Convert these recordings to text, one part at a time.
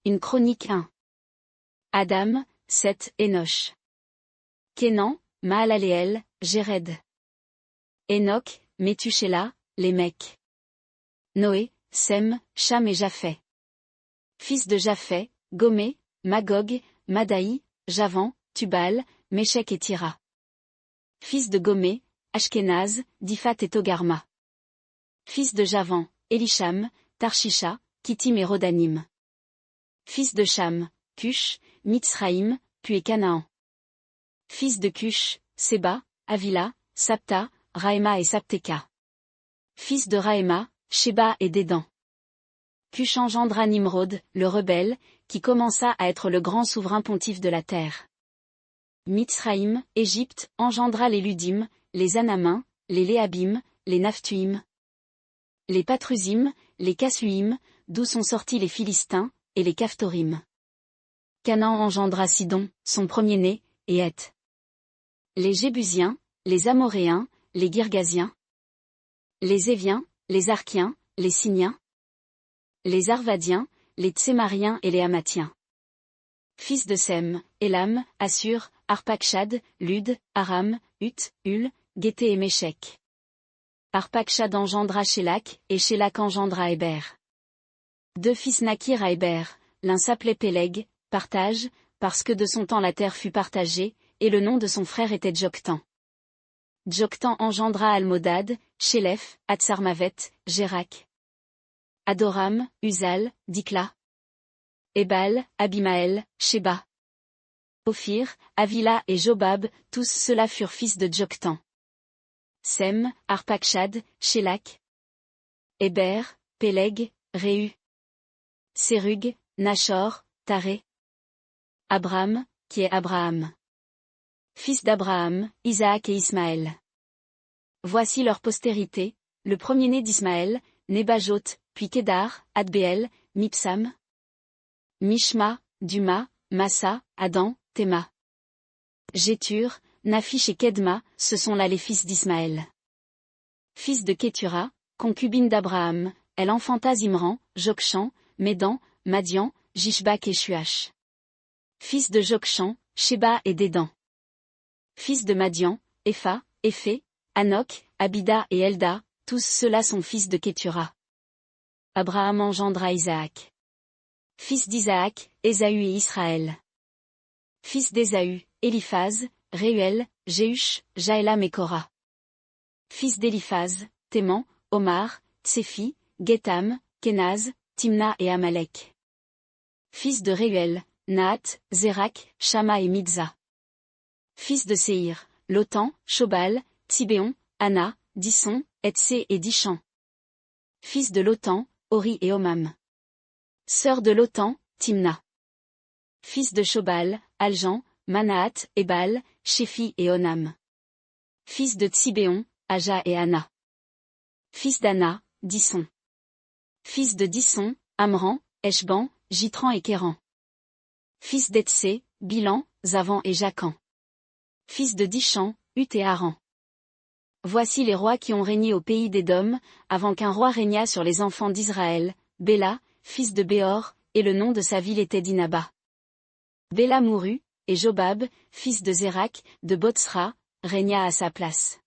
Une chronique 1. Adam, Seth, Enoch. Kénan, Mahalaleel, Jéred. Enoch, Méthusélah, Lémec. Noé, Sem, Cham et Japhet. Fils de Japhet, Gomé, Magog, Madaï, Javan, Tubal, Méchec et Tira. Fils de Gomé, Ashkenaz, Diphat et Togarma. Fils de Javan, Elisham, Tarshisha, Kittim et Rodanim. Fils de Cham, Cush, Mitzraïm, puis Canaan. Fils de Cush, Séba, Avila, Sapta, Raïma et Sapteka. Fils de Raïma, Sheba et Dédan. Cush engendra Nimrod, le rebelle, qui commença à être le grand souverain pontife de la terre. Mitzraïm, Égypte, engendra les Ludim, les Anamins, les Léabim, les Naphtuim, les Patrusim, les Cassuim, d'où sont sortis les Philistins, et les Caphtorim. Canaan engendra Sidon, son premier-né, et Heth. Les Jébusiens, les Amoréens, les Girgasiens, les Éviens, les Arkiens, les Siniens, les Arvadiens, les Tsémariens et les Hamathiens. Fils de Sem, Élam, Assur, Arpachshad, Lud, Aram, Ut, Hul, Guété et Méchec. Arpachshad engendra Shélak, et Shélak engendra Héber. Deux fils naquirent à Héber, l'un s'appelait Péleg, partage, parce que de son temps la terre fut partagée, et le nom de son frère était Joktan. Joktan engendra Almodad, Shélef, Hatsarmavet, Jérak. Adoram, Uzal, Dikla. Ébal, Abimaël, Sheba. Ophir, Avila et Jobab, tous ceux-là furent fils de Joktan. Sem, Arpachshad, Shélak. Héber, Péleg, Réu. Sérug, Nachor, Taré. Abram, qui est Abraham. Fils d'Abraham, Isaac et Ismaël. Voici leur postérité, le premier-né d'Ismaël, Nebajot, puis Kédar, Adbéel, Mipsam. Mishma, Duma, Massa, Adam, Théma. Jétur, Naphish et Kedma, ce sont là les fils d'Ismaël. Fils de Kétura, concubine d'Abraham, elle enfanta Zimran, Jokshan, Médan, Madian, Jishbak et Shuach. Fils de Jokshan, Sheba et Dédan. Fils de Madian, Epha, Éphé, Hanok, Abida et Elda, tous ceux-là sont fils de Kétura. Abraham engendra Isaac. Fils d'Isaac, Ésaü et Israël. Fils d'Ésaü, Éliphaz, Réuel, Jéhush, Jaélam et Korah. Fils d'Éliphaz, Théman, Omar, Tsefi, Gétam, Kenaz, Timna et Amalek. Fils de Réuel, Nahat, Zérak, Shama et Midza. Fils de Séhir, Lotan, Shobal, Tsibéon, Anna, Disson, Etsé et Dishan. Fils de Lotan, Ori et Omam. Sœur de Lotan, Timna. Fils de Shobal, Aljan, Manahat, Ebal, Shéphi et Onam. Fils de Tsibéon, Aja et Anna. Fils d'Anna, Disson. Fils de Disson, Amran, Eshban, Jitran et Kéran. Fils d'Etsé, Bilan, Zavan et Jacan. Fils de Dishan, Ut et Aran. Voici les rois qui ont régné au pays d'Édom, avant qu'un roi régnât sur les enfants d'Israël, Béla, fils de Béor, et le nom de sa ville était Dinaba. Béla mourut, et Jobab, fils de Zérak, de Botsra, régna à sa place.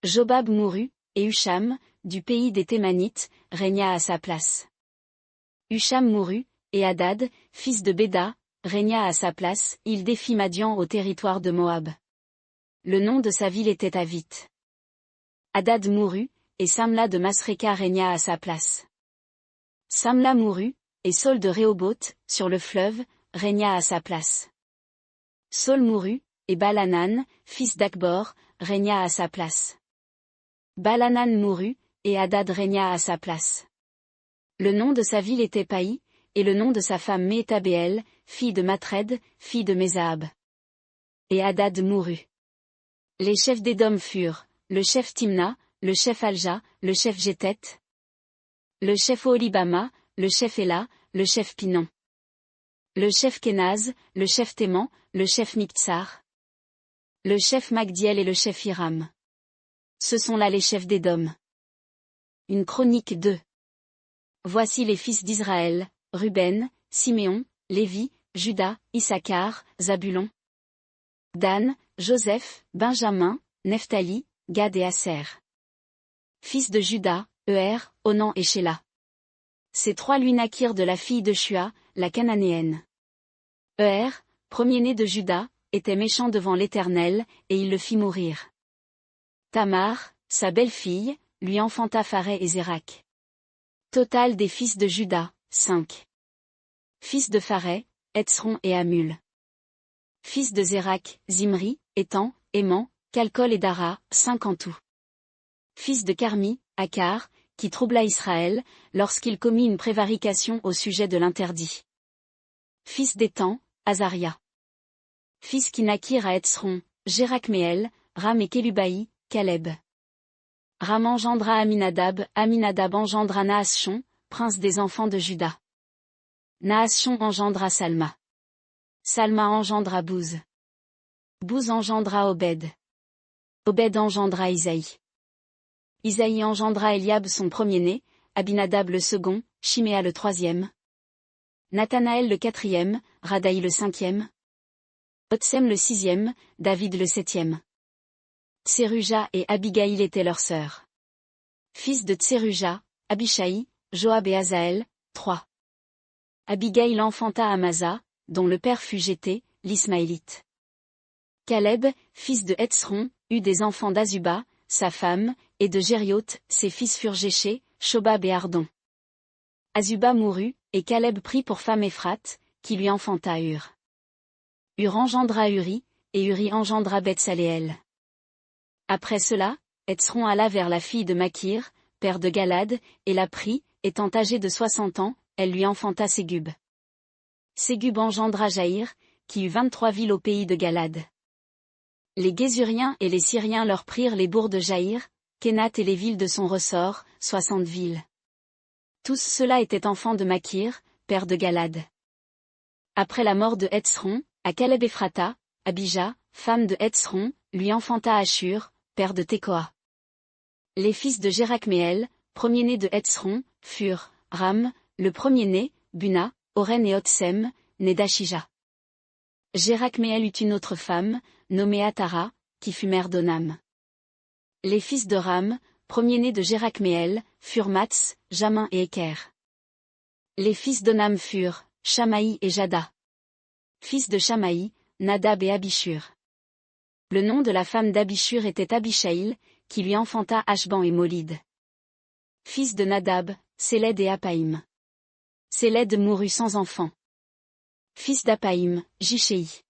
Jobab mourut, et Husham, du pays des Thémanites, régna à sa place. Husham mourut, et Hadad, fils de Béda, régna à sa place, il défit Madian au territoire de Moab. Le nom de sa ville était Avit. Hadad mourut, et Samla de Masréka régna à sa place. Samla mourut, et Saul de Rehoboth, sur le fleuve, régna à sa place. Saul mourut, et Balanan, fils d'Akbor, régna à sa place. Balanan mourut, et Hadad régna à sa place. Le nom de sa ville était Paï, et le nom de sa femme Méhétabéel, fille de Matred, fille de Mézahab. Et Hadad mourut. Les chefs d'Édom furent, le chef Timna, le chef Alja, le chef Jétet, le chef Oholibama, le chef Éla, le chef Pinon, le chef Kenaz, le chef Théman, le chef Mictsar, le chef Magdiel et le chef Hiram. Ce sont là les chefs d'Édom. Une chronique 2. Voici les fils d'Israël, Ruben, Siméon, Lévi, Juda, Issachar, Zabulon. Dan, Joseph, Benjamin, Nephtali, Gad et Aser. Fils de Juda, Euer, Onan et Shéla. Ces trois lui naquirent de la fille de Shua, la Cananéenne. Euer, premier-né de Juda, était méchant devant l'Éternel, et il le fit mourir. Tamar, sa belle-fille, lui enfanta Pharez et Zérak. Total des fils de Juda, 5. Fils de Pharez, Hetzron et Hamul. Fils de Zérak, Zimri, Étan, Éman, Calcol et Dara, 5 en tout. Fils de Carmi, Akar, qui troubla Israël, lorsqu'il commit une prévarication au sujet de l'interdit. Fils d'Étan, Azaria. Fils qui naquirent à Hetzron, Jérakméel, Ram et Kélubaï, Caleb. Ram engendra Aminadab, Aminadab engendra Naashon, prince des enfants de Juda. Naashon engendra Salma. Salma engendra Bouz. Bouz engendra Obed. Obed engendra Isaïe. Isaïe engendra Eliab son premier-né, Abinadab le second, Shiméa le troisième. Nathanaël le quatrième, Radaï le cinquième. Otsem le sixième, David le septième. Tseruja et Abigail étaient leurs sœurs. Fils de Tseruja, Abishai, Joab et Azaël, 3. Abigail enfanta Amasa, dont le père fut Jété, l'Ismaélite. Caleb, fils de Hetzron, eut des enfants d'Azuba, sa femme, et de Jérioth, ses fils furent Jéché, Shobab et Ardon. Azuba mourut, et Caleb prit pour femme Éphrate, qui lui enfanta Hur. Hur engendra Uri, et Uri engendra Bethsaléel. Après cela, Hetzron alla vers la fille de Makir, père de Galad, et la prit, étant âgée de 60 ans, elle lui enfanta Ségub. Ségub engendra Jaïr, qui eut 23 villes au pays de Galad. Les Guésuriens et les Syriens leur prirent les bourgs de Jaïr, Kénath et les villes de son ressort, 60 villes. Tous ceux-là étaient enfants de Makir, père de Galad. Après la mort de Hetzron, à Caleb Ephrata, Abija, femme de Hetzron, lui enfanta Ashur, père de Tekoa. Les fils de Jérakméel, premier-né de Hetzron, furent Ram, le premier-né, Buna, Oren et Otsem, né d'Ashija. Jérakméel eut une autre femme, nommée Atara, qui fut mère d'Onam. Les fils de Ram, premier-né de Jérakméel, furent Mats, Jamin et Éker. Les fils d'Onam furent Shamaï et Jada. Fils de Shamaï, Nadab et Abishur. Le nom de la femme d'Abishur était Abishaïl, qui lui enfanta Ashban et Molid. Fils de Nadab, Séled et Apaïm. Séled mourut sans enfant. Fils d'Apaïm, Jishéi.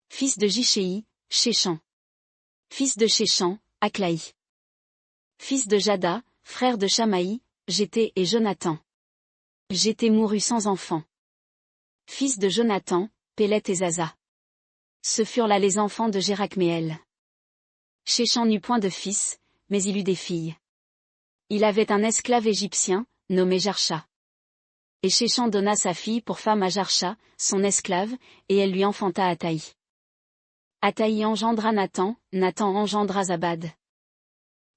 Fils de Jishéi, Shéshan. Fils de Shéshan, Aklaï. Fils de Jada, frère de Shamaï, Jété et Jonathan. Jété mourut sans enfant. Fils de Jonathan, Pélet et Zaza. Ce furent là les enfants de Jérakméel. Shéshan n'eut point de fils, mais il eut des filles. Il avait un esclave égyptien, nommé Jarsha. Et Shéshan donna sa fille pour femme à Jarsha, son esclave, et elle lui enfanta Ataï. Ataï engendra Nathan, Nathan engendra Zabad.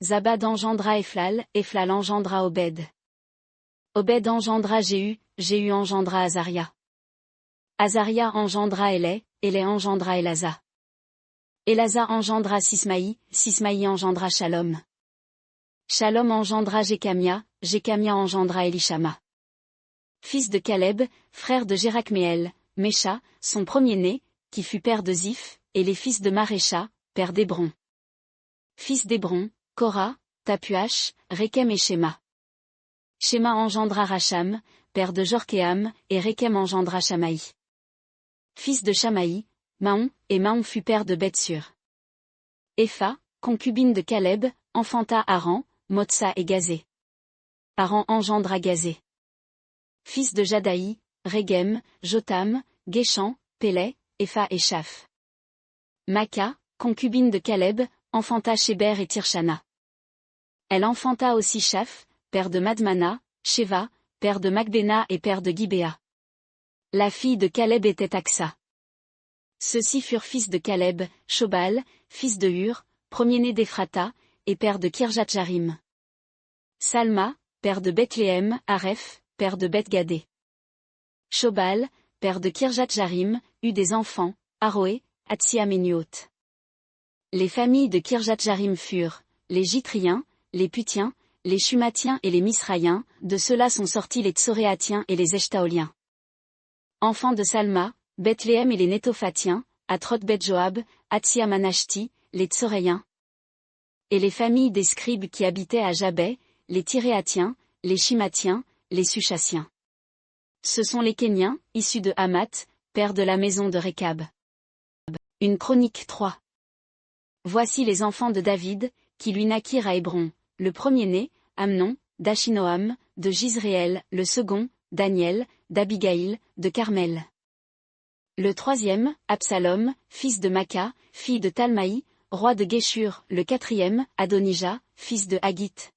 Zabad engendra Ephlal, Ephlal engendra Obed. Obed engendra Jéhu, Jéhu engendra Azaria. Azaria engendra Élé, Élé engendra Elasa. Elasa engendra Sismaï, Sismaï engendra Shalom. Shalom engendra Jécamia, Jécamia engendra Elishama. Fils de Caleb, frère de Jérakméel, Mécha, son premier-né, qui fut père de Ziph, et les fils de Marécha, père d'Hébron. Fils d'Hébron, Korah, Tapuach, Rékem et Shéma. Shéma engendra Racham, père de Jorkéam, et Rékem engendra Shamaï. Fils de Shamaï, Maon, et Maon fut père de Bethsur. Epha, concubine de Caleb, enfanta Haran, Motsa et Gazé. Haran engendra Gazé. Fils de Jadaï, Régem, Jotam, Guéchan, Pélé, Epha et Shaph. Maka, concubine de Caleb, enfanta Sheber et Tirshana. Elle enfanta aussi Shaph, père de Madmana, Sheva, père de Macbéna et père de Gibéa. La fille de Caleb était Aksa. Ceux-ci furent fils de Caleb, Shobal, fils de Hur, premier-né d'Ephrata, et père de Kirjat-Jarim. Salma, père de Bethléem, Areph, père de Beth-Gadé. Shobal, père de Kirjat-Jarim, eut des enfants, Aroé, Atsiam et Nuot. Les familles de Kirjat-Jarim furent, les Gytriens, les Putiens, les Shumatiens et les Misraïens, de ceux-là sont sortis les Tsoréatiens et les Eshtaoliens. Enfants de Salma, Bethléem et les Nétophatiens, Atrot Bet-Joab, Atsiam Anashti, les Tsoréiens. Et les familles des scribes qui habitaient à Jabé, les Tiréatiens, les Shimatiens, les Sushatiens. Ce sont les Kéniens, issus de Hamath, père de la maison de Récab. Une chronique 3. Voici les enfants de David, qui lui naquirent à Hébron, le premier-né, Amnon, d'Achinoam, de Gisréel, le second, Daniel, d'Abigaïl, de Carmel. Le troisième, Absalom, fils de Maca, fille de Talmaï, roi de Géshur, le quatrième, Adonijah, fils de Haggith.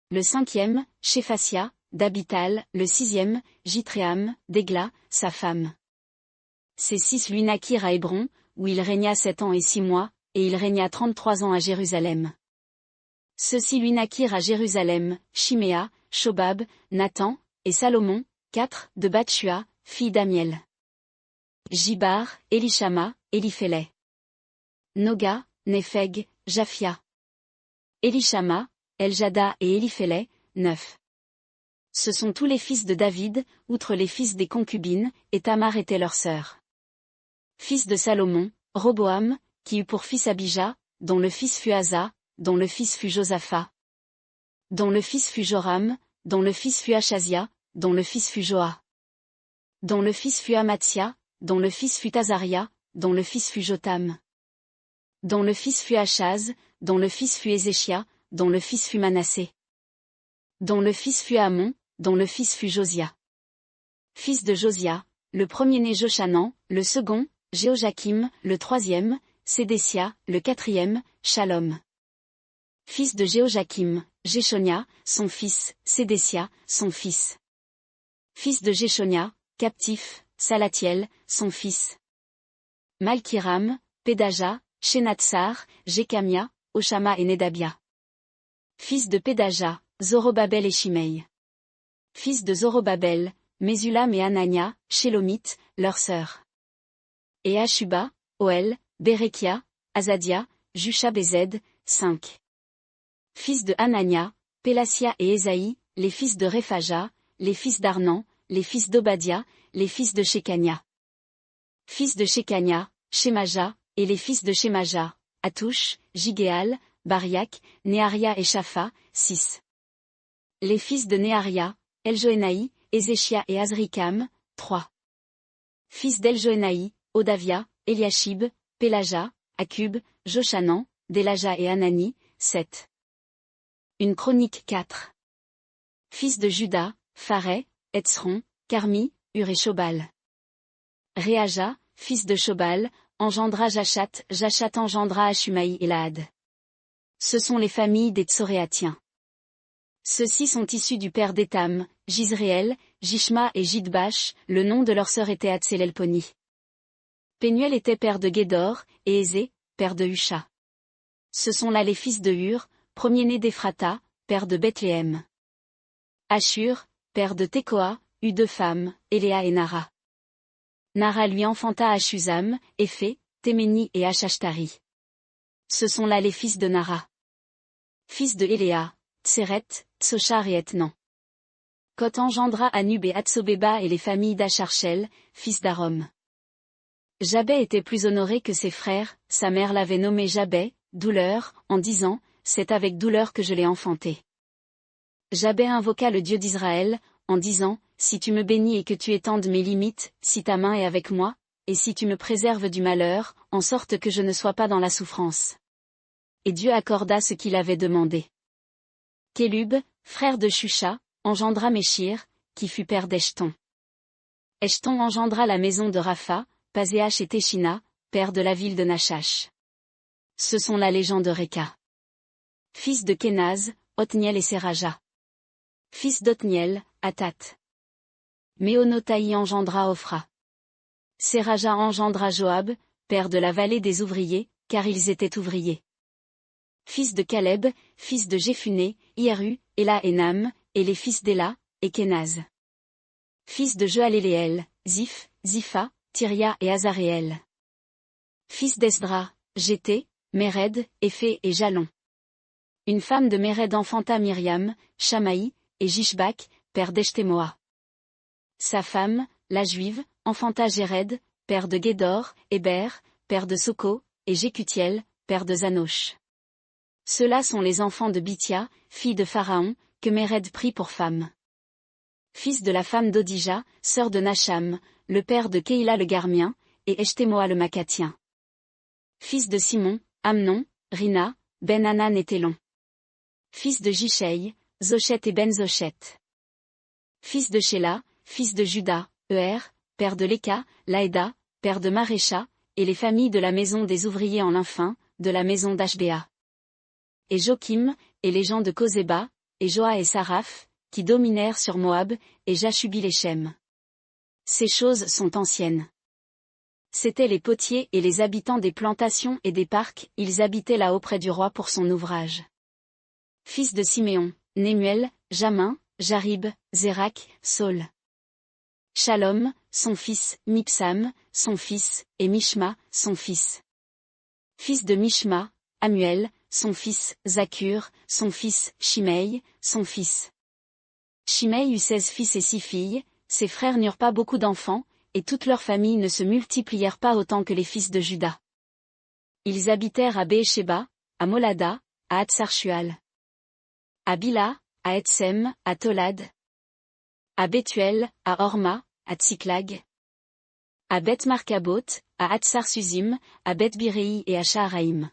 Le cinquième, Shéphasia, d'Abital, le sixième, Jitréam, d'Égla, sa femme. Ces 6 lui naquirent à Hébron, où il régna 7 ans et 6 mois, et il régna 33 ans à Jérusalem. Ceux-ci lui naquirent à Jérusalem, Shiméa, Shobab, Nathan, et Salomon, 4, de Bathshua, fille d'Amiel. Jibar, Elishama, Éliphélet. Noga, Népheg, Japhia. Elishama, Eljada et Éliphélet, 9. Ce sont tous les fils de David, outre les fils des concubines, et Tamar était leur sœur. Fils de Salomon, Roboam, qui eut pour fils Abijah, dont le fils fut Asa, dont le fils fut Josaphat. Dont le fils fut Joram, dont le fils fut Achazia, dont le fils fut Joa. Dont le fils fut Amatzia, dont le fils fut Azaria, dont le fils fut Jotam. Dont le fils fut Achaz, dont le fils fut Ézéchia, dont le fils fut Manassé. Dont le fils fut Amon, dont le fils fut Josia. Fils de Josia, le premier-né Joshanan, le second, Jéhojakim, le troisième, Sédécia, le quatrième, Shalom. Fils de Jéhojakim, Jéchonia, son fils, Sédécia, son fils. Fils de Jéchonia, captif, Salatiel, son fils. Malkiram, Pédaja, Shenatsar, Jécamia, Oshama et Nedabia. Fils de Pédaja, Zorobabel et Shimei. Fils de Zorobabel, Mésulam et Anania, Shélomite, leur sœur. Et Ashuba, Oel, Bérekia, Azadia, Jusha-Bézed, 5. Fils de Anania, Pélasia et Ésaïe, les fils de Réphaja, les fils d'Arnan, les fils d'Obadia, les fils de Shekania. Fils de Shekania, Shemaja, et les fils de Shemaja, Atouch, Jigéal, Bariak, Néaria et Shapha, 6. Les fils de Néaria, Eljoénaï, Ézéchia et Azrikam, 3. Fils d'Eljoénaï, Odavia, Eliashib, Pélaja, Akub, Joshanan, Délaja et Anani, 7. Une chronique 4. Fils de Juda, Phareh, Etzron, Carmi, Ur et Shobal. Réaja, fils de Shobal, engendra Jachat, Jachat engendra Ashumaï et Lahad. Ce sont les familles des Tsoréatiens. Ceux-ci sont issus du père d'Étam, Gisréel, Jishma et Jidbash, le nom de leur sœur était Hatzelelponi. Pénuel était père de Guédor, et Ézé, père de Husha. Ce sont là les fils de Hur, premier-né d'Ephrata, père de Bethléem. Ashur, père de Tekoa, eut 2 femmes, Éléa et Nara. Nara lui enfanta Ashuzam, Éphé, Téméni et Ashashtari. Ce sont là les fils de Nara. Fils de Éléa, Tseret, Tsochar et Etnan. Kot engendra Anub et Hatsobéba et les familles d'Acharchel, fils d'Arom. Jabé était plus honoré que ses frères, sa mère l'avait nommé Jabé, douleur, en disant, c'est avec douleur que je l'ai enfanté. Jabé invoqua le Dieu d'Israël, en disant, si tu me bénis et que tu étendes mes limites, si ta main est avec moi, et si tu me préserves du malheur, en sorte que je ne sois pas dans la souffrance. Et Dieu accorda ce qu'il avait demandé. Kélub, frère de Shusha, engendra Méchir, qui fut père d'Eshton. Eshton engendra la maison de Rapha, Paséach et Téchina, père de la ville de Nachash. Ce sont là les gens de Réka. Fils de Kénaz, Othniel et Séraja. Fils d'Othniel, Athat. Méonotaï engendra Ophra. Séraja engendra Joab, père de la vallée des ouvriers, car ils étaient ouvriers. Fils de Caleb, fils de Jéphuné, Hieru, Éla et Nam, et les fils d'Éla, et Kénaz. Fils de Jehaleleel, Ziph, Zipha, Tiria et Azaréel. Fils d'Esdra, Jété, Méred, Éphé et Jalon. Une femme de Méred enfanta Myriam, Shamaï, et Jishbak, père d'Eshtemoa. Sa femme, la Juive, enfanta Jéred, père de Guédor, Héber, père de Soko, et Jécutiel, père de Zanosh. Ceux-là sont les enfants de Bithia, fille de Pharaon, que Méred prit pour femme. Fils de la femme d'Odija, sœur de Nacham, le père de Keïla le Garmien, et Eshtemoa le Macatien. Fils de Simon, Amnon, Rina, Ben-Hanan et Télon. Fils de Jishei, Zochet et Ben-Zochet. Fils de Shéla, fils de Juda, père de Léka, Laïda, père de Marécha, et les familles de la maison des ouvriers en lin fin, de la maison d'Ashbéa. Et Jokim, et les gens de Kozéba, et Joa et Saraph, qui dominèrent sur Moab, et Jashubi-Léchem. Ces choses sont anciennes. C'étaient les potiers et les habitants des plantations et des parcs, ils habitaient là auprès du roi pour son ouvrage. Fils de Siméon, Némuel, Jamin, Jarib, Zérak, Saul. Shalom, son fils, Mipsam, son fils, et Mishma, son fils. Fils de Mishma, Amuel, son fils, Zakur, son fils, Shimei, son fils. Shimei eut 16 fils et 6 filles, ses frères n'eurent pas beaucoup d'enfants, et toutes leurs familles ne se multiplièrent pas autant que les fils de Juda. Ils habitèrent à Béésheba, à Molada, à Hatsarshual. À Bila, à Etsem, à Tolad. À Bethuel, à Horma, à Tsiklag. À Beth-Marcaboth, à Hatsar-Suzim, à Beth-Biréi et à Shaharaïm.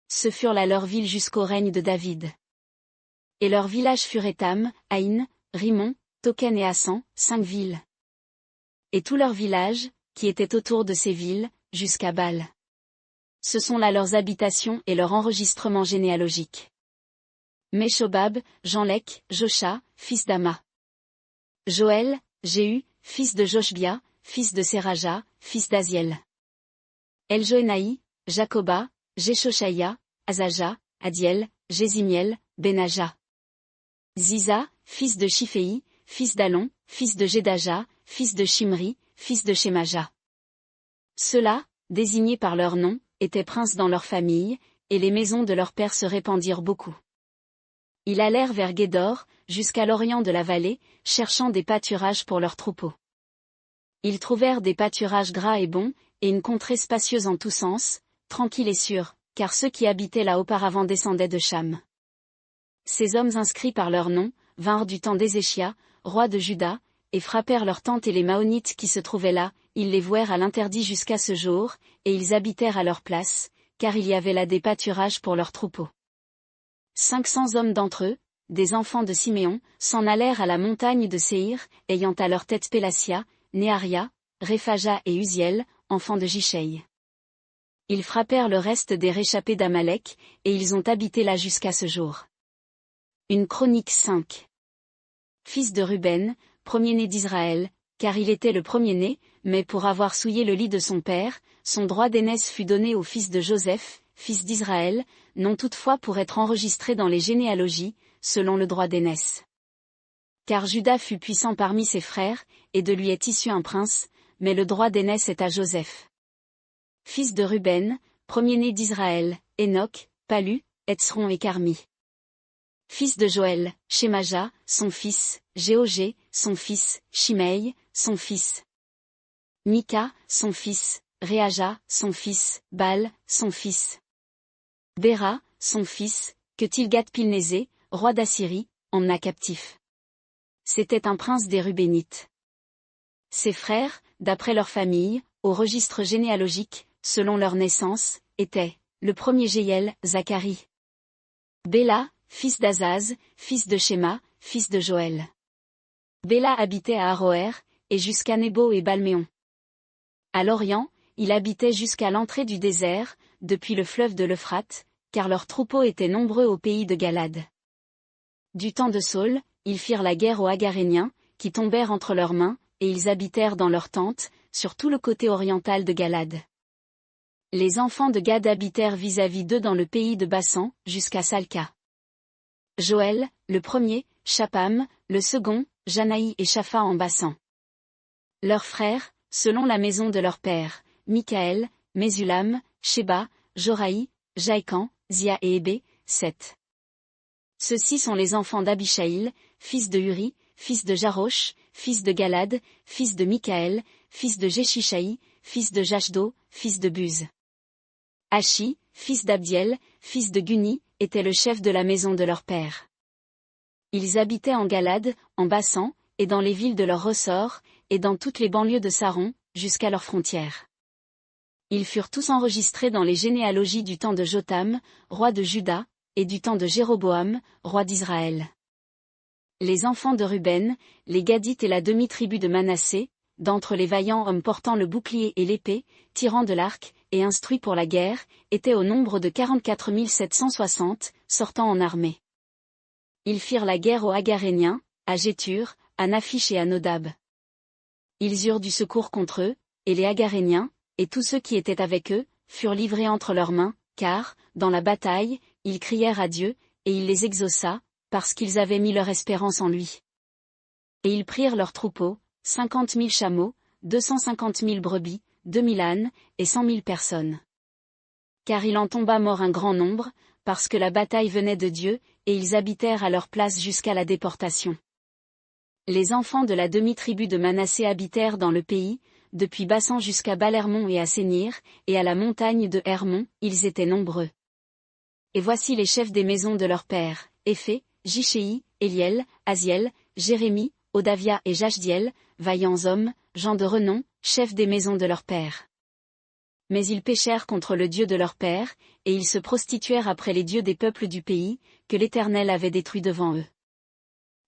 Ce furent là leurs villes jusqu'au règne de David. Et leurs villages furent Étam, Aïn, Rimon, Token et Assan, 5 villes. Et tous leurs villages, qui étaient autour de ces villes, jusqu'à Bâle. Ce sont là leurs habitations et leur enregistrement généalogique. Meshobab, Janlek, Josha, fils d'Ama. Joël, Jéhu, fils de Joshbia, fils de Séraja, fils d'Aziel. Eljoénaï, Jacoba, Jeshoshaïa, Azaja, Adiel, Jésimiel, Benaja. Ziza, fils de Shiphéi, fils d'Alon, fils de Jédaja, fils de Shimri, fils de Shemaja. Ceux-là, désignés par leur nom, étaient princes dans leur famille, et les maisons de leurs pères se répandirent beaucoup. Ils allèrent vers Guédor, jusqu'à l'orient de la vallée, cherchant des pâturages pour leurs troupeaux. Ils trouvèrent des pâturages gras et bons, et une contrée spacieuse en tous sens, tranquille et sûre, car ceux qui habitaient là auparavant descendaient de Cham. Ces hommes inscrits par leur nom, vinrent du temps d'Ézéchia, roi de Juda, et frappèrent leurs tentes et les Maonites qui se trouvaient là, ils les vouèrent à l'interdit jusqu'à ce jour, et ils habitèrent à leur place, car il y avait là des pâturages pour leurs troupeaux. 500 hommes d'entre eux, des enfants de Siméon, s'en allèrent à la montagne de Séhir, ayant à leur tête Pélassia, Néaria, Réphaja et Uziel, enfants de Jishei. Ils frappèrent le reste des réchappés d'Amalek, et ils ont habité là jusqu'à ce jour. Une chronique 5. Fils de Ruben, premier-né d'Israël, car il était le premier-né, mais pour avoir souillé le lit de son père, son droit d'aînesse fut donné au fils de Joseph, fils d'Israël, non toutefois pour être enregistré dans les généalogies, selon le droit d'aînesse. Car Juda fut puissant parmi ses frères, et de lui est issu un prince, mais le droit d'aînesse est à Joseph. Fils de Ruben, premier-né d'Israël, Enoch, Palu, Etzron et Carmi. Fils de Joël, Shemaja, son fils, Géogé, son fils, Shimei, son fils. Mika, son fils, Réaja, son fils, Bal, son fils. Béra, son fils, que Tilgat-Pilnésé, roi d'Assyrie, emmena captif. C'était un prince des Rubénites. Ses frères, d'après leur famille, au registre généalogique, selon leur naissance, étaient, le premier Jéhiel, Zacharie. Béla, fils d'Azaz, fils de Shéma, fils de Joël. Béla habitait à Aroër, et jusqu'à Nebo et Balméon. À l'Orient, il habitait jusqu'à l'entrée du désert, depuis le fleuve de l'Euphrate, car leurs troupeaux étaient nombreux au pays de Galad. Du temps de Saul, ils firent la guerre aux Agaréniens, qui tombèrent entre leurs mains, et ils habitèrent dans leurs tentes, sur tout le côté oriental de Galad. Les enfants de Gad habitèrent vis-à-vis d'eux dans le pays de Bassan, jusqu'à Salca. Joël, le premier, Shapam, le second, Janaï et Shapha en Bassan. Leurs frères, selon la maison de leur père, Michaël, Mésulam, Sheba, Joraï, Jaëcan, Zia et Hébé, 7. Ceux-ci sont les enfants d'Abishaïl, fils de Uri, fils de Jarosh, fils de Galad, fils de Michaël, fils de Jeshishaï, fils de Jashdo, fils de Buz. Achi, fils d'Abdiel, fils de Guni, était le chef de la maison de leur père. Ils habitaient en Galad, en Bassan, et dans les villes de leur ressort, et dans toutes les banlieues de Saron, jusqu'à leurs frontières. Ils furent tous enregistrés dans les généalogies du temps de Jotham, roi de Juda, et du temps de Jéroboam, roi d'Israël. Les enfants de Ruben, les Gadites et la demi-tribu de Manassé, d'entre les vaillants hommes portant le bouclier et l'épée, tirant de l'arc, et instruits pour la guerre, étaient au nombre de 44 760, sortant en armée. Ils firent la guerre aux Agaréniens, à Jétur, à Naphish et à Nodab. Ils eurent du secours contre eux, et les Agaréniens, et tous ceux qui étaient avec eux, furent livrés entre leurs mains, car, dans la bataille, ils crièrent à Dieu, et il les exauça, parce qu'ils avaient mis leur espérance en lui. Et ils prirent leurs troupeaux, 50 000 chameaux, 250 000 brebis, 2000 ânes, et 100 000 personnes. Car il en tomba mort un grand nombre, parce que la bataille venait de Dieu, et ils habitèrent à leur place jusqu'à la déportation. Les enfants de la demi-tribu de Manassé habitèrent dans le pays, depuis Bassan jusqu'à Balermon et à Sénir, et à la montagne de Hermon, ils étaient nombreux. Et voici les chefs des maisons de leurs pères, Éphé, Jichéi, Éliel, Aziel, Jérémie, Odavia et Jachdiel, vaillants hommes, gens de renom, chefs des maisons de leurs pères. Mais ils péchèrent contre le Dieu de leur père, et ils se prostituèrent après les dieux des peuples du pays, que l'Éternel avait détruits devant eux.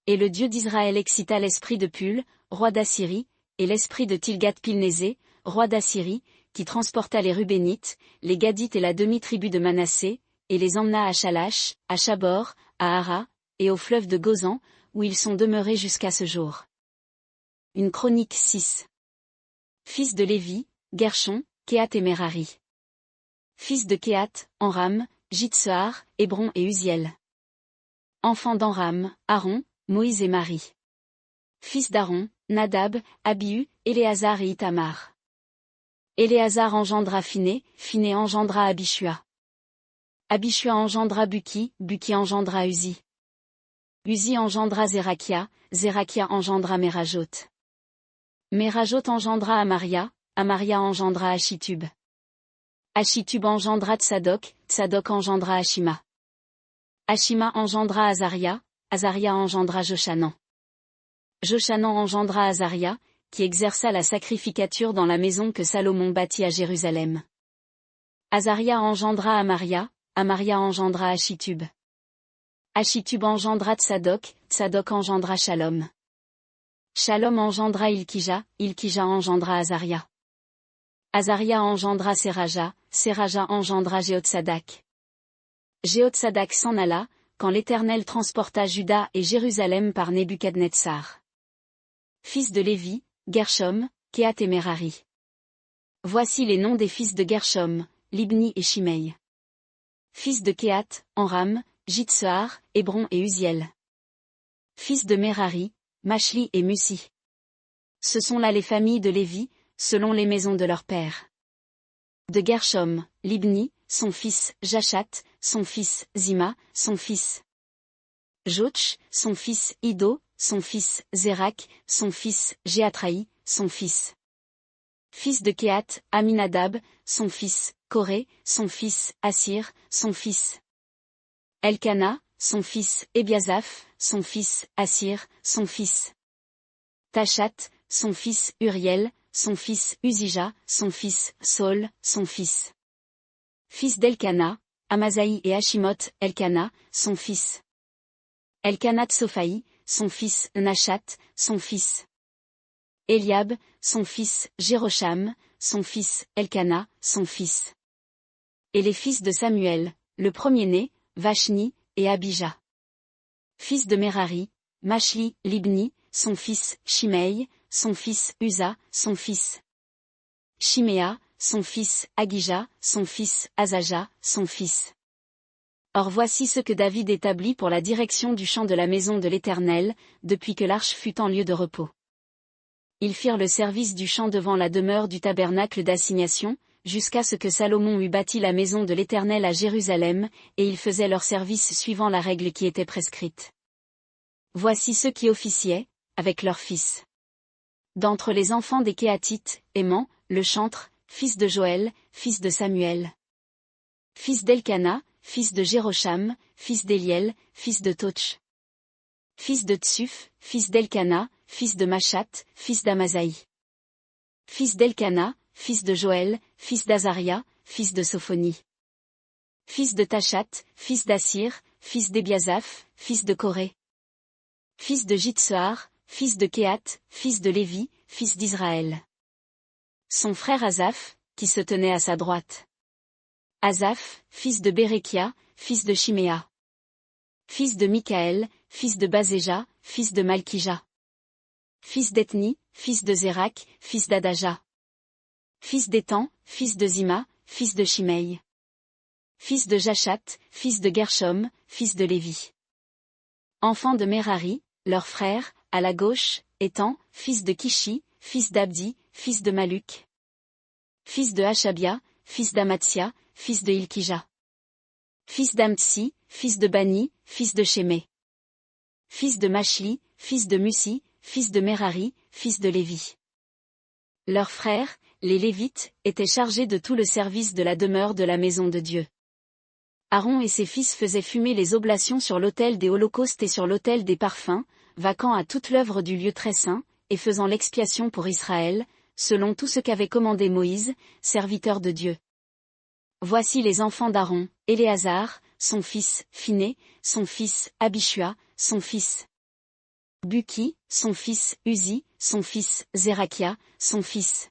Et le Dieu d'Israël excita l'esprit de Pul, roi d'Assyrie, et l'esprit de Tilgat-Pilnésé, roi d'Assyrie, qui transporta les Rubénites, les Gadites et la demi-tribu de Manassé, et les emmena à Chalash, à Chabor, à Hara, et au fleuve de Gozan, où ils sont demeurés jusqu'à ce jour. Une chronique 6. Fils de Lévi, Gershon, Kehat et Merari. Fils de Kehat, Amram, Jitsehar, Hébron et Uziel. Enfants d'Amram, Aaron, Moïse et Marie. Fils d'Aaron, Nadab, Abihu, Éléazar et Itamar. Éléazar engendra Phiné, Phiné engendra Abishua. Abishua engendra Buki, Buki engendra Uzi. Uzi engendra Zérakia, Zérakia engendra Merajot. Merajot engendra Amaria, Amaria engendra Achitub. Achitub engendra Tsadok, Tsadok engendra Ashima. Ashima engendra Azaria, Azaria engendra Joshanan. Joshanan engendra Azaria, qui exerça la sacrificature dans la maison que Salomon bâtit à Jérusalem. Azaria engendra Amaria, Amaria engendra Achitub. Achitub engendra Tsadok, Tsadok engendra Shalom. Shalom engendra Ilkija, Ilkija engendra Azaria. Azaria engendra Seraja, Seraja engendra Jéhotsadak. Jéhotsadak s'en alla, quand l'Éternel transporta Juda et Jérusalem par Nebuchadnezzar. Fils de Lévi, Gershom, Kehat et Merari. Voici les noms des fils de Gershom, Libni et Shimei. Fils de Kehat, Amram, Jitsehar, Hébron et Uziel. Fils de Merari, Machli et Musi. Ce sont là les familles de Lévi, selon les maisons de leurs pères. De Gershom, Libni, son fils, Jachat, son fils, Zima, son fils. Jotch, son fils, Ido, son fils, Zérak, son fils, Jéatraï, son fils. Fils de Kehat, Aminadab, son fils, Coré, son fils, Assir, son fils. Elkana, son fils, Ebiasaph, son fils, Assir, son fils. Tachat, son fils, Uriel, son fils, Uzija, son fils, Saul, son fils. Fils d'Elkana, Amazaï et Hashimoth, Elkana, son fils. Elkana Tsophaï, son fils, Nachat, son fils. Eliab, son fils, Jérosham, son fils, Elkana, son fils. Et les fils de Samuel, le premier-né, Vashni, et Abijah. Fils de Merari, Machli, Libni, son fils, Shimei, son fils, Uza, son fils. Shiméa, son fils, Agija, son fils, Azaja, son fils. Or voici ce que David établit pour la direction du champ de la maison de l'Éternel, depuis que l'arche fut en lieu de repos. Ils firent le service du chant devant la demeure du tabernacle d'assignation, jusqu'à ce que Salomon eût bâti la maison de l'Éternel à Jérusalem, et ils faisaient leur service suivant la règle qui était prescrite. Voici ceux qui officiaient, avec leurs fils. D'entre les enfants des Kéatites, Héman, le chantre, fils de Joël, fils de Samuel. Fils d'Elkana, fils de Jérocham, fils d'Éliel, fils de Toch. Fils de Tsuf, fils d'Elkana, fils de Machat, fils d'Amasaï. Fils d'Elkana, fils de Joël, fils d'Azaria, fils de Sophonie. Fils de Tachat, fils d'Assir, fils d'Ebiasaph, fils de Coré. Fils de Jitsehar, fils de Kéhat, fils de Lévi, fils d'Israël. Son frère Asaph, qui se tenait à sa droite. Asaph, fils de Bérékia, fils de Chiméa. Fils de Michaël, fils de Bazéja, fils de Malkija. Fils d'Ethni, fils de Zérak, fils d'Adaja. Fils d'Étan, fils de Zima, fils de Shimei. Fils de Jachat, fils de Gershom, fils de Lévi. Enfants de Merari, leur frère, à la gauche, Étan, fils de Kishi, fils d'Abdi, fils de Maluk. Fils de Hashabia, fils d'Amatsia, fils de Ilkija. Fils d'Amtsi, fils de Bani, fils de Shémé. Fils de Machli, fils de Musi, fils de Merari, fils de Lévi. Leurs frères, les Lévites, étaient chargés de tout le service de la demeure de la maison de Dieu. Aaron et ses fils faisaient fumer les oblations sur l'autel des holocaustes et sur l'autel des parfums, vaquant à toute l'œuvre du lieu très saint, et faisant l'expiation pour Israël, selon tout ce qu'avait commandé Moïse, serviteur de Dieu. Voici les enfants d'Aaron, Éléazar, son fils, Phiné, son fils, Abishua, son fils. Buki, son fils, Uzi, son fils, Zérakia, son fils.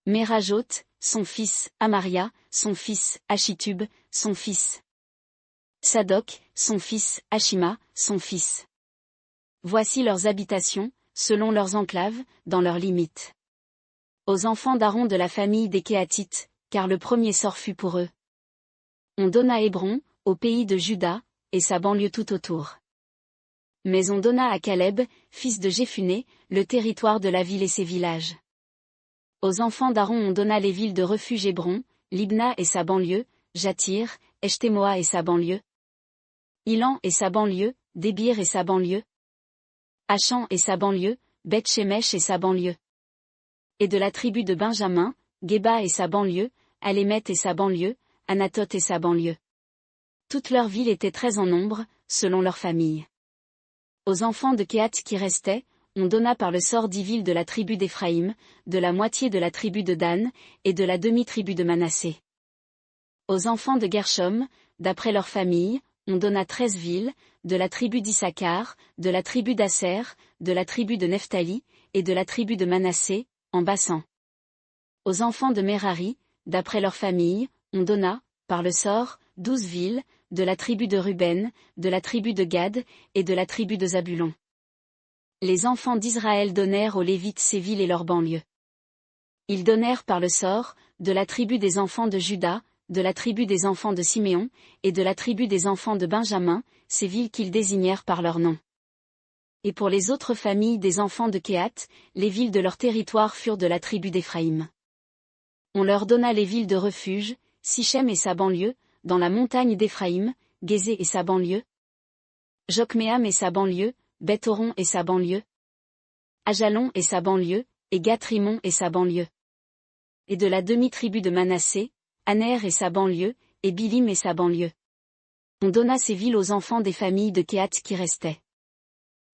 Merajot, son fils, Amaria, son fils, Achitub, son fils. Sadok, son fils, Ashima, son fils. Voici leurs habitations, selon leurs enclaves, dans leurs limites. Aux enfants d'Aaron de la famille des Kéatites, car le premier sort fut pour eux. On donna Hébron, au pays de Juda, et sa banlieue tout autour. Mais on donna à Caleb, fils de Jéphuné, le territoire de la ville et ses villages. Aux enfants d'Aaron on donna les villes de refuge Hébron, Libna et sa banlieue, Jatir, Eshtemoa et sa banlieue. Ilan et sa banlieue, Débir et sa banlieue. Achan et sa banlieue, Beth-Shemesh et sa banlieue. Et de la tribu de Benjamin, Geba et sa banlieue, Alémeth et sa banlieue, Anatoth et sa banlieue. Toutes leurs villes étaient 13 en nombre, selon leurs familles. Aux enfants de Kéhat qui restaient, on donna par le sort 10 villes de la tribu d'Éphraïm, de la moitié de la tribu de Dan, et de la demi-tribu de Manassé. Aux enfants de Gershom, d'après leurs familles, on donna 13 villes, de la tribu d'Issachar, de la tribu d'Asser, de la tribu de Nephtali, et de la tribu de Manassé, en Bassan. Aux enfants de Merari, d'après leurs familles, on donna, par le sort, 12 villes, de la tribu de Ruben, de la tribu de Gad, et de la tribu de Zabulon. Les enfants d'Israël donnèrent aux Lévites ces villes et leurs banlieues. Ils donnèrent par le sort, de la tribu des enfants de Juda, de la tribu des enfants de Siméon, et de la tribu des enfants de Benjamin, ces villes qu'ils désignèrent par leur nom. Et pour les autres familles des enfants de Kéhat, les villes de leur territoire furent de la tribu d'Éphraïm. On leur donna les villes de refuge, Sichem et sa banlieue, dans la montagne d'Éphraïm, Gézé et sa banlieue. Jokméam et sa banlieue, Beth-Horon et sa banlieue. Ajalon et sa banlieue, et Gath-Rimon et sa banlieue. Et de la demi-tribu de Manassé, Aner et sa banlieue, et Bilim et sa banlieue. On donna ces villes aux enfants des familles de Kéhat qui restaient.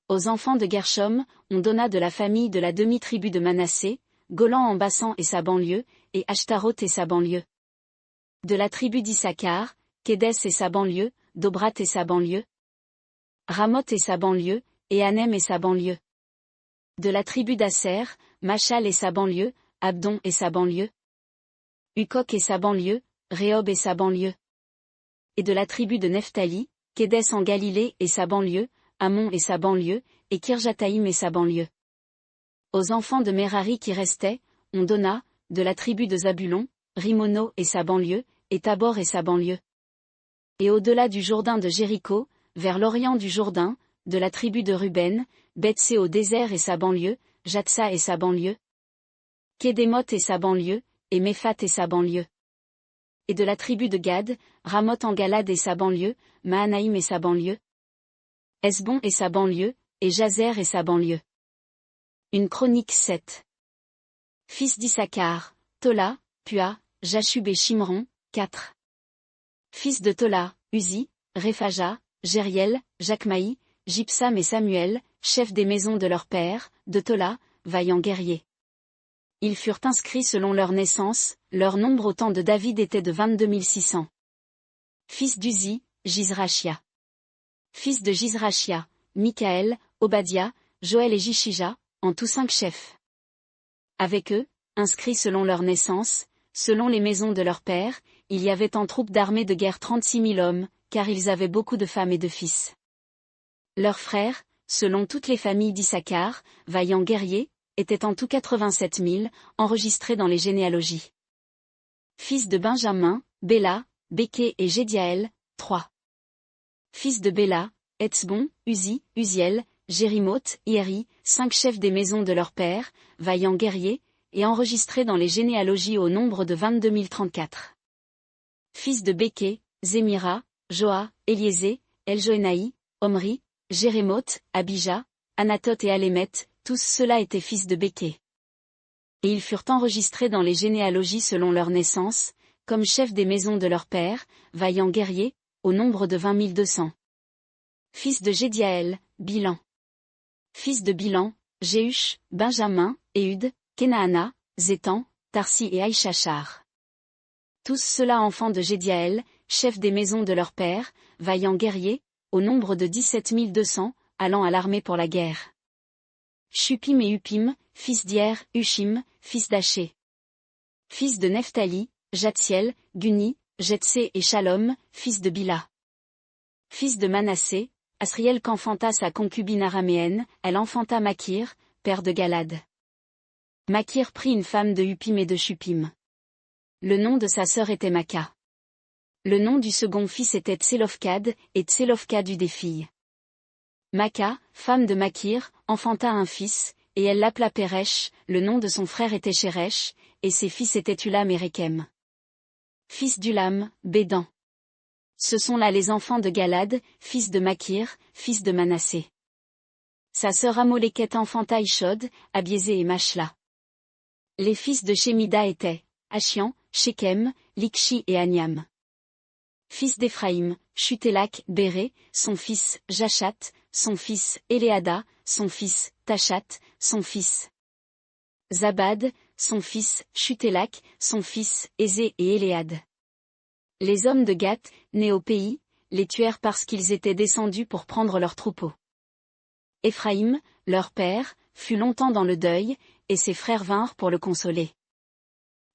Aux enfants de Gershom, on donna de la famille de la demi-tribu de Manassé, Golan en Bassan et sa banlieue, et Ashtaroth et sa banlieue. De la tribu d'Issachar, Kédès et sa banlieue, Dobrat et sa banlieue. Ramoth et sa banlieue, et Anem et sa banlieue. De la tribu d'Asser, Machal et sa banlieue, Abdon et sa banlieue. Ukok et sa banlieue, Rehob et sa banlieue. Et de la tribu de Nephtali, Kédès en Galilée et sa banlieue, Ammon et sa banlieue, et Kirjataïm et sa banlieue. Aux enfants de Merari qui restaient, on donna, de la tribu de Zabulon, Rimono et sa banlieue, et Tabor et sa banlieue. Et au-delà du Jourdain de Jéricho, vers l'orient du Jourdain, de la tribu de Ruben, Bethsé au désert et sa banlieue, Jatsa et sa banlieue. Kédémoth et sa banlieue, et Méphat et sa banlieue. Et de la tribu de Gad, Ramoth en Galade et sa banlieue, Mahanaïm et sa banlieue. Hesbon et sa banlieue, et Jazer et sa banlieue. Une chronique 7. Fils d'Issachar, Tola, Pua, Jashub et Shimron, 4. Fils de Tola, Uzi, Réphaja, Jériel, Jachmaï, Gypsam et Samuel, chefs des maisons de leur père, de Tola, vaillants guerriers. Ils furent inscrits selon leur naissance, leur nombre au temps de David était de 22 600. Fils d'Uzi, Jizrachia. Fils de Jizrachia, Michaël, Obadiah, Joël et Jishija, en tout 5 chefs. Avec eux, inscrits selon leur naissance, selon les maisons de leur père, il y avait en troupes d'armée de guerre 36 000 hommes, car ils avaient beaucoup de femmes et de fils. Leurs frères, selon toutes les familles d'Issachar, vaillants guerriers, étaient en tout 87 000, enregistrés dans les généalogies. Fils de Benjamin, Béla, Béké et Gédiaël, 3. Fils de Béla, Etzbon, Uzi, Uziel, Jérimoth, Ieri, 5 chefs des maisons de leur père, vaillants guerriers, et enregistrés dans les généalogies au nombre de 22 034. Fils de Béké, Zémira, Joa, Éliézé, Eljoénaï, Omri, Jérémoth, Abija, Anatoth et Alémeth, tous ceux-là étaient fils de Béké. Et ils furent enregistrés dans les généalogies selon leur naissance, comme chefs des maisons de leur père, vaillants guerriers, au nombre de 20 200. Fils de Gédiaël, Bilan. Fils de Bilan, Jéhush, Benjamin, Éhud, Kenaana, Zétan, Tarsi et Aïchachar. Tous ceux-là enfants de Gédiaël, chefs des maisons de leur père, vaillants guerriers, au nombre de 17 200, allant à l'armée pour la guerre. Shupim et Upim, fils d'Hier, Hushim, fils d'Aché. Fils de Nephtali, Jatsiel, Guni, Jetsé et Shalom, fils de Bila. Fils de Manassé, Asriel qu'enfanta sa concubine araméenne, elle enfanta Makir, père de Galad. Makir prit une femme de Upim et de Shupim. Le nom de sa sœur était Maka. Le nom du second fils était Tselofkad, et Tselofkad eut des filles. Maka, femme de Makir, enfanta un fils, et elle l'appela Péresh, le nom de son frère était Sheresh, et ses fils étaient Ulam et Rekem. Fils d'Ulam, Bédan. Ce sont là les enfants de Galad, fils de Makir, fils de Manassé. Sa sœur Amoléket enfanta Ishod, Abiézé et Machla. Les fils de Shemida étaient Achian, Shekem, Likshi et Aniam. Fils d'Éphraïm, Chutélak, Béré, son fils, Jachat, son fils, Éléada, son fils, Tachat, son fils. Zabad, son fils, Chutélak, son fils, Ézé et Éléad. Les hommes de Gath, nés au pays, les tuèrent parce qu'ils étaient descendus pour prendre leurs troupeaux. Éphraïm, leur père, fut longtemps dans le deuil, et ses frères vinrent pour le consoler.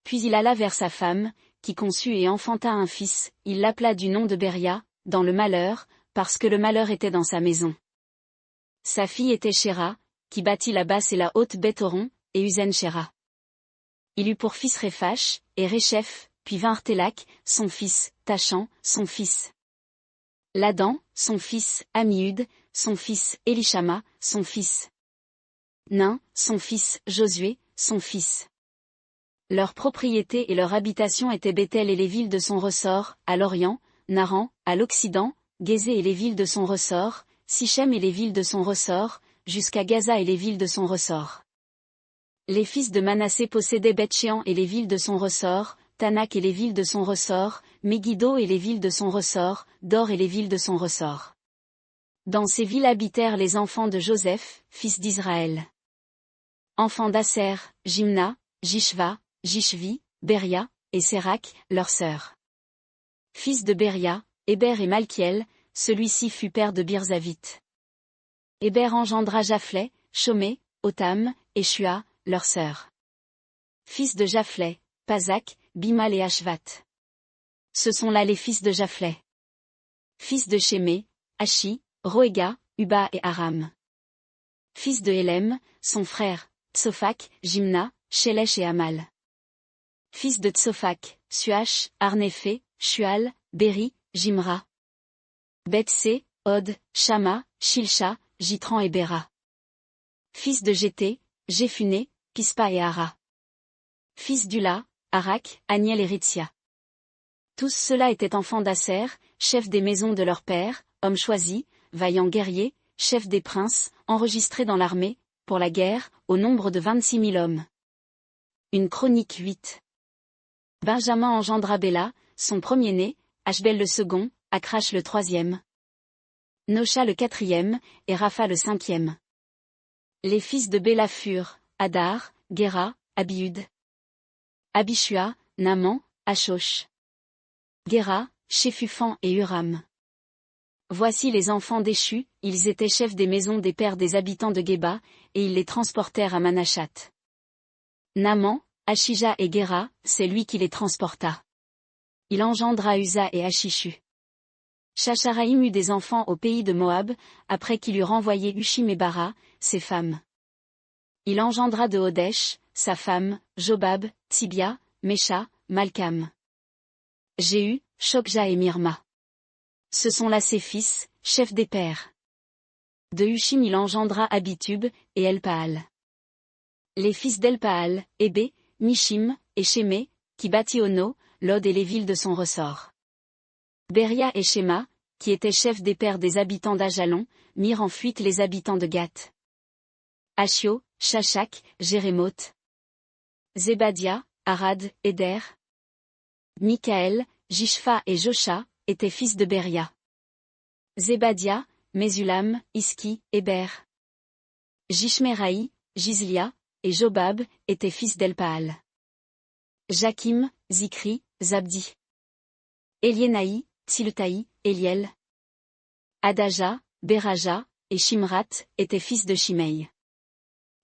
Puis il alla vers sa femme, qui conçut et enfanta un fils, il l'appela du nom de Béria, dans le malheur, parce que le malheur était dans sa maison. Sa fille était Shéra, qui bâtit la basse et la haute Beth-Horon, et Uzen Shéra. Il eut pour fils Réphash, et Réchef, puis vinrent Télak, son fils, Tachan, son fils. Ladan, son fils, Amihud, son fils, Élishama, son fils. Nain, son fils, Josué, son fils. Leur propriété et leur habitation étaient Béthel et les villes de son ressort, à l'Orient, Naran, à l'Occident, Gézé et les villes de son ressort, Sichem et les villes de son ressort, jusqu'à Gaza et les villes de son ressort. Les fils de Manassé possédaient Beth-Shean et les villes de son ressort, Tanak et les villes de son ressort, Megiddo et les villes de son ressort, Dor et les villes de son ressort. Dans ces villes habitèrent les enfants de Joseph, fils d'Israël. Enfants d'Asser, Jimna, Jishva, Jishvi, Béria, et Sérac, leur sœur. Fils de Béria, Héber et Malkiel, celui-ci fut père de Birzavite. Héber engendra Japhlet, Chomé, Otam, et Shua, leur sœur. Fils de Japhlet, Pazak, Bimal et Ashvat. Ce sont là les fils de Japhlet. Fils de Shémé, Ashi, Roéga, Uba et Aram. Fils de Hélem, son frère, Tsophak, Jimna, Shélèche et Amal. Fils de Tsophak, Suach, Arnéphé, Shual, Béri, Jimra. Betsé, Od, Shama, Shilcha, Jitran et Béra. Fils de Jété, Jéphuné, Pispa et Ara. Fils d'Ula, Arak, Aniel et Ritsia. Tous ceux-là étaient enfants d'Asser, chefs des maisons de leur père, hommes choisis, vaillants guerriers, chefs des princes, enregistrés dans l'armée, pour la guerre, au nombre de 26 000 hommes. Une chronique 8. Benjamin engendra Béla, son premier-né, Ashbel le second, Akrash le troisième, Nosha le quatrième, et Rapha le cinquième. Les fils de Béla furent, Hadar, Géra, Abiud, Abishua, Naman, Ashosh, Géra, Shéphupham et Huram. Voici les enfants déchus, ils étaient chefs des maisons des pères des habitants de Géba, et ils les transportèrent à Manashat. Naman, Ashija et Géra, c'est lui qui les transporta. Il engendra Uza et Ashishu. Shacharaïm eut des enfants au pays de Moab, après qu'il eut renvoyé Hushim et Bara, ses femmes. Il engendra de Hodesh, sa femme, Jobab, Tibia, Mesha, Malkam, Jéhu, Shokja et Mirma. Ce sont là ses fils, chefs des pères. De Hushim il engendra Abitub, et Elpaal. Les fils d'Elpaal, Hébé, Mishim, et Shémé, qui bâtit Ono, Lod et les villes de son ressort. Beria et Shema, qui étaient chefs des pères des habitants d'Ajalon, mirent en fuite les habitants de Gath. Ashio, Shashak, Jérémoth, Zébadia, Arad, Éder, Mikaël, Jishpha et Josha, étaient fils de Beria. Zébadia, Mésulam, Iski, Héber, Jishmeraï, Jizlia, et Jobab, étaient fils d'Elpaal. Jakim, Zikri, Zabdi, Eliénaï, Tsiltaï, Eliel, Adaja, Beraja, et Shimrat, étaient fils de Shimei.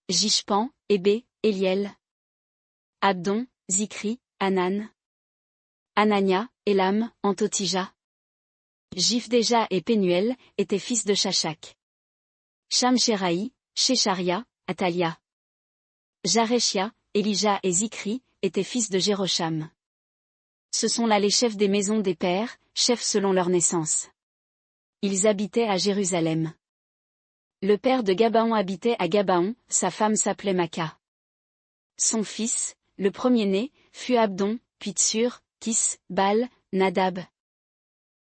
Jishpan, Hébé, Eliel, Abdon, Zikri, Hanan, Anania, Elam, Antotija, Jifdeja et Pénuel, étaient fils de Shashak. Shamsheraï, Shecharia, Atalia, Jareshia, Elija et Zikri, étaient fils de Jérosham. Ce sont là les chefs des maisons des pères, chefs selon leur naissance. Ils habitaient à Jérusalem. Le père de Gabaon habitait à Gabaon, sa femme s'appelait Maca. Son fils, le premier-né, fut Abdon, puis Tsur, Kis, Bal, Nadab,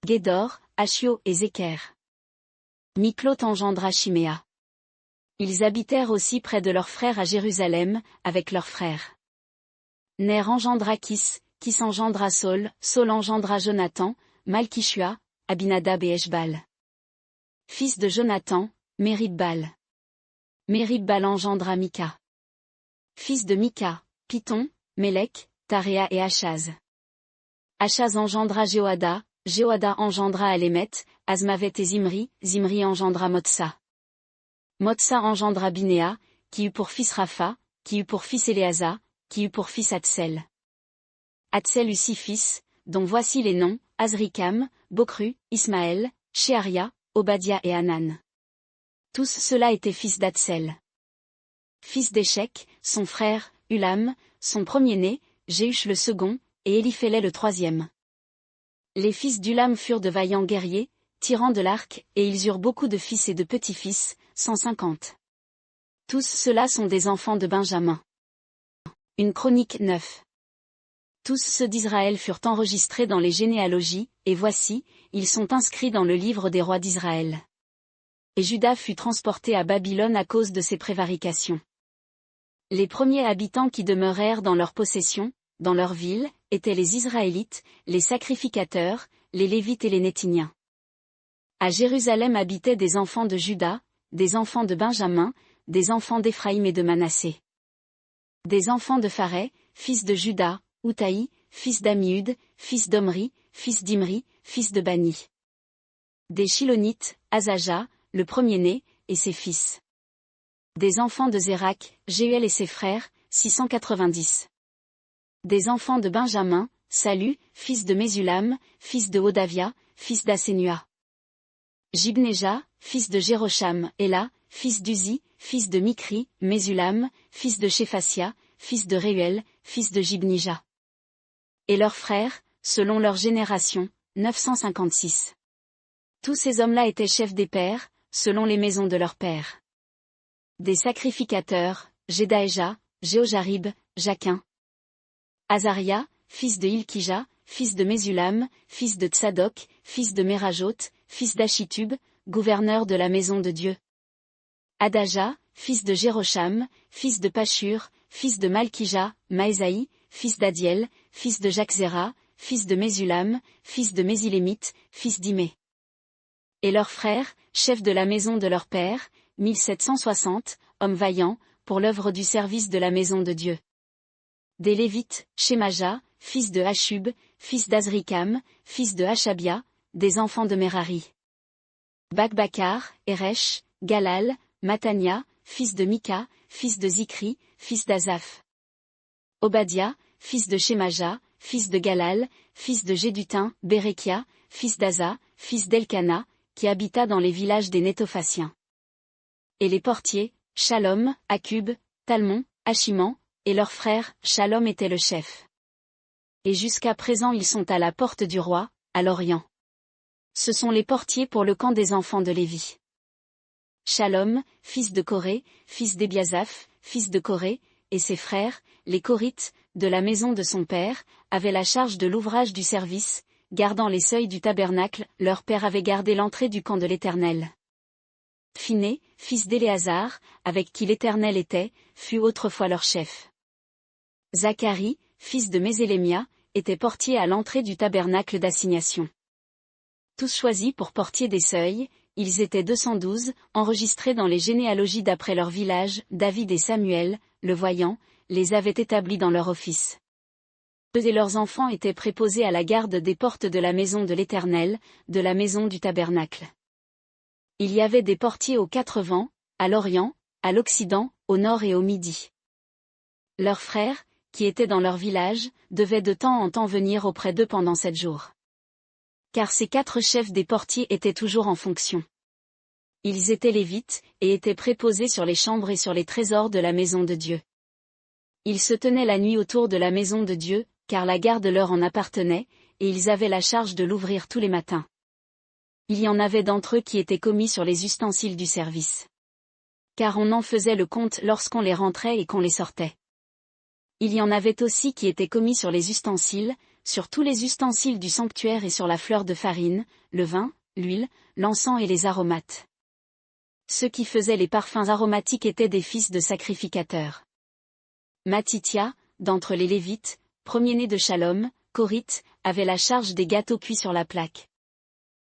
Gédor, Achio et Zéker. Miklot engendra Chiméa. Ils habitèrent aussi près de leurs frères à Jérusalem, avec leurs frères. Ner engendra Kis, Kis engendra Saul, Saul engendra Jonathan, Malkishua, Abinadab et Eshbal. Fils de Jonathan, Méribbal. Méribbal engendra Mika. Fils de Mika, Python, Mélec, Taréa et Achaz. Achaz engendra Jéhoada, Jéhoada engendra Alémet, Azmavet et Zimri, Zimri engendra Motsa. Motsa engendra Binéa, qui eut pour fils Rapha, qui eut pour fils Éléasa, qui eut pour fils Atsel. Atsel eut 6 fils, dont voici les noms, Azrikam, Bokru, Ismaël, Sheharia, Obadia et Hanan. Tous ceux-là étaient fils d'Atsel. Fils d'Échec, son frère, Ulam, son premier-né, Jéhush le second, et Éliphélet le troisième. Les fils d'Ulam furent de vaillants guerriers, tirant de l'arc, et ils eurent beaucoup de fils et de petits-fils, 150. Tous ceux-là sont des enfants de Benjamin. Une chronique 9. Tous ceux d'Israël furent enregistrés dans les généalogies, et voici, ils sont inscrits dans le livre des rois d'Israël. Et Juda fut transporté à Babylone à cause de ses prévarications. Les premiers habitants qui demeurèrent dans leur possession, dans leur ville, étaient les Israélites, les sacrificateurs, les Lévites et les Nétiniens. À Jérusalem habitaient des enfants de Juda, des enfants de Benjamin, des enfants d'Éphraïm et de Manassé. Des enfants de Pharé, fils de Juda, Outaï, fils d'Amiud, fils d'Omri, fils d'Imri, fils de Bani. Des Shilonites, Azaja, le premier-né, et ses fils. Des enfants de Zérak, Jéhuel et ses frères, 690. Des enfants de Benjamin, Salu, fils de Mésulam, fils de Hodavia, fils d'Assénua. Jibneja, fils de Jérosham, Éla, fils d'Uzi, fils de Mikri, Mésulam, fils de Shéphasia, fils de Réuel, fils de Jibnija. Et leurs frères, selon leur génération, 956. Tous ces hommes-là étaient chefs des pères, selon les maisons de leurs pères. Des sacrificateurs, Jedaéja, Jéhojarib, Jaquin. Azaria, fils de Hilkija, fils de Mésulam, fils de Tsadok, fils de Mérajot, fils d'Achitub, gouverneur de la maison de Dieu. Adaja, fils de Jérocham, fils de Pashur, fils de Malkija, Maésaï, fils d'Adiel, fils de Jaczéra, fils de Mésulam, fils de Mésilémite, fils d'Imé. Et leurs frères, chefs de la maison de leur père, 1760, hommes vaillants, pour l'œuvre du service de la maison de Dieu. Des Lévites, Shemaja, fils de Hashub, fils d'Azrikam, fils de Hashabia, des enfants de Merari. Bakbakar, Eresh, Galal, Matania, fils de Mika, fils de Zikri, fils d'Azaph. Obadia, fils de Shemaja, fils de Galal, fils de Gédutin, Bérekia, fils d'Aza, fils d'Elkana, qui habita dans les villages des Nétophaciens. Et les portiers, Shalom, Akub, Talmon, Achiman, et leurs frères, Shalom était le chef. Et jusqu'à présent ils sont à la porte du roi, à l'Orient. Ce sont les portiers pour le camp des enfants de Lévi. Shalom, fils de Coré, fils d'Ebiasaph, fils de Coré, et ses frères, les Corites, de la maison de son père, avaient la charge de l'ouvrage du service, gardant les seuils du tabernacle, leur père avait gardé l'entrée du camp de l'Éternel. Phiné, fils d'Éléazar, avec qui l'Éternel était, fut autrefois leur chef. Zacharie, fils de Mésélémia, était portier à l'entrée du tabernacle d'assignation. Tous choisis pour portier des seuils, ils étaient 212, enregistrés dans les généalogies d'après leur village, David et Samuel, le voyant, les avaient établis dans leur office. Eux et leurs enfants étaient préposés à la garde des portes de la maison de l'Éternel, de la maison du tabernacle. Il y avait des portiers aux 4 vents, à l'Orient, à l'Occident, au Nord et au Midi. Leurs frères, qui étaient dans leur village, devaient de temps en temps venir auprès d'eux pendant 7 jours. Car ces 4 chefs des portiers étaient toujours en fonction. Ils étaient lévites, et étaient préposés sur les chambres et sur les trésors de la maison de Dieu. Ils se tenaient la nuit autour de la maison de Dieu, car la garde leur en appartenait, et ils avaient la charge de l'ouvrir tous les matins. Il y en avait d'entre eux qui étaient commis sur les ustensiles du service. Car on en faisait le compte lorsqu'on les rentrait et qu'on les sortait. Il y en avait aussi qui étaient commis sur les ustensiles, sur tous les ustensiles du sanctuaire et sur la fleur de farine, le vin, l'huile, l'encens et les aromates. Ceux qui faisaient les parfums aromatiques étaient des fils de sacrificateurs. Matitia, d'entre les Lévites, premier-né de Shalom, Corite, avait la charge des gâteaux cuits sur la plaque.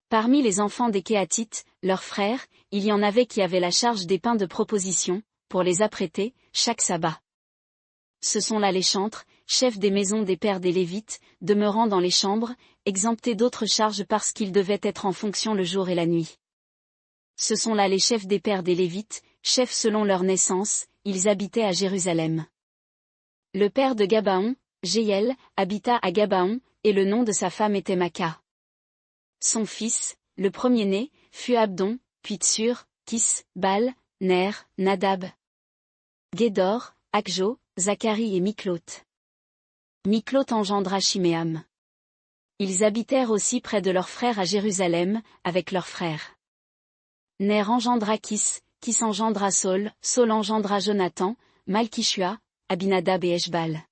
Parmi les enfants des Kéatites, leurs frères, il y en avait qui avaient la charge des pains de proposition, pour les apprêter, chaque sabbat. Ce sont là les chantres, chefs des maisons des pères des Lévites, demeurant dans les chambres, exemptés d'autres charges parce qu'ils devaient être en fonction le jour et la nuit. Ce sont là les chefs des pères des Lévites, chefs selon leur naissance, ils habitaient à Jérusalem. Le père de Gabaon, Jéhiel, habita à Gabaon, et le nom de sa femme était Maca. Son fils, le premier-né, fut Abdon, puis Tsur, Kis, Bal, Ner, Nadab, Guédor, Akjo, Zacharie et Miklot. Miklot engendra Chiméam. Ils habitèrent aussi près de leurs frères à Jérusalem, avec leurs frères. Ner engendra Kis, Kis engendra Saul, Saul engendra Jonathan, Malkishua, Abinadab et Eshbal.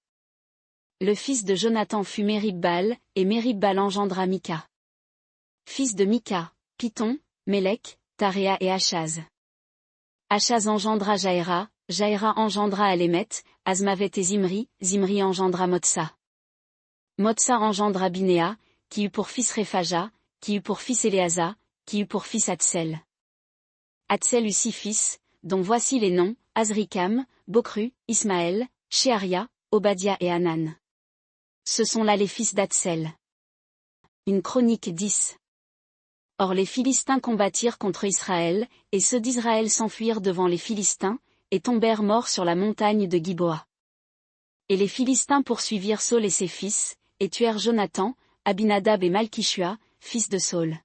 Le fils de Jonathan fut Méribbal, et Méribbal engendra Mika. Fils de Mika, Python, Mélec, Taréa et Achaz. Achaz engendra Jaéra, Jaéra engendra Alémet, Azmavet et Zimri, Zimri engendra Motsa. Motsa engendra Binéa, qui eut pour fils Réphaja, qui eut pour fils Éléasa, qui eut pour fils Atsel. Atsel eut 6 fils, dont voici les noms, Azrikam, Bokru, Ismaël, Sheharia, Obadia et Hanan. Ce sont là les fils d'Atsel. Une chronique 10. Or les Philistins combattirent contre Israël, et ceux d'Israël s'enfuirent devant les Philistins, et tombèrent morts sur la montagne de Giboa. Et les Philistins poursuivirent Saul et ses fils, et tuèrent Jonathan, Abinadab et Malkishua, fils de Saul.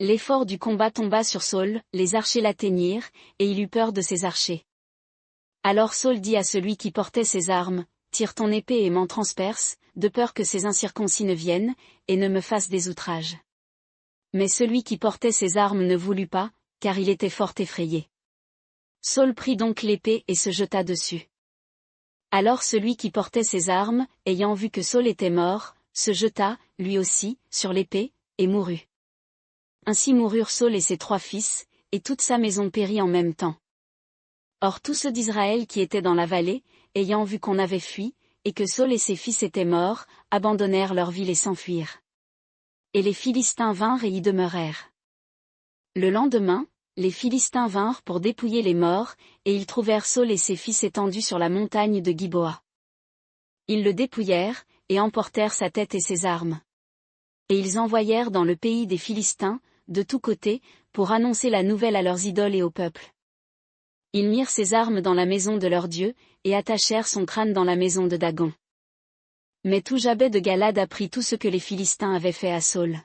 L'effort du combat tomba sur Saul, les archers l'atteignirent, et il eut peur de ses archers. Alors Saul dit à celui qui portait ses armes, « Tire ton épée et m'en transperce, de peur que ces incirconcis ne viennent, et ne me fassent des outrages. » Mais celui qui portait ses armes ne voulut pas, car il était fort effrayé. Saul prit donc l'épée et se jeta dessus. Alors celui qui portait ses armes, ayant vu que Saul était mort, se jeta, lui aussi, sur l'épée, et mourut. Ainsi moururent Saul et ses 3 fils, et toute sa maison périt en même temps. Or tous ceux d'Israël qui étaient dans la vallée, ayant vu qu'on avait fui, et que Saul et ses fils étaient morts, abandonnèrent leur ville et s'enfuirent. Et les Philistins vinrent et y demeurèrent. Le lendemain, les Philistins vinrent pour dépouiller les morts, et ils trouvèrent Saul et ses fils étendus sur la montagne de Giboa. Ils le dépouillèrent, et emportèrent sa tête et ses armes. Et ils envoyèrent dans le pays des Philistins, de tous côtés, pour annoncer la nouvelle à leurs idoles et au peuple. Ils mirent ses armes dans la maison de leur Dieu, et attachèrent son crâne dans la maison de Dagon. Mais tout Jabès de Galad apprit tout ce que les Philistins avaient fait à Saul.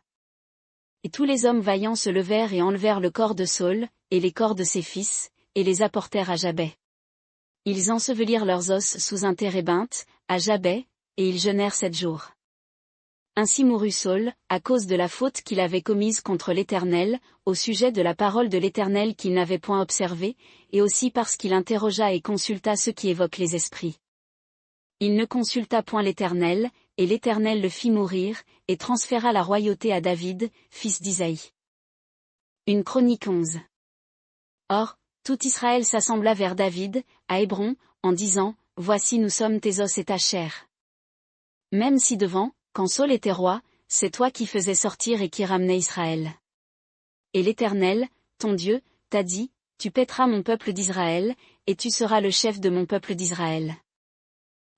Et tous les hommes vaillants se levèrent et enlevèrent le corps de Saul, et les corps de ses fils, et les apportèrent à Jabès. Ils ensevelirent leurs os sous un térébinthe, à Jabès, et ils jeûnèrent 7 jours. Ainsi mourut Saul, à cause de la faute qu'il avait commise contre l'Éternel, au sujet de la parole de l'Éternel qu'il n'avait point observée, et aussi parce qu'il interrogea et consulta ceux qui évoquent les esprits. Il ne consulta point l'Éternel, et l'Éternel le fit mourir, et transféra la royauté à David, fils d'Isaïe. Une Chronique 11. Or, tout Israël s'assembla vers David, à Hébron, en disant, « Voici nous sommes tes os et ta chair. » Même si devant, quand Saul était roi, c'est toi qui faisais sortir et qui ramenais Israël. Et l'Éternel, ton Dieu, t'a dit, tu paîtras mon peuple d'Israël, et tu seras le chef de mon peuple d'Israël.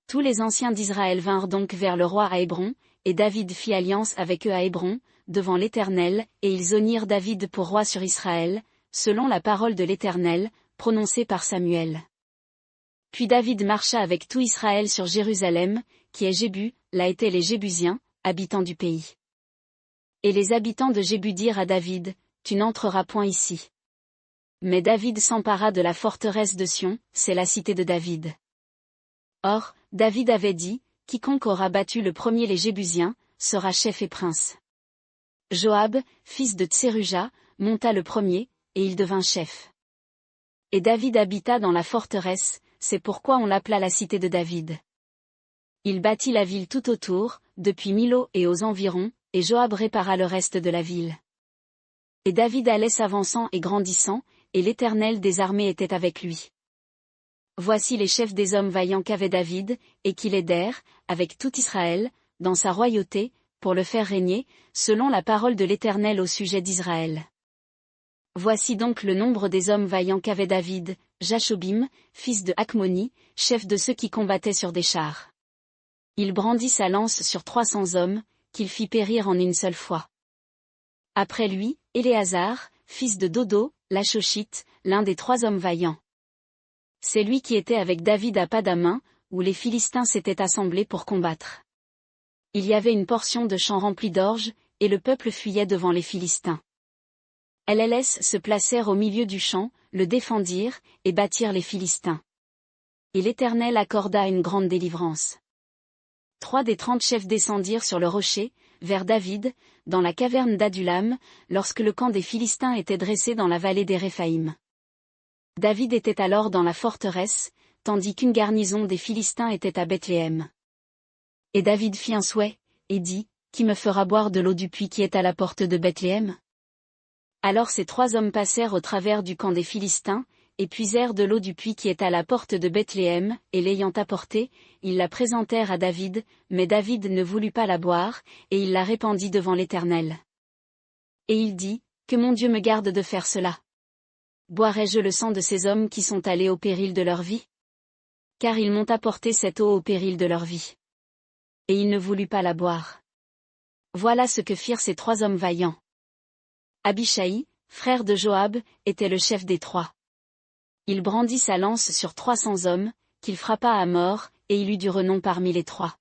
Tous les anciens d'Israël vinrent donc vers le roi à Hébron, et David fit alliance avec eux à Hébron, devant l'Éternel, et ils honnirent David pour roi sur Israël, selon la parole de l'Éternel, prononcée par Samuel. Puis David marcha avec tout Israël sur Jérusalem, qui est Jébu, là étaient les Jébusiens, habitants du pays. Et les habitants de Jébu dirent à David, tu n'entreras point ici. Mais David s'empara de la forteresse de Sion, c'est la cité de David. Or, David avait dit, quiconque aura battu le premier les Jébusiens, sera chef et prince. Joab, fils de Tseruja, monta le premier, et il devint chef. Et David habita dans la forteresse, c'est pourquoi on l'appela la cité de David. Il bâtit la ville tout autour, depuis Milo et aux environs, et Joab répara le reste de la ville. Et David allait s'avançant et grandissant, et l'Éternel des armées était avec lui. Voici les chefs des hommes vaillants qu'avait David, et qui l'aidèrent, avec tout Israël, dans sa royauté, pour le faire régner, selon la parole de l'Éternel au sujet d'Israël. Voici donc le nombre des hommes vaillants qu'avait David, Jashobim, fils de Hakmoni, chef de ceux qui combattaient sur des chars. Il brandit sa lance sur 300 hommes, qu'il fit périr en une seule fois. Après lui, Éléazar, fils de Dodo, l'Achochite, l'un des 3 hommes vaillants. C'est lui qui était avec David à Padamim, où les Philistins s'étaient assemblés pour combattre. Il y avait une portion de champs remplis d'orge, et le peuple fuyait devant les Philistins. LLS se placèrent au milieu du champ, le défendirent, et battirent les Philistins. Et l'Éternel accorda une grande délivrance. 3 des 30 chefs descendirent sur le rocher, vers David, dans la caverne d'Adulam, lorsque le camp des Philistins était dressé dans la vallée des Réphaïm. David était alors dans la forteresse, tandis qu'une garnison des Philistins était à Bethléem. Et David fit un souhait, et dit, qui me fera boire de l'eau du puits qui est à la porte de Bethléem? Alors ces 3 hommes passèrent au travers du camp des Philistins, et puisèrent de l'eau du puits qui est à la porte de Bethléem, et l'ayant apportée, ils la présentèrent à David, mais David ne voulut pas la boire, et il la répandit devant l'Éternel. Et il dit, que mon Dieu me garde de faire cela. Boirai-je le sang de ces hommes qui sont allés au péril de leur vie? Car ils m'ont apporté cette eau au péril de leur vie. Et il ne voulut pas la boire. Voilà ce que firent ces 3 hommes vaillants. Abishai, frère de Joab, était le chef des 3. Il brandit sa lance sur 300 hommes, qu'il frappa à mort, et il eut du renom parmi les 3.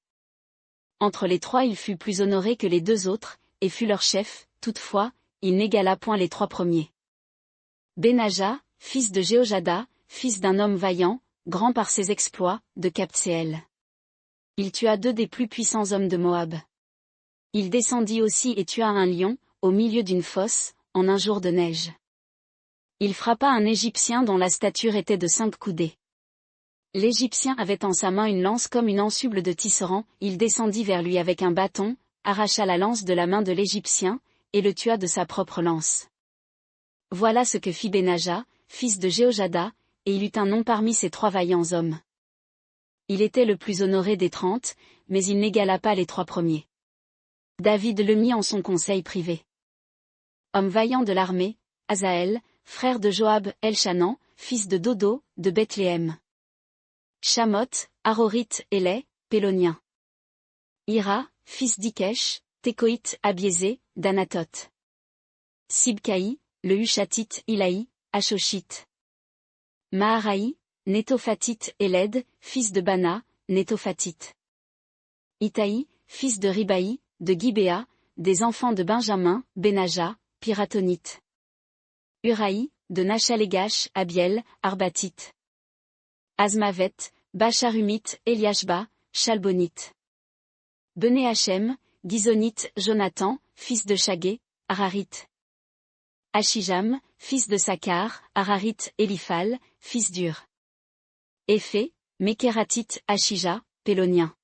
Entre les 3 il fut plus honoré que les 2 autres, et fut leur chef, toutefois, il n'égala point les 3 premiers. Benaja, fils de Jéhojada, fils d'un homme vaillant, grand par ses exploits, de Kabtséel. Il tua 2 des plus puissants hommes de Moab. Il descendit aussi et tua un lion, au milieu d'une fosse, en un jour de neige. Il frappa un Égyptien dont la stature était de 5 coudées. L'Égyptien avait en sa main une lance comme une ensuble de tisserand, il descendit vers lui avec un bâton, arracha la lance de la main de l'Égyptien, et le tua de sa propre lance. Voilà ce que fit Benaja, fils de Jéhojada, et il eut un nom parmi ses 3 vaillants hommes. Il était le plus honoré des 30, mais il n'égala pas les 3 premiers. David le mit en son conseil privé. Homme vaillant de l'armée, Asaël, frère de Joab, Elchanan, fils de Dodo, de Bethléem. Shamoth, Arorite, Élai, Pélonien. Ira, fils d'Ikesh, Tékoïte, Abiézé, d'Anatoth. Sibcaï, le Hushatite, Ilaï, Ashoshite. Maharaï, Nétophatite, Éled, fils de Bana, Nétophatite. Itaï, fils de Ribaï, de Gibéa, des enfants de Benjamin, Benaja, Piratonite. Uraï, de Nachalégash, Abiel, Arbatite. Azmavet, Bacharumite, Eliashba, Chalbonite. Bené Hachem, Gizonite, Jonathan, fils de Chagé, Hararite. Achijam, fils de Sakar, Hararite, Eliphal, fils d'Ur. Éphé, Mékératite, Achija, Pélonien.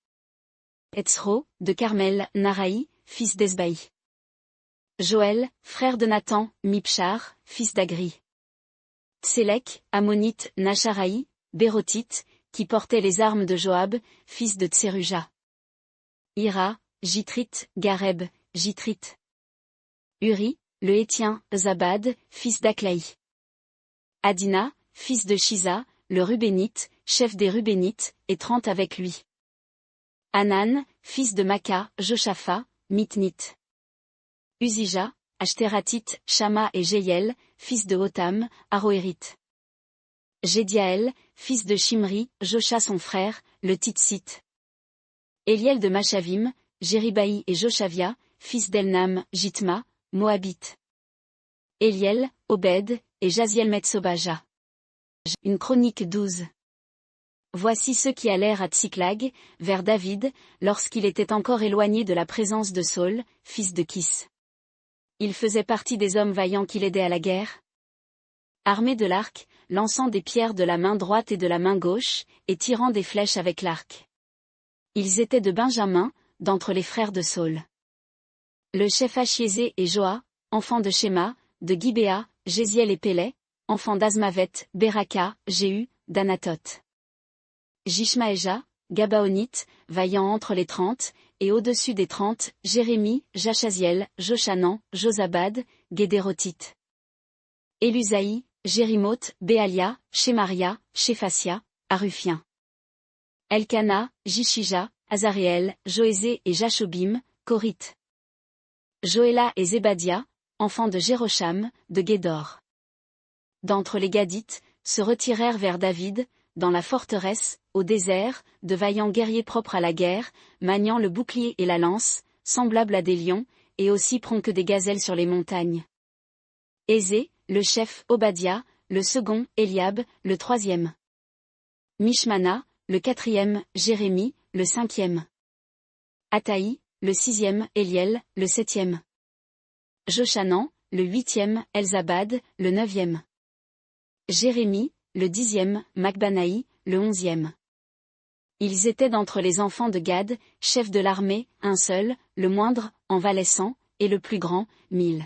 Etzro, de Carmel, Naraï, fils d'Esbaï. Joël, frère de Nathan, Mipchar, fils d'Agri. Tsélek, Ammonite, Nacharaï, Bérotite, qui portait les armes de Joab, fils de Tseruja. Ira, Jitrite, Gareb, Jitrite. Uri, le Hétien, Zabad, fils d'Aklaï. Adina, fils de Shiza, le Rubénite, chef des Rubénites, et 30 avec lui. Hanan, fils de Maka, Josaphat, Mitnite. Uzija, Ashteratite, Shama et Jéiel, fils de Hotam, Aroérite. Jédiaël, fils de Shimri, Josha son frère, le Titsite. Éliel de Machavim, Jéribaï et Joshavia, fils d'Elnam, Jitma, Moabite. Éliel, Obed, et Jaziel Metsobaja. Une chronique 12. Voici ceux qui allèrent à Tsiklag, vers David, lorsqu'il était encore éloigné de la présence de Saül, fils de Kis. Il faisait partie des hommes vaillants qui l'aidaient à la guerre. Armé de l'arc, lançant des pierres de la main droite et de la main gauche, et tirant des flèches avec l'arc. Ils étaient de Benjamin, d'entre les frères de Saül. Le chef Achiézé et Joa, enfants de Shéma, de Gibéa, Jéziel et Pélé, enfants d'Azmavet, Beraka, Jéhu, d'Anatoth. Jishmaéja, Gabaonite, vaillant entre les 30, et au-dessus des 30, Jérémie, Jachaziel, Joshanan, Josabad, Guédérotite. Élusaï, Jérimoth, Béalia, Shemaria, Shéphasia, Arufien. Elkana, Jishija, Azaréel, Joézé et Jashobim, Korite. Joéla et Zébadia, enfants de Jérocham, de Guédor. D'entre les Gadites, se retirèrent vers David, dans la forteresse, au désert, de vaillants guerriers propres à la guerre, maniant le bouclier et la lance, semblables à des lions, et aussi prompts que des gazelles sur les montagnes. Ézé, le chef, Obadia, le second, Eliab, le troisième. Mishmana, le quatrième, Jérémie, le cinquième. Ataï, le sixième, Eliel, le septième. Joshanan, le huitième, Elzabad, le neuvième. Jérémie, le 10e, Macbanaï, le 11e. Ils étaient d'entre les enfants de Gad, chef de l'armée, un seul, le moindre, envalescent, et le plus grand, 1000.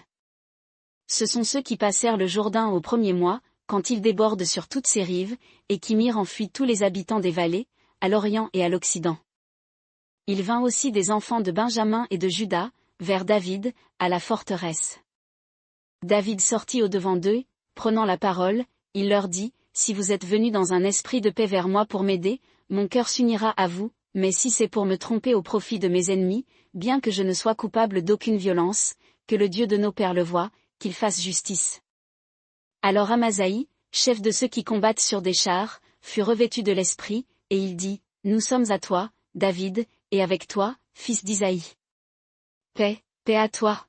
Ce sont ceux qui passèrent le Jourdain au premier mois, quand il déborde sur toutes ses rives, et qui mirent en fuite tous les habitants des vallées, à l'orient et à l'occident. Il vint aussi des enfants de Benjamin et de Juda, vers David, à la forteresse. David sortit au-devant d'eux, prenant la parole, il leur dit, si vous êtes venus dans un esprit de paix vers moi pour m'aider, mon cœur s'unira à vous, mais si c'est pour me tromper au profit de mes ennemis, bien que je ne sois coupable d'aucune violence, que le Dieu de nos pères le voie, qu'il fasse justice. Alors Amasaï, chef de ceux qui combattent sur des chars, fut revêtu de l'esprit, et il dit, nous sommes à toi, David, et avec toi, fils d'Isaïe. Paix, paix à toi.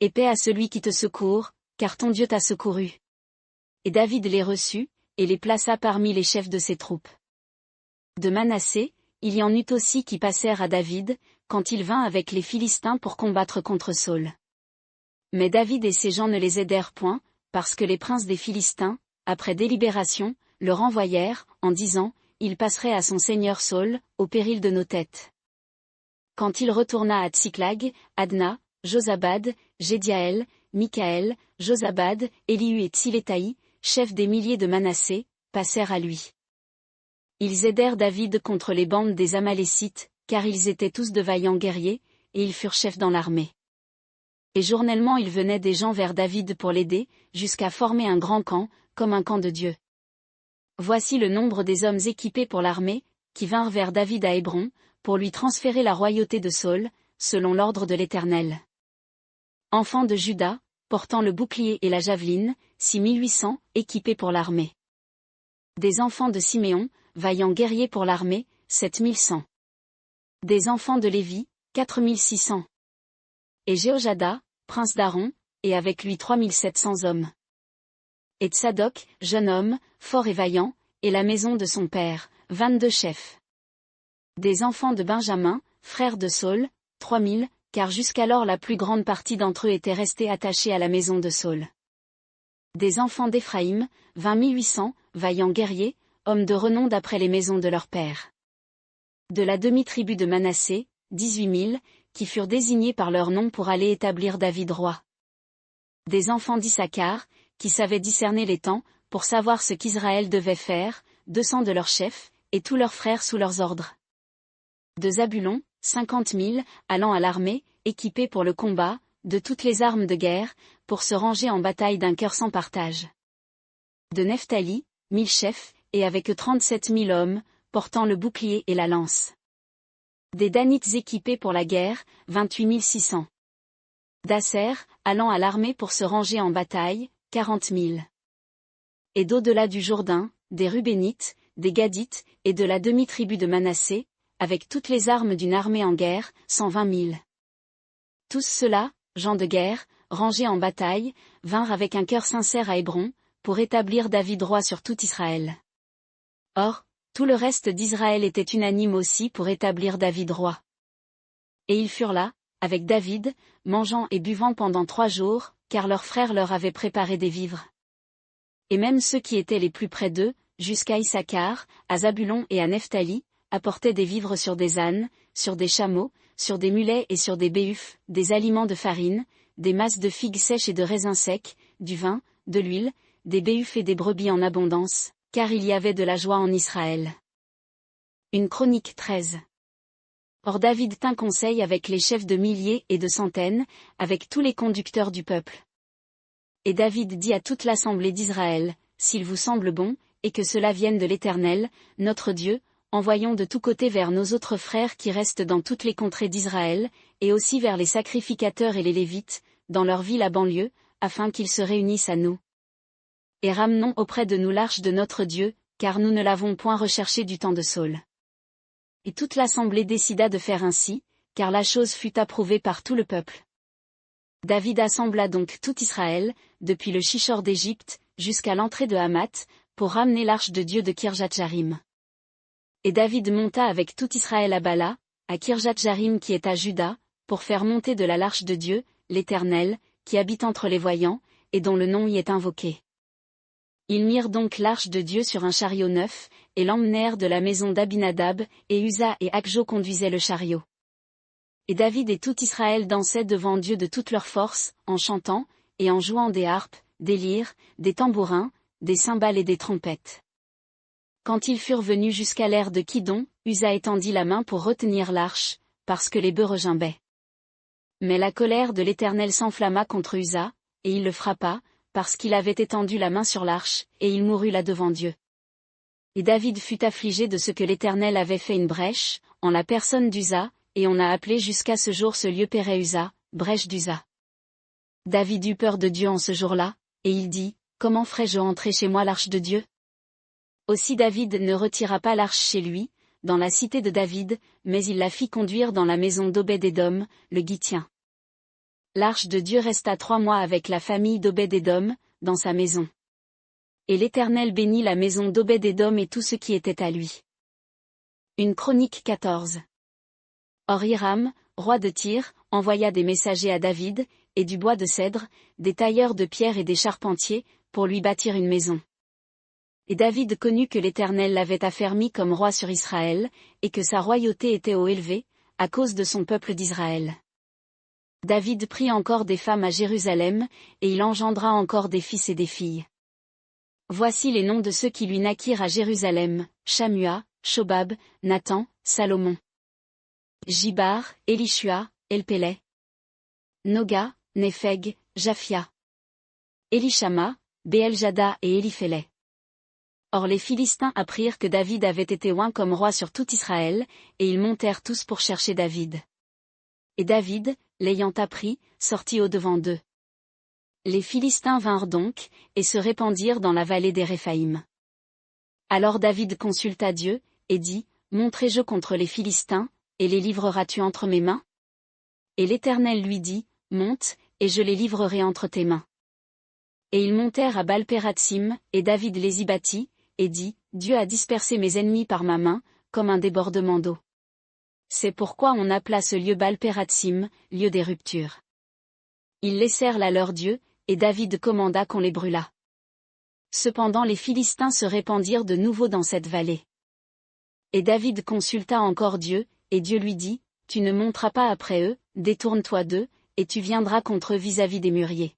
Et paix à celui qui te secourt, car ton Dieu t'a secouru. Et David les reçut, et les plaça parmi les chefs de ses troupes. De Manassé, il y en eut aussi qui passèrent à David, quand il vint avec les Philistins pour combattre contre Saül. Mais David et ses gens ne les aidèrent point, parce que les princes des Philistins, après délibération, le renvoyèrent, en disant, il passerait à son seigneur Saül, au péril de nos têtes. Quand il retourna à Tsiklag, Adna, Josabad, Jédiaël, Michaël, Josabad, Élihu et Tsilétaï, chefs des milliers de Manassé, passèrent à lui. Ils aidèrent David contre les bandes des Amalécites, car ils étaient tous de vaillants guerriers, et ils furent chefs dans l'armée. Et journellement il venait des gens vers David pour l'aider, jusqu'à former un grand camp, comme un camp de Dieu. Voici le nombre des hommes équipés pour l'armée, qui vinrent vers David à Hébron, pour lui transférer la royauté de Saül, selon l'ordre de l'Éternel. Enfants de Juda, portant le bouclier et la javeline, 6800, équipés pour l'armée. Des enfants de Siméon, vaillants guerriers pour l'armée, 7100. Des enfants de Lévi, 4600. Et Jéhojada, prince d'Aaron, et avec lui 3700 hommes. Et Tsadok, jeune homme, fort et vaillant, et la maison de son père, 22 chefs. Des enfants de Benjamin, frères de Saül, 3000, car jusqu'alors la plus grande partie d'entre eux étaient restés attachés à la maison de Saül. Des enfants d'Éphraïm, 20 800, vaillants guerriers, hommes de renom d'après les maisons de leur père. De la demi-tribu de Manassé, 18 000, qui furent désignés par leur nom pour aller établir David roi. Des enfants d'Issachar, qui savaient discerner les temps, pour savoir ce qu'Israël devait faire, 200 de leurs chefs, et tous leurs frères sous leurs ordres. De Zabulon, 50 000, allant à l'armée, équipés pour le combat, de toutes les armes de guerre, pour se ranger en bataille d'un cœur sans partage. De Nephtali, 1000 chefs, et avec eux 37 000 hommes, portant le bouclier et la lance. Des Danites équipés pour la guerre, 28 600. D'Asser, allant à l'armée pour se ranger en bataille, 40 000. Et d'au-delà du Jourdain, des Rubénites, des Gadites, et de la demi-tribu de Manassé, avec toutes les armes d'une armée en guerre, 120 000. Tous ceux-là, gens de guerre, rangés en bataille, vinrent avec un cœur sincère à Hébron, pour établir David roi sur tout Israël. Or, tout le reste d'Israël était unanime aussi pour établir David roi. Et ils furent là, avec David, mangeant et buvant pendant 3 jours, car leurs frères leur avaient préparé des vivres. Et même ceux qui étaient les plus près d'eux, jusqu'à Issachar, à Zabulon et à Nephtali, apportaient des vivres sur des ânes, sur des chameaux, sur des mulets et sur des béhufs, des aliments de farine, des masses de figues sèches et de raisins secs, du vin, de l'huile, des béhufs et des brebis en abondance, car il y avait de la joie en Israël. Une chronique 13. Or David tint conseil avec les chefs de milliers et de centaines, avec tous les conducteurs du peuple. Et David dit à toute l'assemblée d'Israël, s'il vous semble bon, et que cela vienne de l'Éternel, notre Dieu, envoyons de tous côtés vers nos autres frères qui restent dans toutes les contrées d'Israël, et aussi vers les sacrificateurs et les Lévites, dans leur ville à banlieue, afin qu'ils se réunissent à nous. Et ramenons auprès de nous l'arche de notre Dieu, car nous ne l'avons point recherchée du temps de Saül. Et toute l'assemblée décida de faire ainsi, car la chose fut approuvée par tout le peuple. David assembla donc tout Israël, depuis le Shishor d'Égypte, jusqu'à l'entrée de Hamath, pour ramener l'arche de Dieu de Kirjat-Jarim. Et David monta avec tout Israël à Bala, à Kirjat-Jarim qui est à Juda, pour faire monter de là l'arche de Dieu, l'Éternel, qui habite entre les voyants, et dont le nom y est invoqué. Ils mirent donc l'arche de Dieu sur un chariot neuf, et l'emmenèrent de la maison d'Abinadab, et Uza et Akjo conduisaient le chariot. Et David et tout Israël dansaient devant Dieu de toute leur force, en chantant, et en jouant des harpes, des lyres, des tambourins, des cymbales et des trompettes. Quand ils furent venus jusqu'à l'aire de Kidon, Uza étendit la main pour retenir l'arche, parce que les bœufs regimbaient. Mais la colère de l'Éternel s'enflamma contre Uza, et il le frappa, parce qu'il avait étendu la main sur l'arche, et il mourut là devant Dieu. Et David fut affligé de ce que l'Éternel avait fait une brèche, en la personne d'Uza, et on a appelé jusqu'à ce jour ce lieu Péré-Uza, brèche d'Uza. David eut peur de Dieu en ce jour-là, et il dit, comment ferais-je entrer chez moi l'arche de Dieu? Aussi David ne retira pas l'arche chez lui, dans la cité de David, mais il la fit conduire dans la maison d'Obed-Édom, le Gittien. L'arche de Dieu resta 3 mois avec la famille d'Obed-Édom, dans sa maison. Et l'Éternel bénit la maison d'Obed-Édom et tout ce qui était à lui. Une chronique 14. Or Hiram, roi de Tyr, envoya des messagers à David, et du bois de cèdre, des tailleurs de pierre et des charpentiers, pour lui bâtir une maison. Et David connut que l'Éternel l'avait affermi comme roi sur Israël, et que sa royauté était haut élevée, à cause de son peuple d'Israël. David prit encore des femmes à Jérusalem, et il engendra encore des fils et des filles. Voici les noms de ceux qui lui naquirent à Jérusalem: Shamua, Shobab, Nathan, Salomon. Jibar, Élishua, Elpélé. Noga, Népheg, Japhia. Élishama, Béeljada et Éliphélé. Or les Philistins apprirent que David avait été oint comme roi sur tout Israël, et ils montèrent tous pour chercher David. Et David, l'ayant appris, sortit au-devant d'eux. Les Philistins vinrent donc, et se répandirent dans la vallée des Réphaïm. Alors David consulta Dieu, et dit: Monterai-je contre les Philistins, et les livreras-tu entre mes mains? Et l'Éternel lui dit: Monte, et je les livrerai entre tes mains. Et ils montèrent à Baal-Pératsim, et David les y battit, et dit: Dieu a dispersé mes ennemis par ma main, comme un débordement d'eau. C'est pourquoi on appela ce lieu Baal-Pératsim, lieu des ruptures. Ils laissèrent là leur Dieu, et David commanda qu'on les brûlât. Cependant les Philistins se répandirent de nouveau dans cette vallée. Et David consulta encore Dieu, et Dieu lui dit: Tu ne monteras pas après eux, détourne-toi d'eux, et tu viendras contre eux vis-à-vis des mûriers.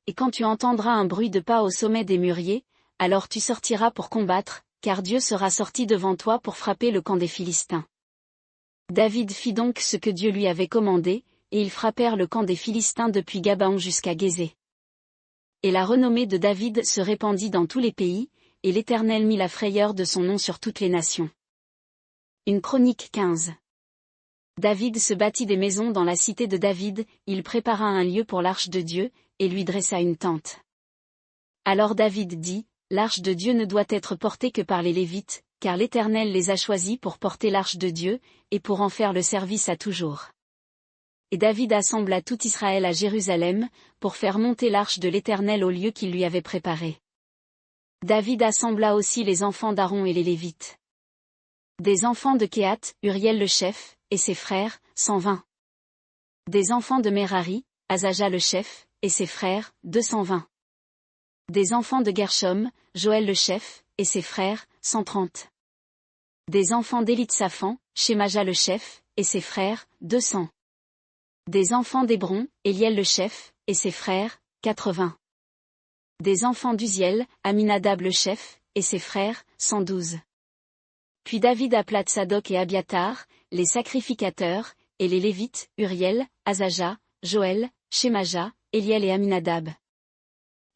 Et quand tu entendras un bruit de pas au sommet des mûriers, alors tu sortiras pour combattre, car Dieu sera sorti devant toi pour frapper le camp des Philistins. David fit donc ce que Dieu lui avait commandé, et ils frappèrent le camp des Philistins depuis Gabaon jusqu'à Gézé. Et la renommée de David se répandit dans tous les pays, et l'Éternel mit la frayeur de son nom sur toutes les nations. Une Chronique 15. David se bâtit des maisons dans la cité de David, il prépara un lieu pour l'arche de Dieu, et lui dressa une tente. Alors David dit: L'arche de Dieu ne doit être portée que par les Lévites, car l'Éternel les a choisis pour porter l'arche de Dieu, et pour en faire le service à toujours. Et David assembla tout Israël à Jérusalem, pour faire monter l'arche de l'Éternel au lieu qu'il lui avait préparé. David assembla aussi les enfants d'Aaron et les Lévites. Des enfants de Kehath, Uriel le chef, et ses frères, 120. Des enfants de Merari, Asaja le chef, et ses frères, 220. Des enfants de Gershom, Joël le chef, et ses frères, 130. Des enfants d'Élitsaphan, Shemaja le chef, et ses frères, 200. Des enfants d'Hébron, Éliel le chef, et ses frères, 80. Des enfants d'Uziel, Aminadab le chef, et ses frères, 112. Puis David appela Tsadok et Abiatar, les sacrificateurs, et les Lévites, Uriel, Asaja, Joël, Shemaja, Éliel et Aminadab.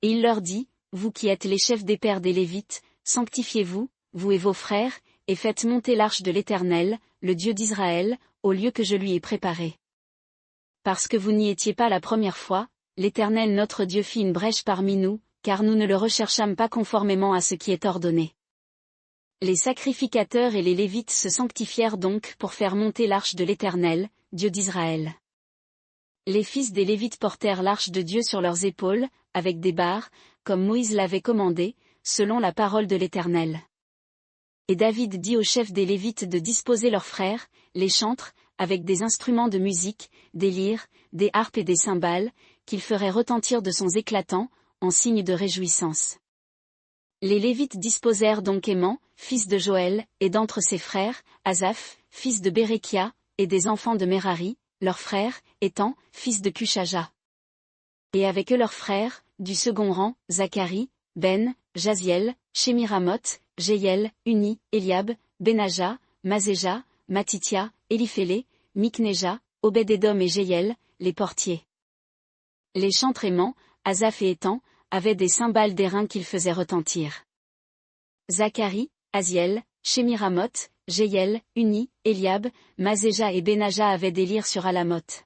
Et il leur dit: Vous qui êtes les chefs des pères des Lévites, sanctifiez-vous, vous et vos frères, et faites monter l'arche de l'Éternel, le Dieu d'Israël, au lieu que je lui ai préparé. Parce que vous n'y étiez pas la première fois, l'Éternel notre Dieu fit une brèche parmi nous, car nous ne le recherchâmes pas conformément à ce qui est ordonné. Les sacrificateurs et les Lévites se sanctifièrent donc pour faire monter l'arche de l'Éternel, Dieu d'Israël. Les fils des Lévites portèrent l'arche de Dieu sur leurs épaules, avec des barres, comme Moïse l'avait commandé, selon la parole de l'Éternel. Et David dit aux chefs des Lévites de disposer leurs frères, les chantres, avec des instruments de musique, des lyres, des harpes et des cymbales, qu'il ferait retentir de sons éclatants, en signe de réjouissance. Les Lévites disposèrent donc Héman, fils de Joël, et d'entre ses frères, Asaph, fils de Bérékia, et des enfants de Merari, leurs frères, Étan, fils de Cushaja. Et avec eux leurs frères, du second rang, Zacharie, Ben, Jaziel, Shemiramoth, Jéiel, Uni, Eliab, Benaja, Mazéja, Matithia, Éliphélé, Mikneja, Obed-Édom et Jéiel, les portiers. Les chantres Héman, Asaph et Étan, avaient des cymbales d'airain qu'ils faisaient retentir. Zacharie, Aziel, Shemiramoth, Jéiel, Uni, Eliab, Mazéja et Benaja avaient des lyres sur Alamoth.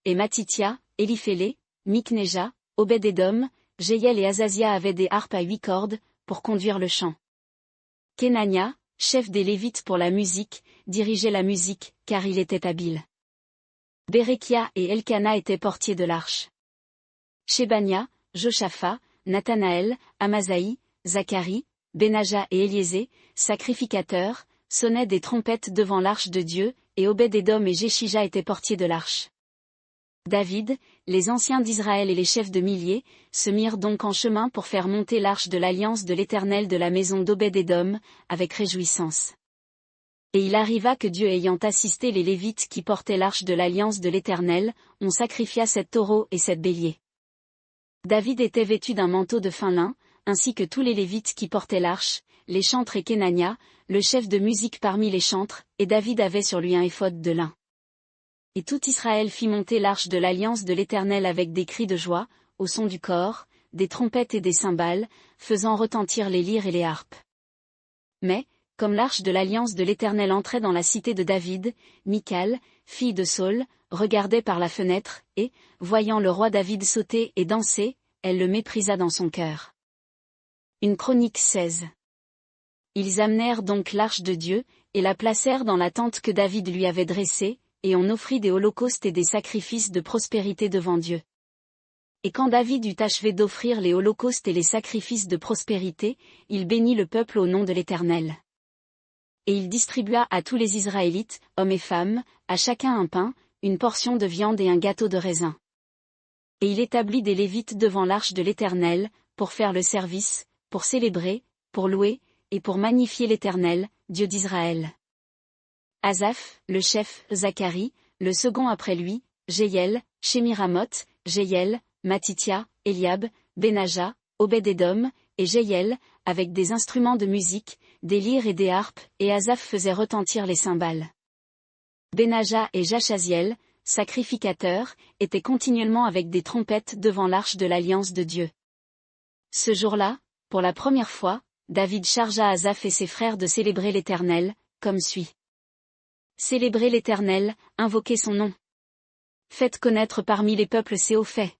Et Matithia, Éliphélé, Mikneja, Obed-Édom, Jéiel et Azazia avaient des harpes à 8 cordes, pour conduire le chant. Kenania, chef des Lévites pour la musique, dirigeait la musique, car il était habile. Bérékia et Elkana étaient portiers de l'arche. Shébania, Josaphat, Nathanaël, Amasaï, Zacharie, Benaja et Éliésée, sacrificateurs, sonnaient des trompettes devant l'arche de Dieu, et Obed-Édom et Jéshija étaient portiers de l'arche. David, les anciens d'Israël et les chefs de milliers, se mirent donc en chemin pour faire monter l'arche de l'alliance de l'Éternel de la maison d'Obed-Édom, avec réjouissance. Et il arriva que Dieu ayant assisté les Lévites qui portaient l'arche de l'alliance de l'Éternel, on sacrifia 7 taureaux et 7 béliers. David était vêtu d'un manteau de fin lin, ainsi que tous les Lévites qui portaient l'arche, les chantres et Kenania, le chef de musique parmi les chantres, et David avait sur lui un éphod de lin. Et tout Israël fit monter l'arche de l'alliance de l'Éternel avec des cris de joie, au son du cor, des trompettes et des cymbales, faisant retentir les lyres et les harpes. Mais, comme l'arche de l'alliance de l'Éternel entrait dans la cité de David, Michal, fille de Saül, regardait par la fenêtre, et, voyant le roi David sauter et danser, elle le méprisa dans son cœur. Une Chronique 16. Ils amenèrent donc l'arche de Dieu, et la placèrent dans la tente que David lui avait dressée, et on offrit des holocaustes et des sacrifices de prospérité devant Dieu. Et quand David eut achevé d'offrir les holocaustes et les sacrifices de prospérité, il bénit le peuple au nom de l'Éternel. Et il distribua à tous les Israélites, hommes et femmes, à chacun un pain, une portion de viande et un gâteau de raisin. Et il établit des Lévites devant l'arche de l'Éternel, pour faire le service, pour célébrer, pour louer, et pour magnifier l'Éternel, Dieu d'Israël. Asaph, le chef, Zacharie, le second après lui, Jéhiel, Shemiramoth, Jéhiel, Matithia, Eliab, Benaja, Obed-Édom, et Jéhiel, avec des instruments de musique, des lyres et des harpes, et Asaph faisait retentir les cymbales. Benaja et Jachaziel, sacrificateurs, étaient continuellement avec des trompettes devant l'arche de l'alliance de Dieu. Ce jour-là, pour la première fois, David chargea Asaph et ses frères de célébrer l'Éternel, comme suit. Célébrez l'Éternel, invoquez son nom. Faites connaître parmi les peuples ses hauts faits.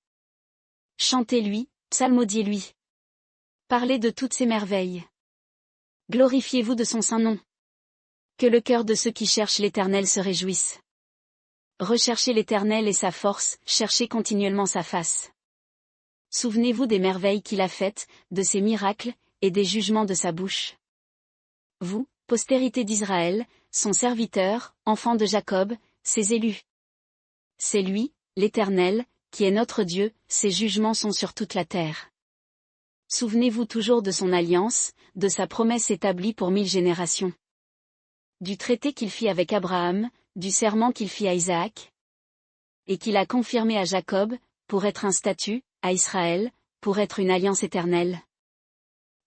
Chantez-lui, psalmodiez-lui. Parlez de toutes ses merveilles. Glorifiez-vous de son saint nom. Que le cœur de ceux qui cherchent l'Éternel se réjouisse. Recherchez l'Éternel et sa force, cherchez continuellement sa face. Souvenez-vous des merveilles qu'il a faites, de ses miracles, et des jugements de sa bouche. Vous, postérité d'Israël, son serviteur, enfant de Jacob, ses élus. C'est lui, l'Éternel, qui est notre Dieu, ses jugements sont sur toute la terre. Souvenez-vous toujours de son alliance, de sa promesse établie pour 1000 générations. Du traité qu'il fit avec Abraham, du serment qu'il fit à Isaac, et qu'il a confirmé à Jacob, pour être un statut, à Israël, pour être une alliance éternelle.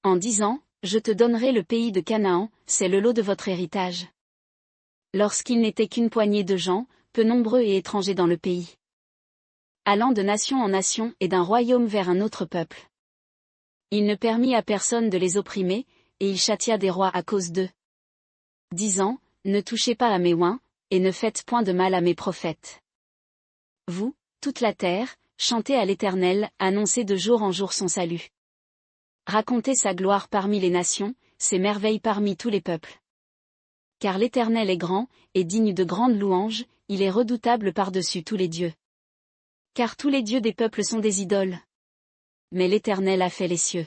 En disant, je te donnerai le pays de Canaan, c'est le lot de votre héritage. Lorsqu'il n'était qu'une poignée de gens, peu nombreux et étrangers dans le pays. Allant de nation en nation et d'un royaume vers un autre peuple. Il ne permit à personne de les opprimer, et il châtia des rois à cause d'eux. Disant, ne touchez pas à mes oins, et ne faites point de mal à mes prophètes. Vous, toute la terre, chantez à l'Éternel, annoncez de jour en jour son salut. Racontez sa gloire parmi les nations, ses merveilles parmi tous les peuples. Car l'Éternel est grand, et digne de grandes louanges, il est redoutable par-dessus tous les dieux. Car tous les dieux des peuples sont des idoles. Mais l'Éternel a fait les cieux.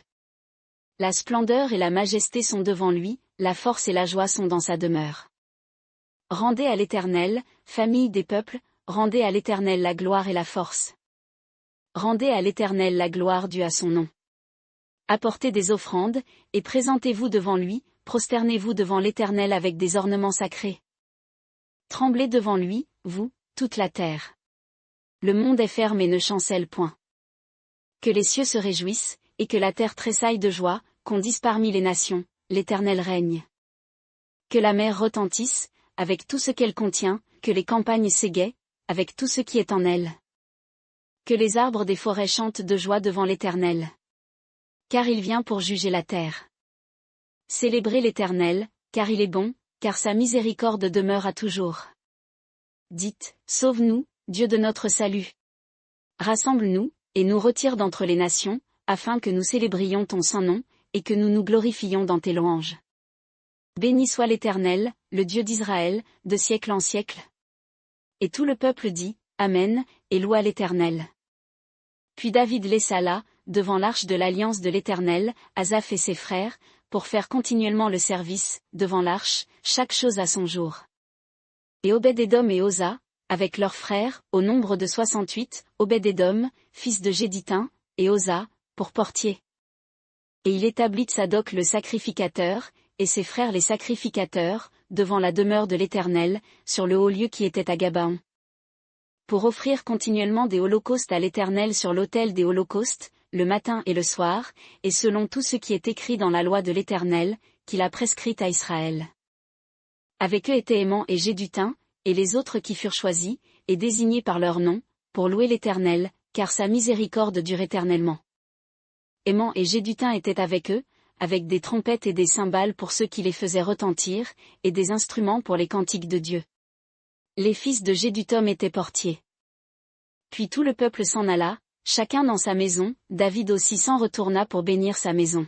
La splendeur et la majesté sont devant lui, la force et la joie sont dans sa demeure. Rendez à l'Éternel, famille des peuples, rendez à l'Éternel la gloire et la force. Rendez à l'Éternel la gloire due à son nom. Apportez des offrandes, et présentez-vous devant lui, prosternez-vous devant l'Éternel avec des ornements sacrés. Tremblez devant lui, vous, toute la terre. Le monde est ferme et ne chancelle point. Que les cieux se réjouissent, et que la terre tressaille de joie, qu'on dise parmi les nations, l'Éternel règne. Que la mer retentisse, avec tout ce qu'elle contient, que les campagnes s'égaient, avec tout ce qui est en elles. Que les arbres des forêts chantent de joie devant l'Éternel. Car il vient pour juger la terre. Célébrez l'Éternel, car il est bon, car sa miséricorde demeure à toujours. Dites, sauve-nous, Dieu de notre salut. Rassemble-nous, et nous retire d'entre les nations, afin que nous célébrions ton saint nom, et que nous nous glorifions dans tes louanges. Béni soit l'Éternel, le Dieu d'Israël, de siècle en siècle. Et tout le peuple dit, Amen, et loua l'Éternel. Puis David laissa là, devant l'arche de l'alliance de l'Éternel, Asaph et ses frères, pour faire continuellement le service, devant l'arche, chaque chose à son jour. Et Obed-Édom et Osa, avec leurs frères, au nombre de 68, Obed-Édom, fils de Géditun, et Osa, pour portiers. Et il établit Tsadok le sacrificateur, et ses frères les sacrificateurs, devant la demeure de l'Éternel, sur le haut lieu qui était à Gabaon. Pour offrir continuellement des holocaustes à l'Éternel sur l'autel des holocaustes, le matin et le soir, et selon tout ce qui est écrit dans la loi de l'Éternel, qu'il a prescrite à Israël. Avec eux étaient Héman et Gédutun, et les autres qui furent choisis, et désignés par leur nom, pour louer l'Éternel, car sa miséricorde dure éternellement. Héman et Gédutun étaient avec eux, avec des trompettes et des cymbales pour ceux qui les faisaient retentir, et des instruments pour les cantiques de Dieu. Les fils de Géduthun étaient portiers. Puis tout le peuple s'en alla, chacun dans sa maison, David aussi s'en retourna pour bénir sa maison.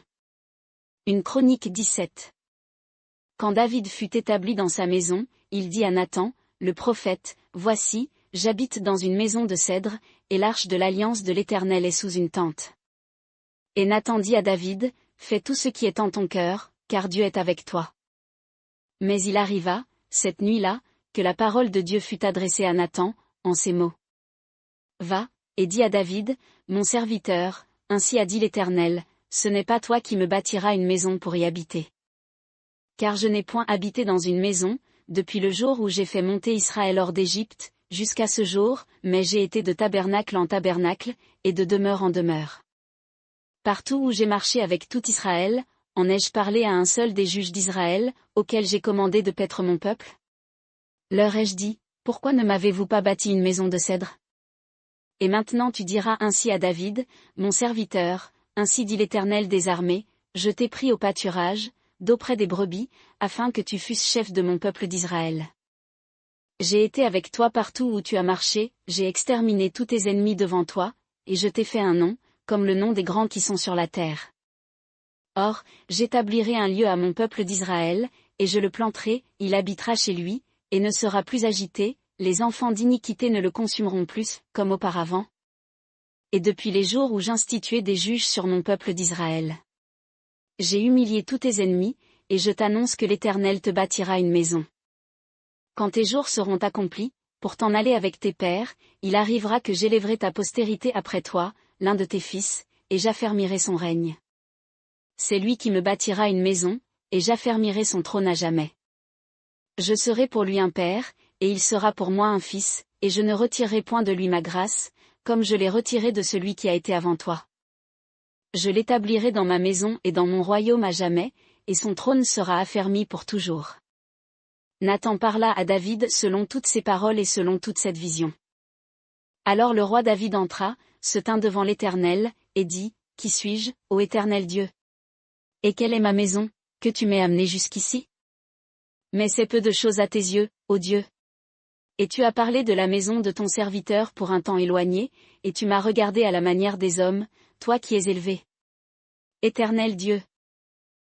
Une chronique 17. Quand David fut établi dans sa maison, il dit à Nathan, le prophète, « Voici, j'habite dans une maison de cèdre, et l'arche de l'alliance de l'Éternel est sous une tente. » Et Nathan dit à David, « Fais tout ce qui est en ton cœur, car Dieu est avec toi. » Mais il arriva, cette nuit-là, que la parole de Dieu fut adressée à Nathan, en ces mots. « Va, et dis à David, mon serviteur, ainsi a dit l'Éternel, ce n'est pas toi qui me bâtiras une maison pour y habiter. Car je n'ai point habité dans une maison, depuis le jour où j'ai fait monter Israël hors d'Égypte, jusqu'à ce jour, mais j'ai été de tabernacle en tabernacle, et de demeure en demeure. Partout où j'ai marché avec tout Israël, en ai-je parlé à un seul des juges d'Israël, auquel j'ai commandé de paître mon peuple? Leur ai-je dit, pourquoi ne m'avez-vous pas bâti une maison de cèdre? Et maintenant tu diras ainsi à David, mon serviteur, ainsi dit l'Éternel des armées, je t'ai pris au pâturage, d'auprès des brebis, afin que tu fusses chef de mon peuple d'Israël. J'ai été avec toi partout où tu as marché, j'ai exterminé tous tes ennemis devant toi, et je t'ai fait un nom, comme le nom des grands qui sont sur la terre. Or, j'établirai un lieu à mon peuple d'Israël, et je le planterai, il habitera chez lui, et ne sera plus agité, les enfants d'iniquité ne le consumeront plus, comme auparavant. Et depuis les jours où j'instituai des juges sur mon peuple d'Israël. J'ai humilié tous tes ennemis, et je t'annonce que l'Éternel te bâtira une maison. Quand tes jours seront accomplis, pour t'en aller avec tes pères, il arrivera que j'élèverai ta postérité après toi, l'un de tes fils, et j'affermirai son règne. C'est lui qui me bâtira une maison, et j'affermirai son trône à jamais. Je serai pour lui un père, et il sera pour moi un fils, et je ne retirerai point de lui ma grâce, comme je l'ai retirée de celui qui a été avant toi. Je l'établirai dans ma maison et dans mon royaume à jamais, et son trône sera affermi pour toujours. Nathan parla à David selon toutes ces paroles et selon toute cette vision. Alors le roi David entra, se tint devant l'Éternel, et dit, « Qui suis-je, ô Éternel Dieu? Et quelle est ma maison, que tu m'aies amené jusqu'ici? Mais c'est peu de choses à tes yeux, ô Dieu. Et tu as parlé de la maison de ton serviteur pour un temps éloigné, et tu m'as regardé à la manière des hommes, toi qui es élevé. Éternel Dieu.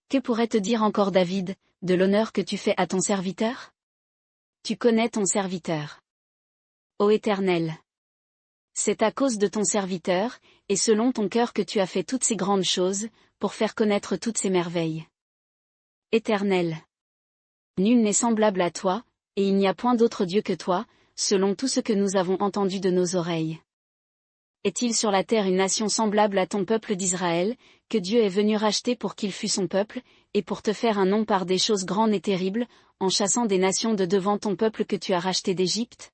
Que pourrait te dire encore David, de l'honneur que tu fais à ton serviteur? Tu connais ton serviteur. Ô Éternel. C'est à cause de ton serviteur, et selon ton cœur que tu as fait toutes ces grandes choses, pour faire connaître toutes ces merveilles. Éternel. Nul n'est semblable à toi, et il n'y a point d'autre Dieu que toi, selon tout ce que nous avons entendu de nos oreilles. Est-il sur la terre une nation semblable à ton peuple d'Israël, que Dieu est venu racheter pour qu'il fût son peuple, et pour te faire un nom par des choses grandes et terribles, en chassant des nations de devant ton peuple que tu as racheté d'Égypte?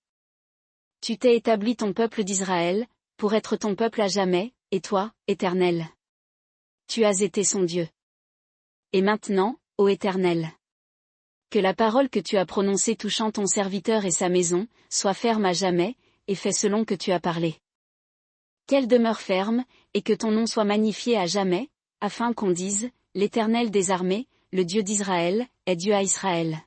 Tu t'es établi ton peuple d'Israël, pour être ton peuple à jamais, et toi, Éternel. Tu as été son Dieu. Et maintenant, ô Éternel. Que la parole que tu as prononcée touchant ton serviteur et sa maison, soit ferme à jamais, et fait selon que tu as parlé. Qu'elle demeure ferme, et que ton nom soit magnifié à jamais, afin qu'on dise, l'Éternel des armées, le Dieu d'Israël, est Dieu à Israël.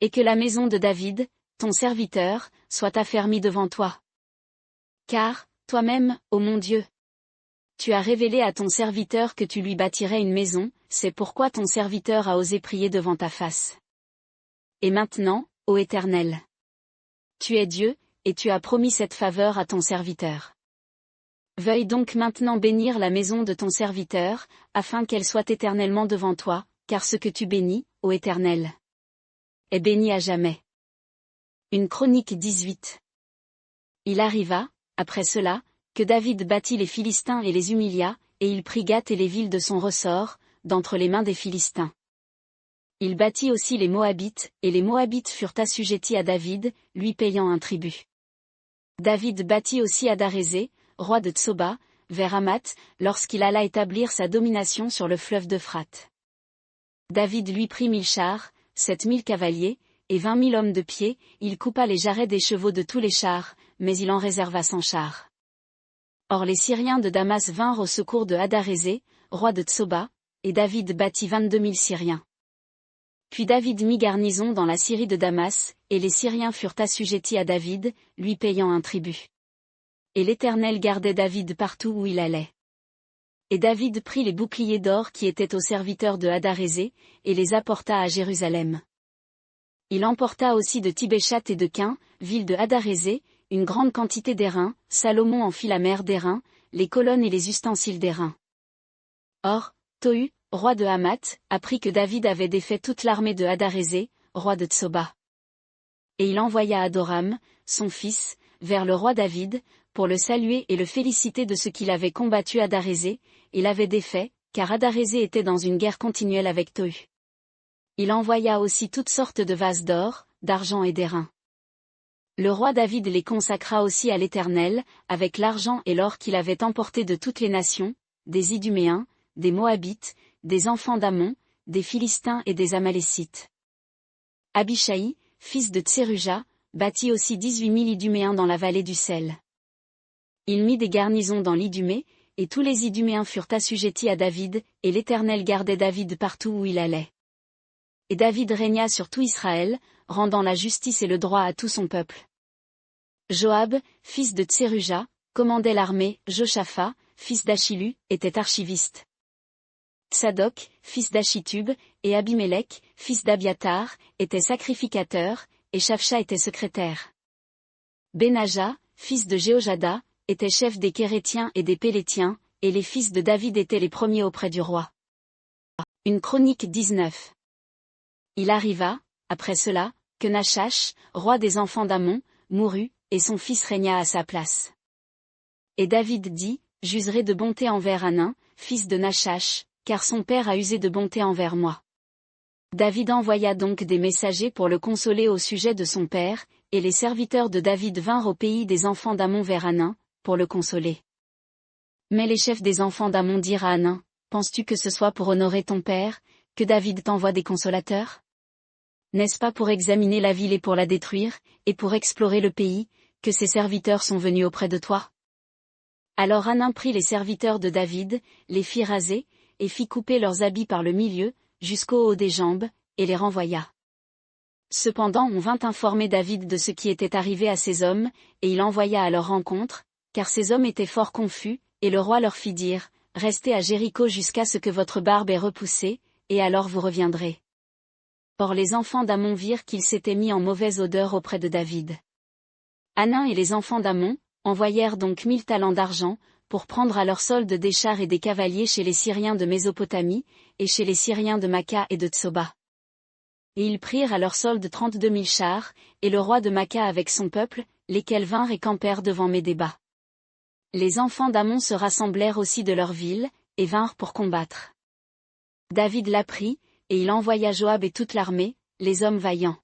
Et que la maison de David, ton serviteur, soit affermie devant toi. Car, toi-même, ô mon Dieu, tu as révélé à ton serviteur que tu lui bâtirais une maison, c'est pourquoi ton serviteur a osé prier devant ta face. Et maintenant, ô Éternel, tu es Dieu, et tu as promis cette faveur à ton serviteur. Veuille donc maintenant bénir la maison de ton serviteur, afin qu'elle soit éternellement devant toi, car ce que tu bénis, ô Éternel, est béni à jamais. Une chronique 18. Il arriva, après cela, que David battit les Philistins et les humilia, et il prit Gath et les villes de son ressort, d'entre les mains des Philistins. Il battit aussi les Moabites, et les Moabites furent assujettis à David, lui payant un tribut. David battit aussi Adarézé, roi de Tsoba, vers Hamath, lorsqu'il alla établir sa domination sur le fleuve d'Euphrate. David lui prit 1000 chars, 7000 cavaliers, et 20 000 hommes de pied, il coupa les jarrets des chevaux de tous les chars, mais il en réserva 100 chars. Or les Syriens de Damas vinrent au secours de Adarézé, roi de Tsoba, et David battit 22 000 Syriens. Puis David mit garnison dans la Syrie de Damas, et les Syriens furent assujettis à David, lui payant un tribut. Et l'Éternel gardait David partout où il allait. Et David prit les boucliers d'or qui étaient aux serviteurs de Adarézé, et les apporta à Jérusalem. Il emporta aussi de Tibéchat et de Quin, ville de Adarézé, une grande quantité d'airain, Salomon en fit la mer d'airain, les colonnes et les ustensiles d'airain. Or, Tohu, roi de Hamath, apprit que David avait défait toute l'armée de Adarézé, roi de Tsoba. Et il envoya Adoram, son fils, vers le roi David, pour le saluer et le féliciter de ce qu'il avait combattu Adarézé, et l'avait défait, car Adarézé était dans une guerre continuelle avec Tohu. Il envoya aussi toutes sortes de vases d'or, d'argent et d'airain. Le roi David les consacra aussi à l'Éternel, avec l'argent et l'or qu'il avait emporté de toutes les nations, des Iduméens, des Moabites, des enfants d'Ammon, des Philistins et des Amalécites. Abishai, fils de Tseruja, bâtit aussi 18 000 Iduméens dans la vallée du sel. Il mit des garnisons dans l'Idumée, et tous les Iduméens furent assujettis à David, et l'Éternel gardait David partout où il allait. Et David régna sur tout Israël, rendant la justice et le droit à tout son peuple. Joab, fils de Tseruja, commandait l'armée, Joshaphat, fils d'Achilu, était archiviste. Tsadok, fils d'Achitub, et Abimélec, fils d'Abiatar, étaient sacrificateurs, et Shapsha était secrétaire. Benaja, fils de Jéhojada, était chef des Kérétiens et des Pélétiens, et les fils de David étaient les premiers auprès du roi. Une chronique 19. Il arriva, après cela, que Nachash, roi des enfants d'Ammon, mourut, et son fils régna à sa place. Et David dit, j'userai de bonté envers Hanan, fils de Nachash, car son père a usé de bonté envers moi. David envoya donc des messagers pour le consoler au sujet de son père, et les serviteurs de David vinrent au pays des enfants d'Ammon vers Hanan, pour le consoler. Mais les chefs des enfants d'Ammon dirent à Hanan, penses-tu que ce soit pour honorer ton père, que David t'envoie des consolateurs? N'est-ce pas pour examiner la ville et pour la détruire, et pour explorer le pays, que ses serviteurs sont venus auprès de toi? Alors Hanan prit les serviteurs de David, les fit raser, et fit couper leurs habits par le milieu, jusqu'au haut des jambes, et les renvoya. Cependant on vint informer David de ce qui était arrivé à ces hommes, et il envoya à leur rencontre, car ces hommes étaient fort confus, et le roi leur fit dire, restez à Jéricho jusqu'à ce que votre barbe ait repoussé, et alors vous reviendrez. Or les enfants d'Ammon virent qu'ils s'étaient mis en mauvaise odeur auprès de David. Hanan et les enfants d'Ammon envoyèrent donc 1000 talents d'argent, pour prendre à leur solde des chars et des cavaliers chez les Syriens de Mésopotamie, et chez les Syriens de Maca et de Tsoba. Et ils prirent à leur solde 32 000 chars, et le roi de Maca avec son peuple, lesquels vinrent et campèrent devant Médéba. Les enfants d'Ammon se rassemblèrent aussi de leur ville, et vinrent pour combattre. David l'apprit, et il envoya Joab et toute l'armée, les hommes vaillants.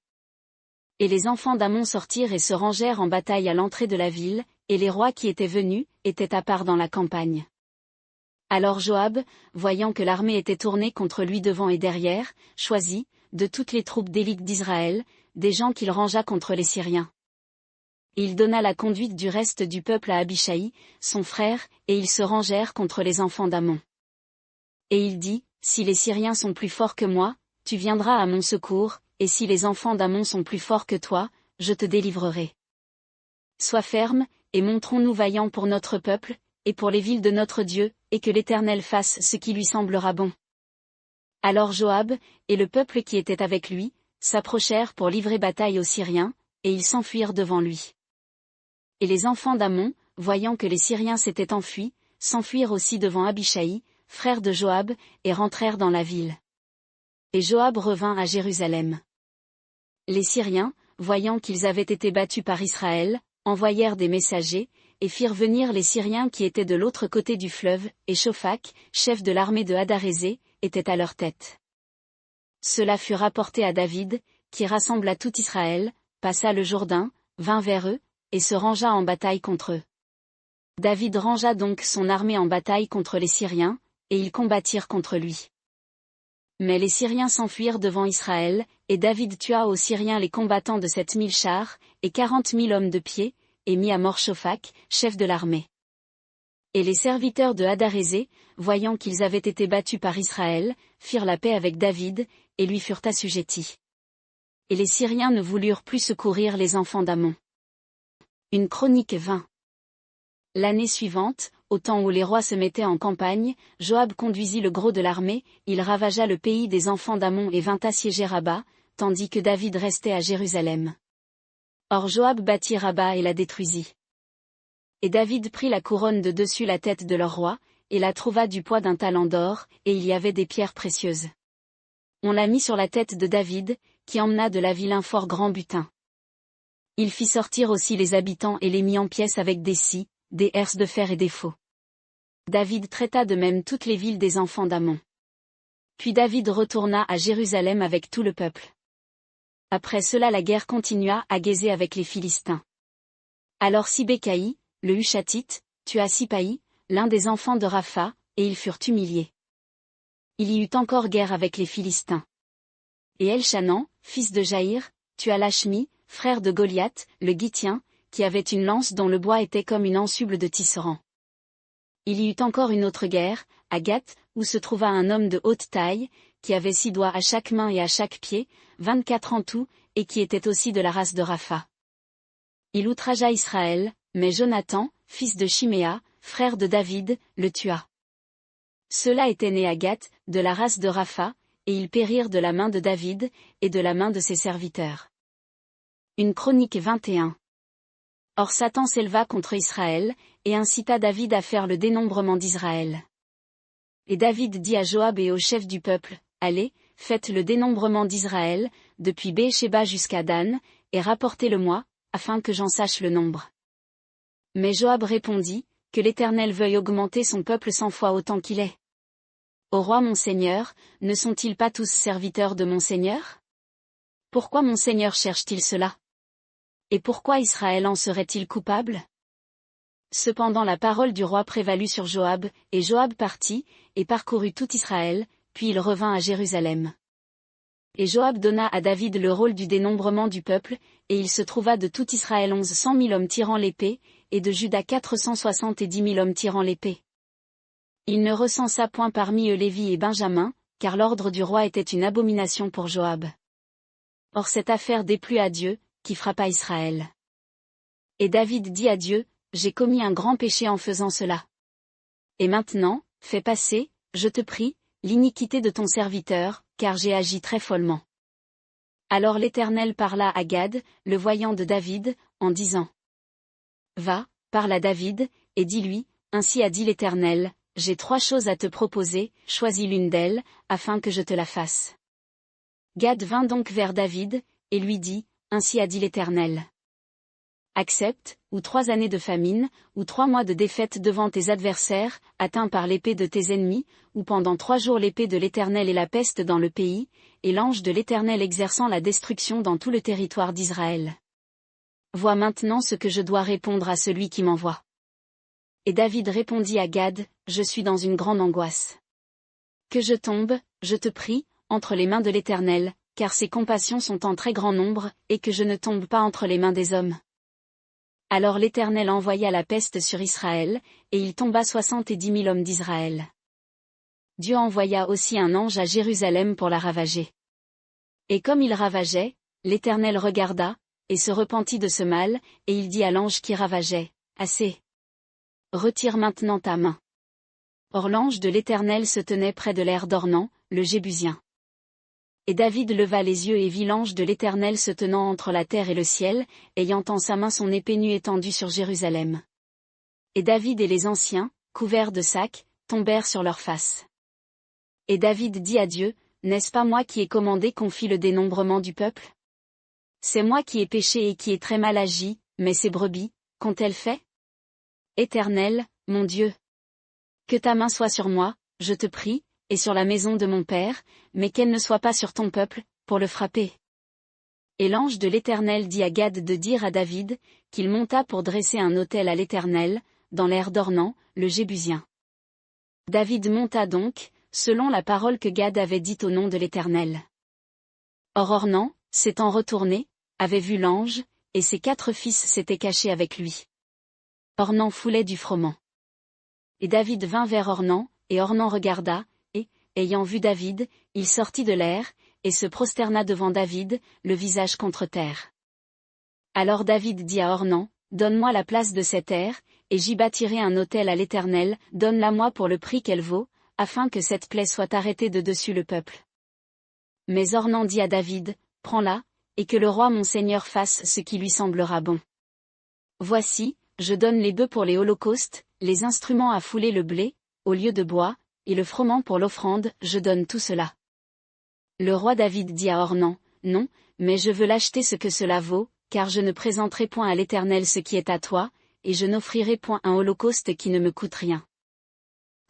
Et les enfants d'Ammon sortirent et se rangèrent en bataille à l'entrée de la ville, et les rois qui étaient venus, étaient à part dans la campagne. Alors Joab, voyant que l'armée était tournée contre lui devant et derrière, choisit, de toutes les troupes d'élite d'Israël, des gens qu'il rangea contre les Syriens. Et il donna la conduite du reste du peuple à Abishai, son frère, et ils se rangèrent contre les enfants d'Ammon. Et il dit, si les Syriens sont plus forts que moi, tu viendras à mon secours, et si les enfants d'Ammon sont plus forts que toi, je te délivrerai. Sois ferme, et montrons-nous vaillants pour notre peuple, et pour les villes de notre Dieu, et que l'Éternel fasse ce qui lui semblera bon. Alors Joab, et le peuple qui était avec lui, s'approchèrent pour livrer bataille aux Syriens, et ils s'enfuirent devant lui. Et les enfants d'Ammon, voyant que les Syriens s'étaient enfuis, s'enfuirent aussi devant Abishai, frère de Joab, et rentrèrent dans la ville. Et Joab revint à Jérusalem. Les Syriens, voyant qu'ils avaient été battus par Israël, envoyèrent des messagers, et firent venir les Syriens qui étaient de l'autre côté du fleuve, et Shophak, chef de l'armée de Hadarézé, était à leur tête. Cela fut rapporté à David, qui rassembla tout Israël, passa le Jourdain, vint vers eux, et se rangea en bataille contre eux. David rangea donc son armée en bataille contre les Syriens, et ils combattirent contre lui. Mais les Syriens s'enfuirent devant Israël, et David tua aux Syriens les combattants de 7000 chars, et 40 000 hommes de pied, et mit à mort Shophak, chef de l'armée. Et les serviteurs de Hadarézé, voyant qu'ils avaient été battus par Israël, firent la paix avec David, et lui furent assujettis. Et les Syriens ne voulurent plus secourir les enfants d'Ammon. Une chronique 20. L'année suivante, au temps où les rois se mettaient en campagne, Joab conduisit le gros de l'armée, il ravagea le pays des enfants d'Ammon et vint assiéger Rabba, tandis que David restait à Jérusalem. Or Joab battit Rabba et la détruisit. Et David prit la couronne de dessus la tête de leur roi, et la trouva du poids d'un talent d'or, et il y avait des pierres précieuses. On la mit sur la tête de David, qui emmena de la ville un fort grand butin. Il fit sortir aussi les habitants et les mit en pièces avec des scies, des herses de fer et des faux. David traita de même toutes les villes des enfants d'Ammon. Puis David retourna à Jérusalem avec tout le peuple. Après cela la guerre continua à Gézer avec les Philistins. Alors Sibécaï, le Hushatite, tua Sipaï, l'un des enfants de Rapha, et ils furent humiliés. Il y eut encore guerre avec les Philistins. Et Elchanan, fils de Jaïr, tua Lachmi, frère de Goliath, le Gittien, qui avait une lance dont le bois était comme une ensuble de tisserand. Il y eut encore une autre guerre, à Gath, où se trouva un homme de haute taille, qui avait 6 doigts à chaque main et à chaque pied, 24 en tout, et qui était aussi de la race de Rapha. Il outragea Israël, mais Jonathan, fils de Chiméa, frère de David, le tua. Ceux-là étaient nés à Gath, de la race de Rapha, et ils périrent de la main de David, et de la main de ses serviteurs. Une chronique 21. Or Satan s'éleva contre Israël, et incita David à faire le dénombrement d'Israël. Et David dit à Joab et aux chefs du peuple, allez, faites le dénombrement d'Israël, depuis Béésheba jusqu'à Dan, et rapportez-le-moi, afin que j'en sache le nombre. Mais Joab répondit, que l'Éternel veuille augmenter son peuple 100 fois autant qu'il est. Ô roi mon Seigneur, ne sont-ils pas tous serviteurs de mon Seigneur? Pourquoi mon Seigneur cherche-t-il cela? Et pourquoi Israël en serait-il coupable? Cependant la parole du roi prévalut sur Joab, et Joab partit, et parcourut tout Israël, puis il revint à Jérusalem. Et Joab donna à David le rôle du dénombrement du peuple, et il se trouva de tout Israël 1100 000 hommes tirant l'épée, et de Juda 470 000 hommes tirant l'épée. Il ne recensa point parmi eux Lévi et Benjamin, car l'ordre du roi était une abomination pour Joab. Or cette affaire déplut à Dieu, qui frappa Israël. Et David dit à Dieu, j'ai commis un grand péché en faisant cela. Et maintenant, fais passer, je te prie, l'iniquité de ton serviteur, car j'ai agi très follement. Alors l'Éternel parla à Gad, le voyant de David, en disant. Va, parle à David, et dis-lui, ainsi a dit l'Éternel, j'ai 3 choses à te proposer, choisis l'une d'elles, afin que je te la fasse. Gad vint donc vers David, et lui dit, ainsi a dit l'Éternel. Accepte, ou 3 années de famine, ou 3 mois de défaite devant tes adversaires, atteints par l'épée de tes ennemis, ou pendant 3 jours l'épée de l'Éternel et la peste dans le pays, et l'ange de l'Éternel exerçant la destruction dans tout le territoire d'Israël. Vois maintenant ce que je dois répondre à celui qui m'envoie. Et David répondit à Gad, je suis dans une grande angoisse. Que je tombe, je te prie, entre les mains de l'Éternel, car ses compassions sont en très grand nombre, et que je ne tombe pas entre les mains des hommes. Alors l'Éternel envoya la peste sur Israël, et il tomba 70 000 hommes d'Israël. Dieu envoya aussi un ange à Jérusalem pour la ravager. Et comme il ravageait, l'Éternel regarda, et se repentit de ce mal, et il dit à l'ange qui ravageait, assez. Retire maintenant ta main. Or l'ange de l'Éternel se tenait près de l'aire d'Ornan, le Jébusien. Et David leva les yeux et vit l'ange de l'Éternel se tenant entre la terre et le ciel, ayant en sa main son épée nue étendue sur Jérusalem. Et David et les anciens, couverts de sacs, tombèrent sur leurs faces. Et David dit à Dieu, n'est-ce pas moi qui ai commandé qu'on fît le dénombrement du peuple? C'est moi qui ai péché et qui ai très mal agi, mais ces brebis, qu'ont-elles fait? Éternel, mon Dieu. Que ta main soit sur moi, je te prie, et sur la maison de mon père, mais qu'elle ne soit pas sur ton peuple, pour le frapper. Et l'ange de l'Éternel dit à Gad de dire à David, qu'il monta pour dresser un autel à l'Éternel, dans l'aire d'Ornan, le Jébusien. David monta donc, selon la parole que Gad avait dite au nom de l'Éternel. Or Ornan, s'étant retourné, avait vu l'ange, et ses 4 fils s'étaient cachés avec lui. Ornan foulait du froment. Et David vint vers Ornan, et Ornan regarda, et, ayant vu David, il sortit de l'aire, et se prosterna devant David, le visage contre terre. Alors David dit à Ornan, donne-moi la place de cette aire, et j'y bâtirai un autel à l'Éternel, donne-la-moi pour le prix qu'elle vaut, afin que cette plaie soit arrêtée de dessus le peuple. Mais Ornan dit à David, prends-la, et que le roi mon seigneur fasse ce qui lui semblera bon. Voici, je donne les bœufs pour les holocaustes, les instruments à fouler le blé, au lieu de bois, et le froment pour l'offrande, je donne tout cela. Le roi David dit à Ornan, non, mais je veux l'acheter ce que cela vaut, car je ne présenterai point à l'Éternel ce qui est à toi, et je n'offrirai point un holocauste qui ne me coûte rien.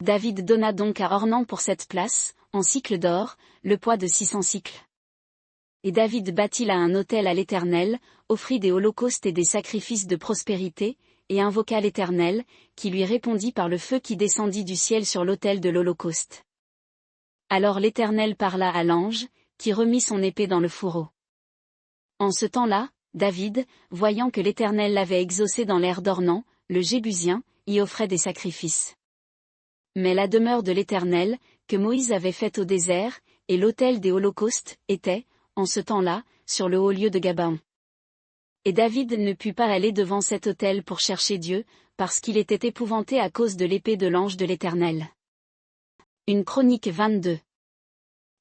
David donna donc à Ornan pour cette place, en sicles d'or, le poids de 600 sicles. Et David bâtit là un autel à l'Éternel, offrit des holocaustes et des sacrifices de prospérité, et invoqua l'Éternel, qui lui répondit par le feu qui descendit du ciel sur l'autel de l'holocauste. Alors l'Éternel parla à l'ange, qui remit son épée dans le fourreau. En ce temps-là, David, voyant que l'Éternel l'avait exaucé dans l'aire d'Ornan, le Jébusien, y offrait des sacrifices. Mais la demeure de l'Éternel, que Moïse avait faite au désert, et l'autel des holocaustes, était, en ce temps-là, sur le haut lieu de Gabaon. Et David ne put pas aller devant cet autel pour chercher Dieu, parce qu'il était épouvanté à cause de l'épée de l'ange de l'Éternel. Une chronique 22.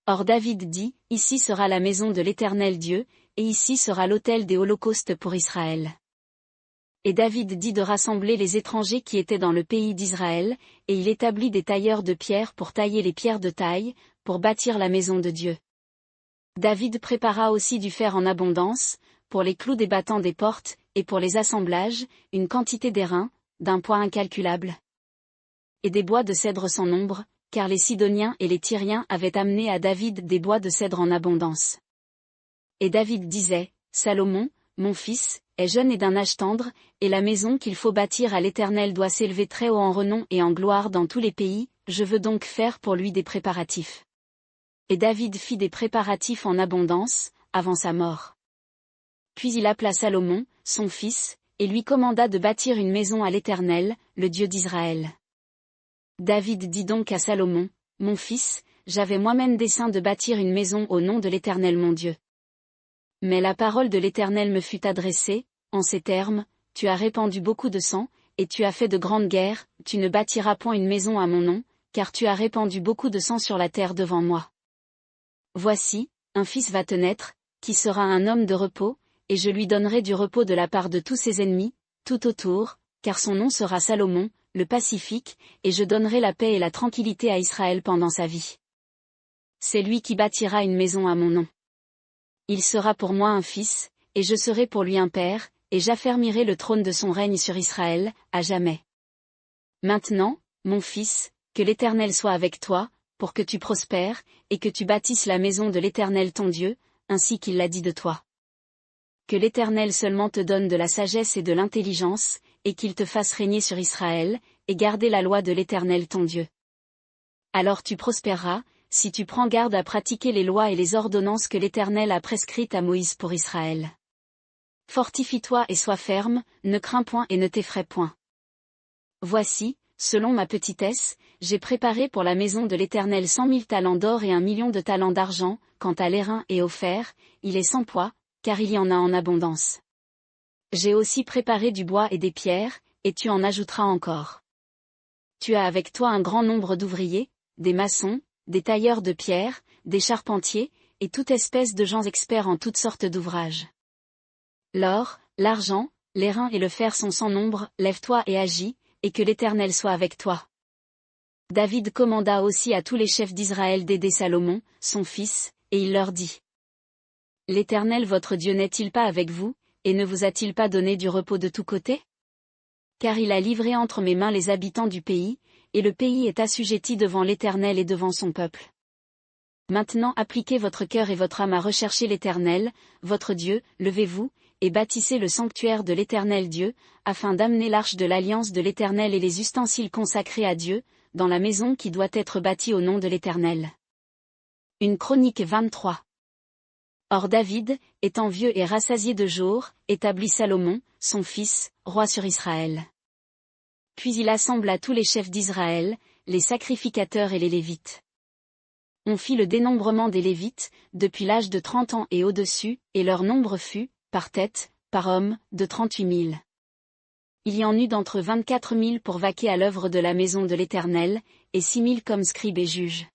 Or David dit, ici sera la maison de l'Éternel Dieu, et ici sera l'autel des holocaustes pour Israël. Et David dit de rassembler les étrangers qui étaient dans le pays d'Israël, et il établit des tailleurs de pierre pour tailler les pierres de taille, pour bâtir la maison de Dieu. David prépara aussi du fer en abondance, pour les clous des battants des portes, et pour les assemblages, une quantité d'airain, d'un poids incalculable. Et des bois de cèdre sans nombre, car les Sidoniens et les Tyriens avaient amené à David des bois de cèdre en abondance. Et David disait, Salomon, mon fils, est jeune et d'un âge tendre, et la maison qu'il faut bâtir à l'Éternel doit s'élever très haut en renom et en gloire dans tous les pays, je veux donc faire pour lui des préparatifs. Et David fit des préparatifs en abondance, avant sa mort. Puis il appela Salomon, son fils, et lui commanda de bâtir une maison à l'Éternel, le Dieu d'Israël. David dit donc à Salomon, mon fils, j'avais moi-même dessein de bâtir une maison au nom de l'Éternel mon Dieu. Mais la parole de l'Éternel me fut adressée, en ces termes, tu as répandu beaucoup de sang, et tu as fait de grandes guerres, tu ne bâtiras point une maison à mon nom, car tu as répandu beaucoup de sang sur la terre devant moi. Voici, un fils va te naître, qui sera un homme de repos, et je lui donnerai du repos de la part de tous ses ennemis, tout autour, car son nom sera Salomon, le pacifique, et je donnerai la paix et la tranquillité à Israël pendant sa vie. C'est lui qui bâtira une maison à mon nom. Il sera pour moi un fils, et je serai pour lui un père, et j'affermirai le trône de son règne sur Israël, à jamais. Maintenant, mon fils, que l'Éternel soit avec toi, pour que tu prospères, et que tu bâtisses la maison de l'Éternel ton Dieu, ainsi qu'il l'a dit de toi. Que l'Éternel seulement te donne de la sagesse et de l'intelligence, et qu'il te fasse régner sur Israël, et garder la loi de l'Éternel ton Dieu. Alors tu prospéreras, si tu prends garde à pratiquer les lois et les ordonnances que l'Éternel a prescrites à Moïse pour Israël. Fortifie-toi et sois ferme, ne crains point et ne t'effraie point. Voici, selon ma petitesse, j'ai préparé pour la maison de l'Éternel 100 000 talents d'or et 1 million de talents d'argent, quant à l'airain et au fer, il est sans poids, car il y en a en abondance. J'ai aussi préparé du bois et des pierres, et tu en ajouteras encore. Tu as avec toi un grand nombre d'ouvriers, des maçons, des tailleurs de pierre, des charpentiers, et toute espèce de gens experts en toutes sortes d'ouvrages. L'or, l'argent, l'airain et le fer sont sans nombre, lève-toi et agis, et que l'Éternel soit avec toi. David commanda aussi à tous les chefs d'Israël d'aider Salomon, son fils, et il leur dit. L'Éternel votre Dieu n'est-il pas avec vous, et ne vous a-t-il pas donné du repos de tous côtés? Car il a livré entre mes mains les habitants du pays, et le pays est assujetti devant l'Éternel et devant son peuple. Maintenant appliquez votre cœur et votre âme à rechercher l'Éternel, votre Dieu, levez-vous, et bâtissez le sanctuaire de l'Éternel Dieu, afin d'amener l'arche de l'alliance de l'Éternel et les ustensiles consacrés à Dieu, dans la maison qui doit être bâtie au nom de l'Éternel. Une Chronique 23. Or David, étant vieux et rassasié de jours, établit Salomon, son fils, roi sur Israël. Puis il assembla tous les chefs d'Israël, les sacrificateurs et les Lévites. On fit le dénombrement des Lévites, depuis l'âge de 30 ans et au-dessus, et leur nombre fut, par tête, par homme, de 38 000. Il y en eut d'entre 24 000 pour vaquer à l'œuvre de la maison de l'Éternel, et 6 000 comme scribes et juges.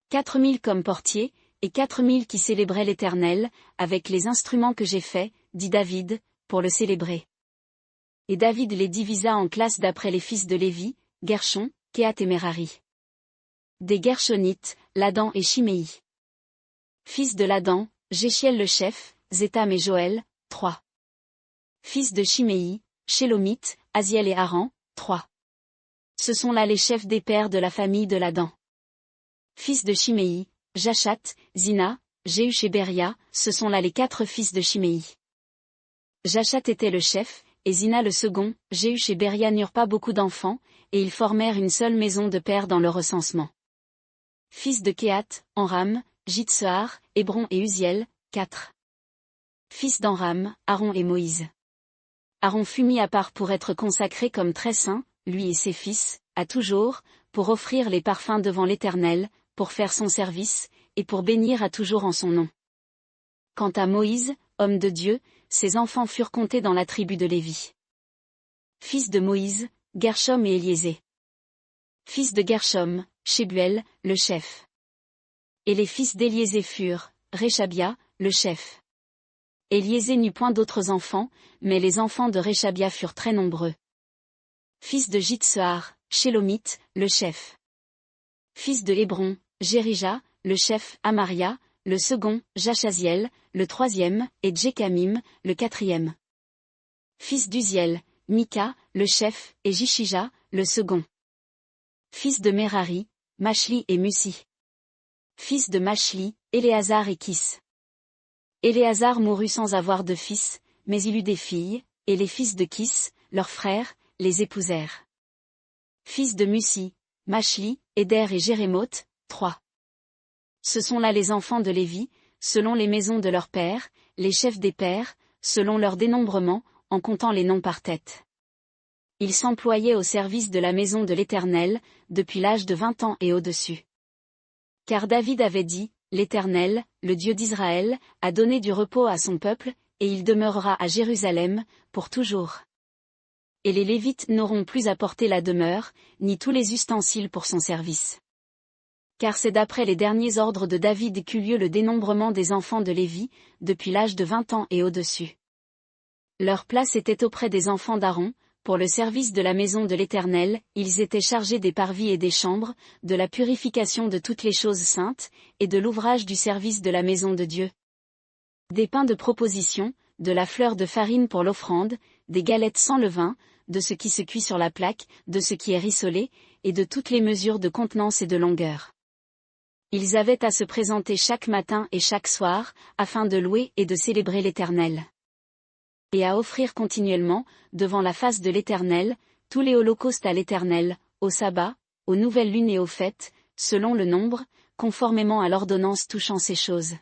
4 000 comme portiers, et 4 000 qui célébraient l'Éternel, avec les instruments que j'ai faits, dit David, pour le célébrer. Et David les divisa en classes d'après les fils de Lévi, Gershon, Kehath et Merari. Des Gershonites, Ladan et Shimei. Fils de Ladan, Jéchiel le chef, Zétham et Joël, 3. Fils de Shimei, Shélomite, Aziel et Haran, 3. Ce sont là les chefs des pères de la famille de Ladan. Fils de Shimei, Jachat, Zina, Jéhush et Beria, ce sont là les 4 fils de Shimei. Jachat était le chef, et Zina le second, Jéhush et Beria n'eurent pas beaucoup d'enfants, et ils formèrent une seule maison de père dans le recensement. Fils de Kehath, Amram, Jitsehar, Hébron et Uziel, 4. Fils d'Amram, Aaron et Moïse. Aaron fut mis à part pour être consacré comme très saint, lui et ses fils, à toujours, pour offrir les parfums devant l'Éternel, pour faire son service, et pour bénir à toujours en son nom. Quant à Moïse, homme de Dieu, ses enfants furent comptés dans la tribu de Lévi. Fils de Moïse, Gershom et Éliésée. Fils de Gershom, Shebuel, le chef. Et les fils d'Éliésée furent, Réchabia, le chef. Éliésée n'eut point d'autres enfants, mais les enfants de Réchabia furent très nombreux. Fils de Jitsehar, Shélomite, le chef. Fils de Hébron, Jérija, le chef, Amaria, le second, Jachaziel, le troisième, et Djekamim, le quatrième. Fils d'Uziel, Mika, le chef, et Jishija, le second. Fils de Merari, Machli et Musi. Fils de Machli, Éléazar et Kis. Éléazar mourut sans avoir de fils, mais il eut des filles, et les fils de Kis, leurs frères, les épousèrent. Fils de Musi, Machli, Éder et Jérémoth, 3. Ce sont là les enfants de Lévi, selon les maisons de leurs pères, les chefs des pères, selon leur dénombrement, en comptant les noms par tête. Ils s'employaient au service de la maison de l'Éternel, depuis l'âge de 20 ans et au-dessus. Car David avait dit, l'Éternel, le Dieu d'Israël, a donné du repos à son peuple, et il demeurera à Jérusalem, pour toujours. Et les Lévites n'auront plus à porter la demeure, ni tous les ustensiles pour son service. Car c'est d'après les derniers ordres de David qu'eut lieu le dénombrement des enfants de Lévi, depuis l'âge de 20 ans et au-dessus. Leur place était auprès des enfants d'Aaron, pour le service de la maison de l'Éternel, ils étaient chargés des parvis et des chambres, de la purification de toutes les choses saintes, et de l'ouvrage du service de la maison de Dieu. Des pains de proposition, de la fleur de farine pour l'offrande, des galettes sans levain, de ce qui se cuit sur la plaque, de ce qui est rissolé, et de toutes les mesures de contenance et de longueur. Ils avaient à se présenter chaque matin et chaque soir, afin de louer et de célébrer l'Éternel. Et à offrir continuellement, devant la face de l'Éternel, tous les holocaustes à l'Éternel, au sabbat, aux nouvelles lunes et aux fêtes, selon le nombre, conformément à l'ordonnance touchant ces choses.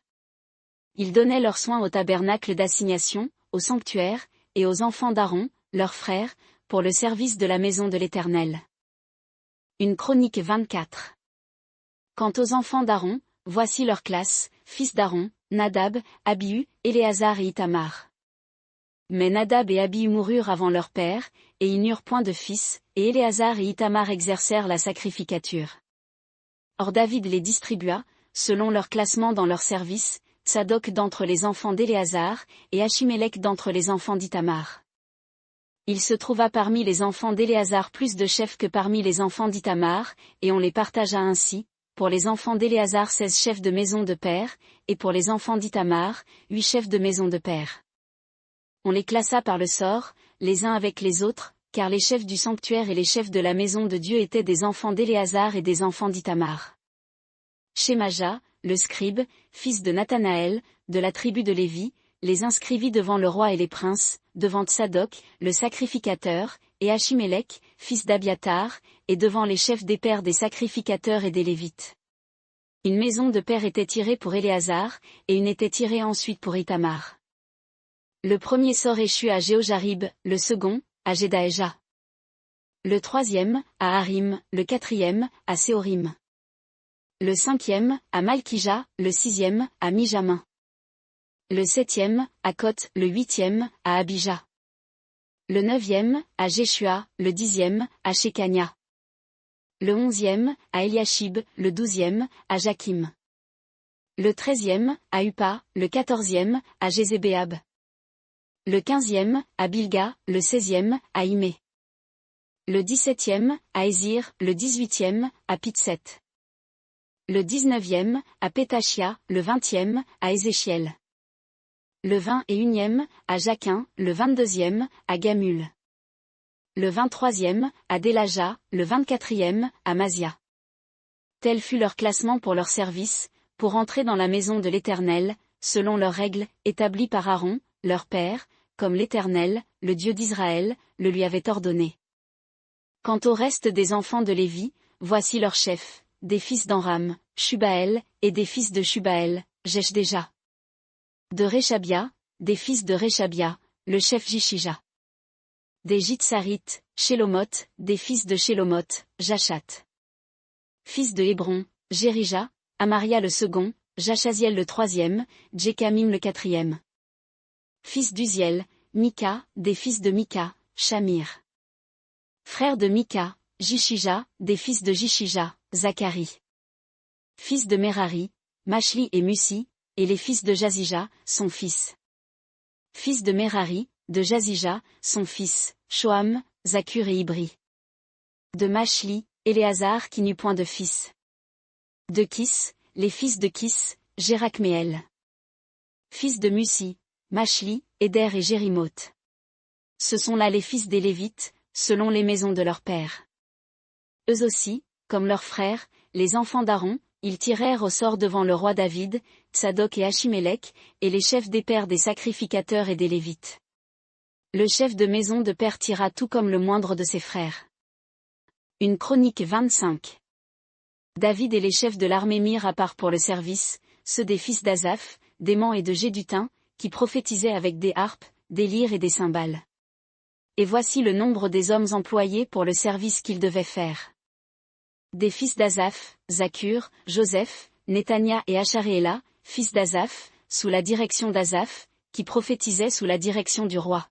Ils donnaient leurs soins au tabernacle d'assignation, au sanctuaire, et aux enfants d'Aaron, leurs frères, pour le service de la maison de l'Éternel. Une Chronique 24. Quant aux enfants d'Aaron, voici leur classe, fils d'Aaron, Nadab, Abihu, Éléazar et Ithamar. Mais Nadab et Abihu moururent avant leur père, et ils n'eurent point de fils, et Éléazar et Ithamar exercèrent la sacrificature. Or David les distribua, selon leur classement dans leur service, Tsadok d'entre les enfants d'Éléazar, et Achimélec d'entre les enfants d'Ithamar. Il se trouva parmi les enfants d'Éléazar plus de chefs que parmi les enfants d'Ithamar, et on les partagea ainsi, pour les enfants d'Éléazar 16 chefs de maison de père, et pour les enfants d'Ithamar, 8 chefs de maison de père. On les classa par le sort, les uns avec les autres, car les chefs du sanctuaire et les chefs de la maison de Dieu étaient des enfants d'Éléazar et des enfants d'Ithamar. Shemaja, le scribe, fils de Nathanaël, de la tribu de Lévi, les inscrivit devant le roi et les princes, devant Tsadok, le sacrificateur, et Achimélec, fils d'Abiatar, et devant les chefs des pères des sacrificateurs et des Lévites. Une maison de père était tirée pour Éléazar, et une était tirée ensuite pour Ithamar. Le premier sort échut à Jéhojarib, le second, à Jedaéja. Le troisième, à Harim, le quatrième, à Séorim. Le cinquième, à Malkija, le sixième, à Mijamin. Le septième, à Koth, le huitième, à Abija. Le neuvième, à Jéshua, le dixième, à Shekania. Le onzième, à Eliashib, le douzième, à Jakim. Le treizième, à Uppa, le quatorzième, à Jézébéab. Le quinzième, à Bilga, le seizième, à Imé. Le 17e, à Ézir, le 18e, à Pitset. Le 19e, à Pétachia, le 20e, à Ézéchiel. Le 21e, à Jaquin, le 22e, à Gamul. Le 23e, à Délaja, le 24e, à Mazia. Tel fut leur classement pour leur service, pour entrer dans la maison de l'Éternel, selon leurs règles, établies par Aaron, leur père, comme l'Éternel, le Dieu d'Israël, le lui avait ordonné. Quant au reste des enfants de Lévi, voici leurs chefs, des fils d'Amram, Shubaël, et des fils de Shubaël, Jeshdeja. De Réchabia, des fils de Réchabia, le chef Jishija. Des Jitsarites, Shélomoth, des fils de Shélomoth, Jachat. Fils de Hébron, Jérija, Amaria le second, Jachaziel le troisième, Djekamim le quatrième. Fils d'Uziel, Mika, des fils de Mika, Shamir. Frère de Mika, Jishija, des fils de Jishija, Zacharie. Fils de Merari, Machli et Musi, et les fils de Jazija, son fils. Fils de Merari, de Jazija, son fils, Shoam, Zakur et Ibri. De Machli, Éléazar qui n'eut point de fils. De Kis, les fils de Kis, Jérakméel. Fils de Musi, Machli, Éder et Jérimoth. Ce sont là les fils des Lévites, selon les maisons de leurs pères. Eux aussi, comme leurs frères, les enfants d'Aaron, ils tirèrent au sort devant le roi David, Tsadok et Achimélec, et les chefs des pères des sacrificateurs et des Lévites. Le chef de maison de père tira tout comme le moindre de ses frères. Une chronique 25. David et les chefs de l'armée mirent à part pour le service, ceux des fils d'Azaph, d'Héman et de Gédutin, qui prophétisaient avec des harpes, des lyres et des cymbales. Et voici le nombre des hommes employés pour le service qu'ils devaient faire. Des fils d'Azaph, Zakur, Joseph, Netania et Acharééla, fils d'Azaph, sous la direction d'Azaph, qui prophétisaient sous la direction du roi.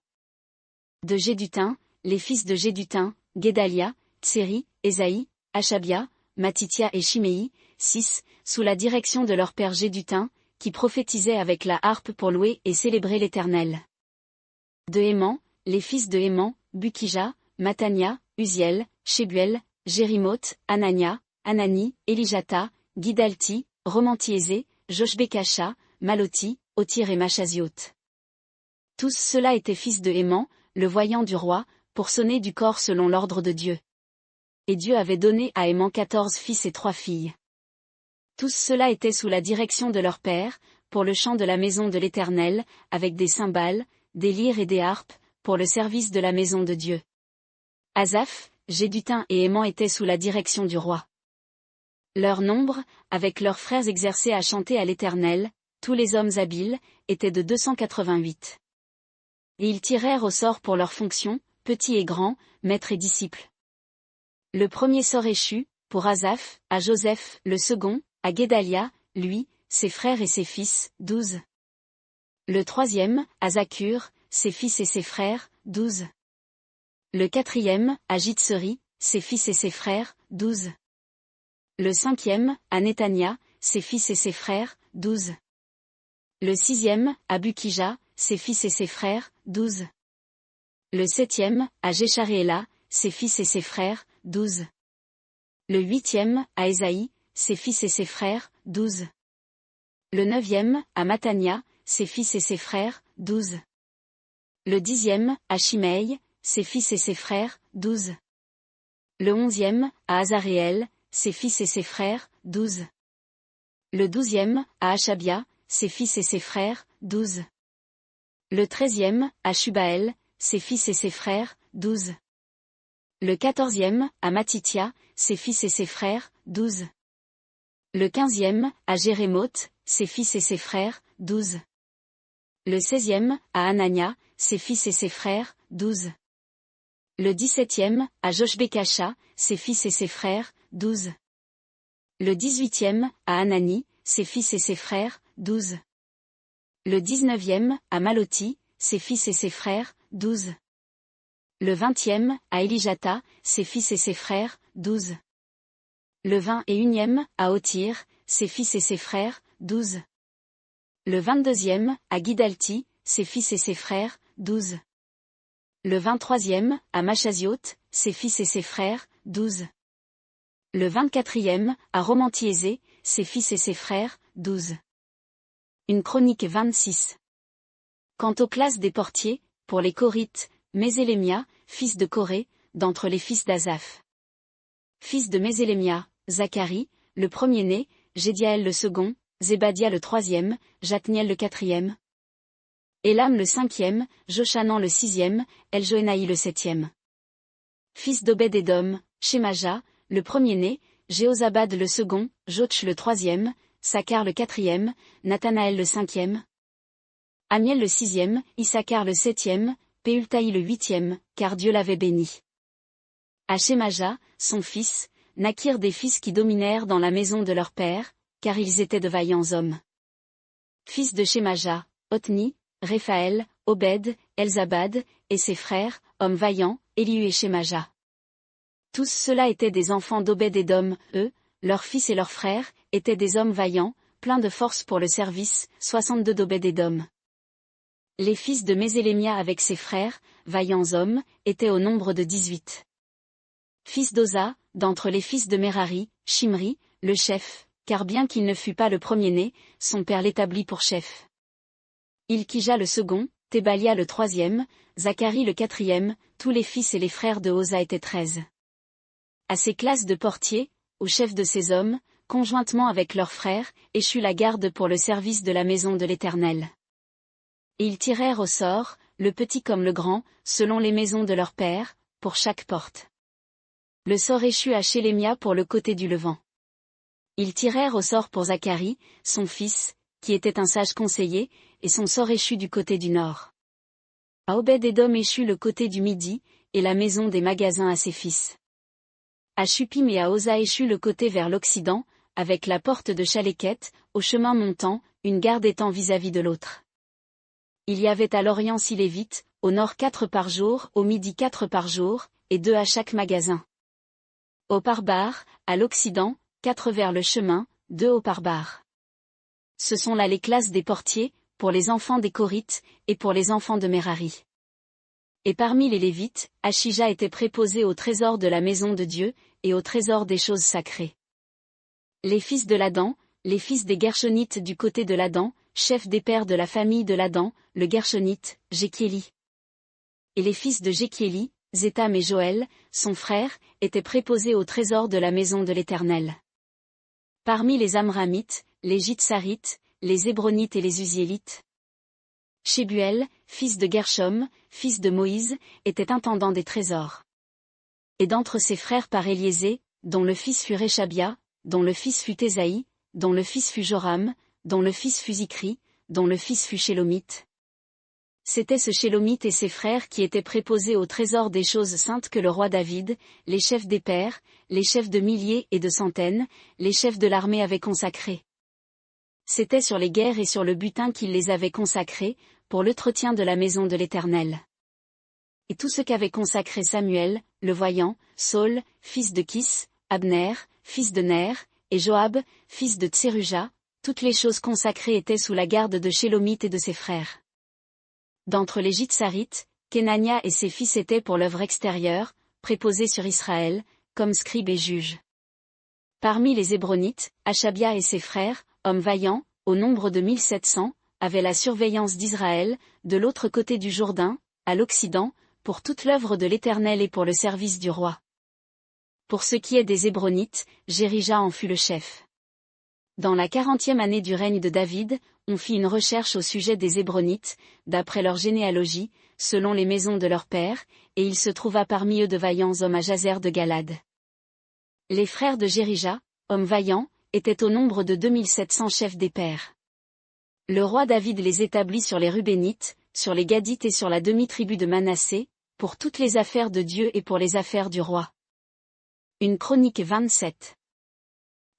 De Gédutin, les fils de Gédutin, Guédalia, Tseri, Ésaïe, Achabia, Matithia et Chiméi, 6, sous la direction de leur père Gédutin, qui prophétisaient avec la harpe pour louer et célébrer l'Éternel. De Héman, les fils de Héman, Bukija, Matania, Uziel, Shebuel, Jérimoth, Anania, Anani, Elijata, Guidalti, Romantiésé, Joshbekasha, Maloti, Otir et Machaziot. Tous ceux-là étaient fils de Héman, le voyant du roi, pour sonner du corps selon l'ordre de Dieu. Et Dieu avait donné à Héman 14 fils et 3 filles. Tous ceux-là étaient sous la direction de leur père, pour le chant de la maison de l'Éternel, avec des cymbales, des lyres et des harpes, pour le service de la maison de Dieu. Azaph, Gédutin et Héman étaient sous la direction du roi. Leur nombre, avec leurs frères exercés à chanter à l'Éternel, tous les hommes habiles, étaient de 288. Et ils tirèrent au sort pour leurs fonctions, petits et grands, maîtres et disciples. Le premier sort échut, pour Azaph, à Joseph, le second, à Guédalia, lui, ses frères et ses fils, 12. Le troisième, à Zakur, ses fils et ses frères, 12. Le quatrième, à Jitseri, ses fils et ses frères, 12. Le cinquième, à Netania, ses fils et ses frères, 12. Le sixième, à Bukija, ses fils et ses frères, 12. Le septième, à Jécharééla, ses fils et ses frères, 12. Le huitième, à Ésaïe, ses fils et ses frères, 12. Le 9e, à Mattania, ses fils et ses frères, 12. Le 10e, à Shimei, ses fils et ses frères, 12. Le 11e, à Azareel, ses fils et ses frères, 12. Le 12e, à Achabia, ses fils et ses frères, 12. Le 13e, à Shubael, ses fils et ses frères, 12. Le 14e, à Matithia, ses fils et ses frères, 12. Le 15e, à Jérémoth, ses fils et ses frères, 12. Le 16e, à Anania, ses fils et ses frères, 12. Le 17e, à Joshbekasha, ses fils et ses frères, 12. Le 18e, à Anani, ses fils et ses frères, 12. Le 19e, à Maloti, ses fils et ses frères, 12. Le 20e, à Elijata, ses fils et ses frères, 12. Le 21e, à Otir, ses fils et ses frères, 12. Le 22e, à Gidalti, ses fils et ses frères, 12. Le 23e, à Machazioth, ses fils et ses frères, 12. Le 24e, à Romantiésé, ses fils et ses frères, 12. Une chronique 26. Quant aux classes des portiers, pour les Corites, Mésélémia, fils de Coré, d'entre les fils d'Azaph. Fils de Mésélémia, Zacharie, le premier-né, Jédiaël le second, Zébadia le troisième, Jatniel le quatrième. Élam le cinquième, Joshanan le sixième, Eljoénaï le septième. Fils d'Obed-Édom, Shemaja, le premier-né, Jéhozabad le second, Jotch le troisième, Sacar le quatrième, Nathanaël le cinquième. Amiel le sixième, Issachar le septième, Péultaï le huitième, car Dieu l'avait béni. À Shemaja, son fils, naquirent des fils qui dominèrent dans la maison de leur père, car ils étaient de vaillants hommes. Fils de Shemaja, Othni, Réphaël, Obed, Elzabad, et ses frères, hommes vaillants, Éliu et Shemaja. Tous ceux-là étaient des enfants d'Obed-Édom, eux, leurs fils et leurs frères, étaient des hommes vaillants, pleins de force pour le service, 62 d'Obed-Édom. Les fils de Mésélémia avec ses frères, vaillants hommes, étaient au nombre de 18. Fils d'Oza, d'entre les fils de Merari, Shimri, le chef, car bien qu'il ne fût pas le premier-né, son père l'établit pour chef. Ilkija le second, Thébalia le troisième, Zacharie le quatrième, tous les fils et les frères de Oza étaient 13. À ces classes de portiers, aux chefs de ces hommes, conjointement avec leurs frères, échut la garde pour le service de la maison de l'Éternel. Et ils tirèrent au sort, le petit comme le grand, selon les maisons de leur père, pour chaque porte. Le sort échut à Shélémia pour le côté du levant. Ils tirèrent au sort pour Zacharie, son fils, qui était un sage conseiller, et son sort échut du côté du nord. À Obed-Édom échut le côté du midi, et la maison des magasins à ses fils. À Shupim et à Oza échut le côté vers l'occident, avec la porte de Chaléquette, au chemin montant, une garde étant vis-à-vis de l'autre. Il y avait à l'orient 6 Lévites, au nord 4 par jour, au midi 4 par jour, et 2 à chaque magasin. Au parbar, à l'occident, 4 vers le chemin, 2 au parbar. Ce sont là les classes des portiers, pour les enfants des Corites, et pour les enfants de Merari. Et parmi les Lévites, Achija était préposé au trésor de la maison de Dieu, et au trésor des choses sacrées. Les fils de Ladan, les fils des Gershonites du côté de Ladan, chef des pères de la famille de Ladan, le Gershonite, Jékiéli. Et les fils de Jékiéli, Zétam et Joël, son frère, étaient préposés au trésor de la maison de l'Éternel. Parmi les Amramites, les Jitsarites, les Hébronites et les Uziélites. Shebuel, fils de Gershom, fils de Moïse, était intendant des trésors. Et d'entre ses frères par Éliésée, dont le fils fut Réchabia, dont le fils fut Ésaïe, dont le fils fut Joram, dont le fils fut Zikri, dont le fils fut Shélomite. C'était ce Shélomite et ses frères qui étaient préposés au trésor des choses saintes que le roi David, les chefs des pairs, les chefs de milliers et de centaines, les chefs de l'armée avaient consacrés. C'était sur les guerres et sur le butin qu'il les avait consacrés, pour l'entretien de la maison de l'Éternel. Et tout ce qu'avait consacré Samuel, le voyant, Saul, fils de Kis, Abner, fils de Ner, et Joab, fils de Tseruja, toutes les choses consacrées étaient sous la garde de Shélomite et de ses frères. D'entre les Jitsarites, Kenania et ses fils étaient pour l'œuvre extérieure, préposés sur Israël, comme scribes et juges. Parmi les Hébronites, Achabia et ses frères, hommes vaillants, au nombre de 1700, avaient la surveillance d'Israël, de l'autre côté du Jourdain, à l'Occident, pour toute l'œuvre de l'Éternel et pour le service du roi. Pour ce qui est des Hébronites, Jérija en fut le chef. Dans la 40e année du règne de David, on fit une recherche au sujet des Hébronites, d'après leur généalogie, selon les maisons de leurs pères, et il se trouva parmi eux de vaillants hommes à Jazer de Galade. Les frères de Jérija, hommes vaillants, étaient au nombre de 2700 chefs des pères. Le roi David les établit sur les Rubénites, sur les Gadites et sur la demi-tribu de Manassé, pour toutes les affaires de Dieu et pour les affaires du roi. Une chronique 27.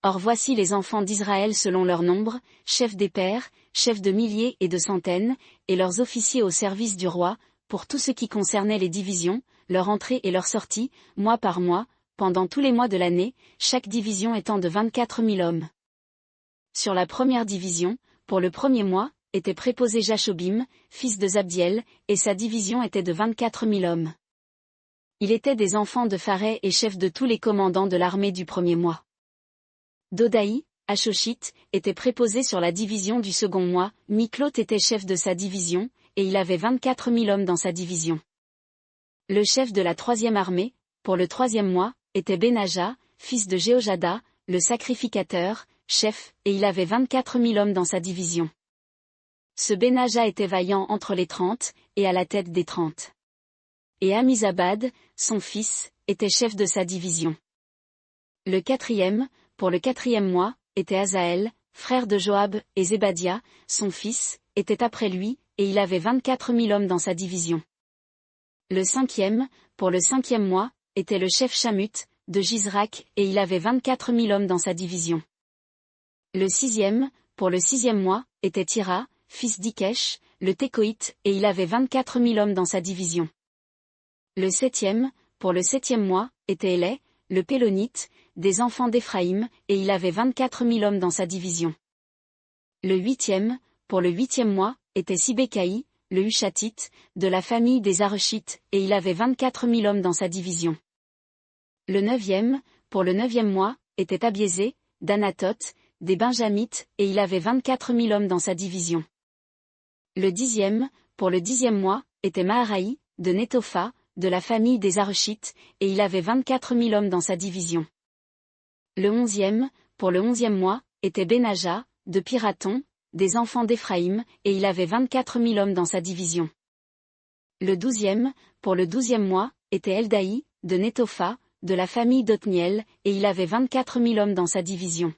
Or voici les enfants d'Israël selon leur nombre, chefs des pères, chefs de milliers et de centaines, et leurs officiers au service du roi, pour tout ce qui concernait les divisions, leur entrée et leur sortie, mois par mois, pendant tous les mois de l'année, chaque division étant de 24 000 hommes. Sur la première division, pour le premier mois, était préposé Jashobim, fils de Zabdiel, et sa division était de 24 000 hommes. Il était des enfants de Phareh et chef de tous les commandants de l'armée du premier mois. Dodaï, Ashoshite, était préposé sur la division du second mois, Miklot était chef de sa division, et il avait 24 000 hommes dans sa division. Le chef de la troisième armée, pour le troisième mois, était Benaja, fils de Jéhojada, le sacrificateur, chef, et il avait 24 000 hommes dans sa division. Ce Benaja était vaillant entre les 30, et à la tête des 30. Et Amizabad, son fils, était chef de sa division. Le quatrième, pour le quatrième mois, était Azaël, frère de Joab, et Zébadia, son fils, était après lui, et il avait 24 000 hommes dans sa division. Le cinquième, pour le cinquième mois, était le chef Chamut, de Jizrak, et il avait 24 000 hommes dans sa division. Le sixième, pour le sixième mois, était Tira, fils d'Ikesh, le Tékoïte, et il avait 24 000 hommes dans sa division. Le septième, pour le septième mois, était Élai, le Pélonite, des enfants d'Éphraïm, et il avait 24 000 hommes dans sa division. Le huitième, pour le huitième mois, était Sibécaï, le Hushatite, de la famille des Arechites, et il avait 24 000 hommes dans sa division. Le neuvième, pour le neuvième mois, était Abiézé, d'Anatoth, des Benjamites, et il avait 24 000 hommes dans sa division. Le dixième, pour le dixième mois, était Maharaï, de Netopha, de la famille des Arechites, et il avait 24 000 hommes dans sa division. Le onzième, pour le onzième mois, était Benaja, de Piraton, des enfants d'Éphraïm, et il avait 24 000 hommes dans sa division. Le douzième, pour le douzième mois, était Eldaï, de Netopha, de la famille d'Othniel, et il avait 24 000 hommes dans sa division.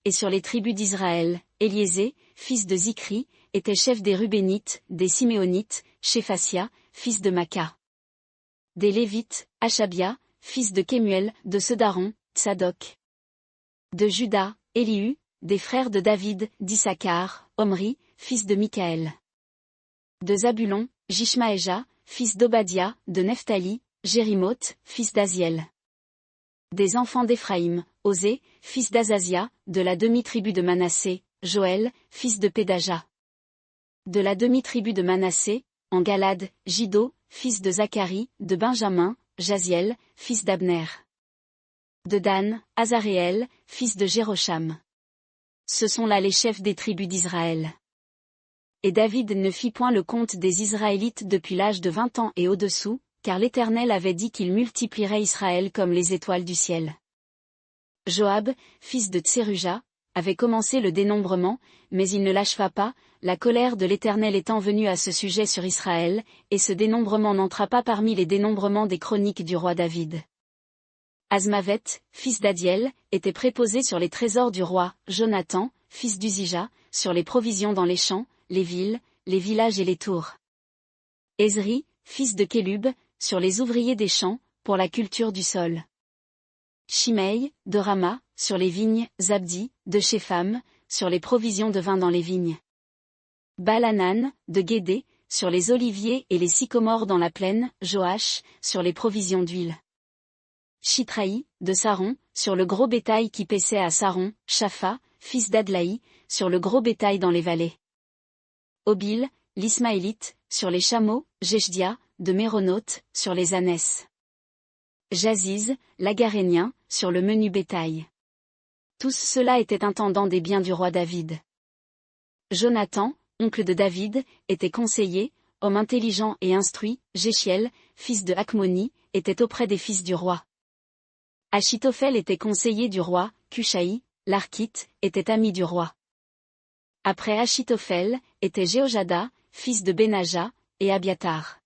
Et sur les tribus d'Israël, Éliésé, fils de Zikri, était chef des Rubénites, des Siméonites, Shéphasia, fils de Maca. Des Lévites, Achabia, fils de Kemuel, de Sedaron, Tsadok. De Juda, Élihu, des frères de David, d'Issachar, Omri, fils de Michaël. De Zabulon, Jishmaéja, fils d'Obadia, de Nephtali, Jérimoth, fils d'Aziel. Des enfants d'Éphraïm, Osée, fils d'Azazia, de la demi-tribu de Manassé, Joël, fils de Pédaja. De la demi-tribu de Manassé, en Galade, Jiddo, fils de Zacharie, de Benjamin, Jaziel, fils d'Abner. De Dan, Azaréel, fils de Jérocham. Ce sont là les chefs des tribus d'Israël. Et David ne fit point le compte des Israélites depuis l'âge de 20 ans et au-dessous, car l'Éternel avait dit qu'il multiplierait Israël comme les étoiles du ciel. Joab, fils de Tseruja, avait commencé le dénombrement, mais il ne l'acheva pas, la colère de l'Éternel étant venue à ce sujet sur Israël, et ce dénombrement n'entra pas parmi les dénombrements des chroniques du roi David. Azmavet, fils d'Adiel, était préposé sur les trésors du roi, Jonathan, fils d'Uzija, sur les provisions dans les champs, les villes, les villages et les tours. Ezri, fils de Kélub, sur les ouvriers des champs, pour la culture du sol. Shimei, de Rama, sur les vignes, Zabdi, de Shepham, sur les provisions de vin dans les vignes. Balanan, de Guédé, sur les oliviers et les sycomores dans la plaine, Joach, sur les provisions d'huile. Chitraï, de Saron, sur le gros bétail qui paissait à Saron, Shapha, fils d'Adlaï, sur le gros bétail dans les vallées. Obil, l'Ismaélite, sur les chameaux, Jeshdia, de Méronoth, sur les ânesses. Jaziz, l'Agarénien, sur le menu bétail. Tous ceux-là étaient intendants des biens du roi David. Jonathan, oncle de David, était conseiller, homme intelligent et instruit. Jéchiel, fils de Hakmoni, était auprès des fils du roi. Achitophel était conseiller du roi. Kushaï, l'Archite, était ami du roi. Après Achitophel, était Jéhojada, fils de Benaja, et Abiatar.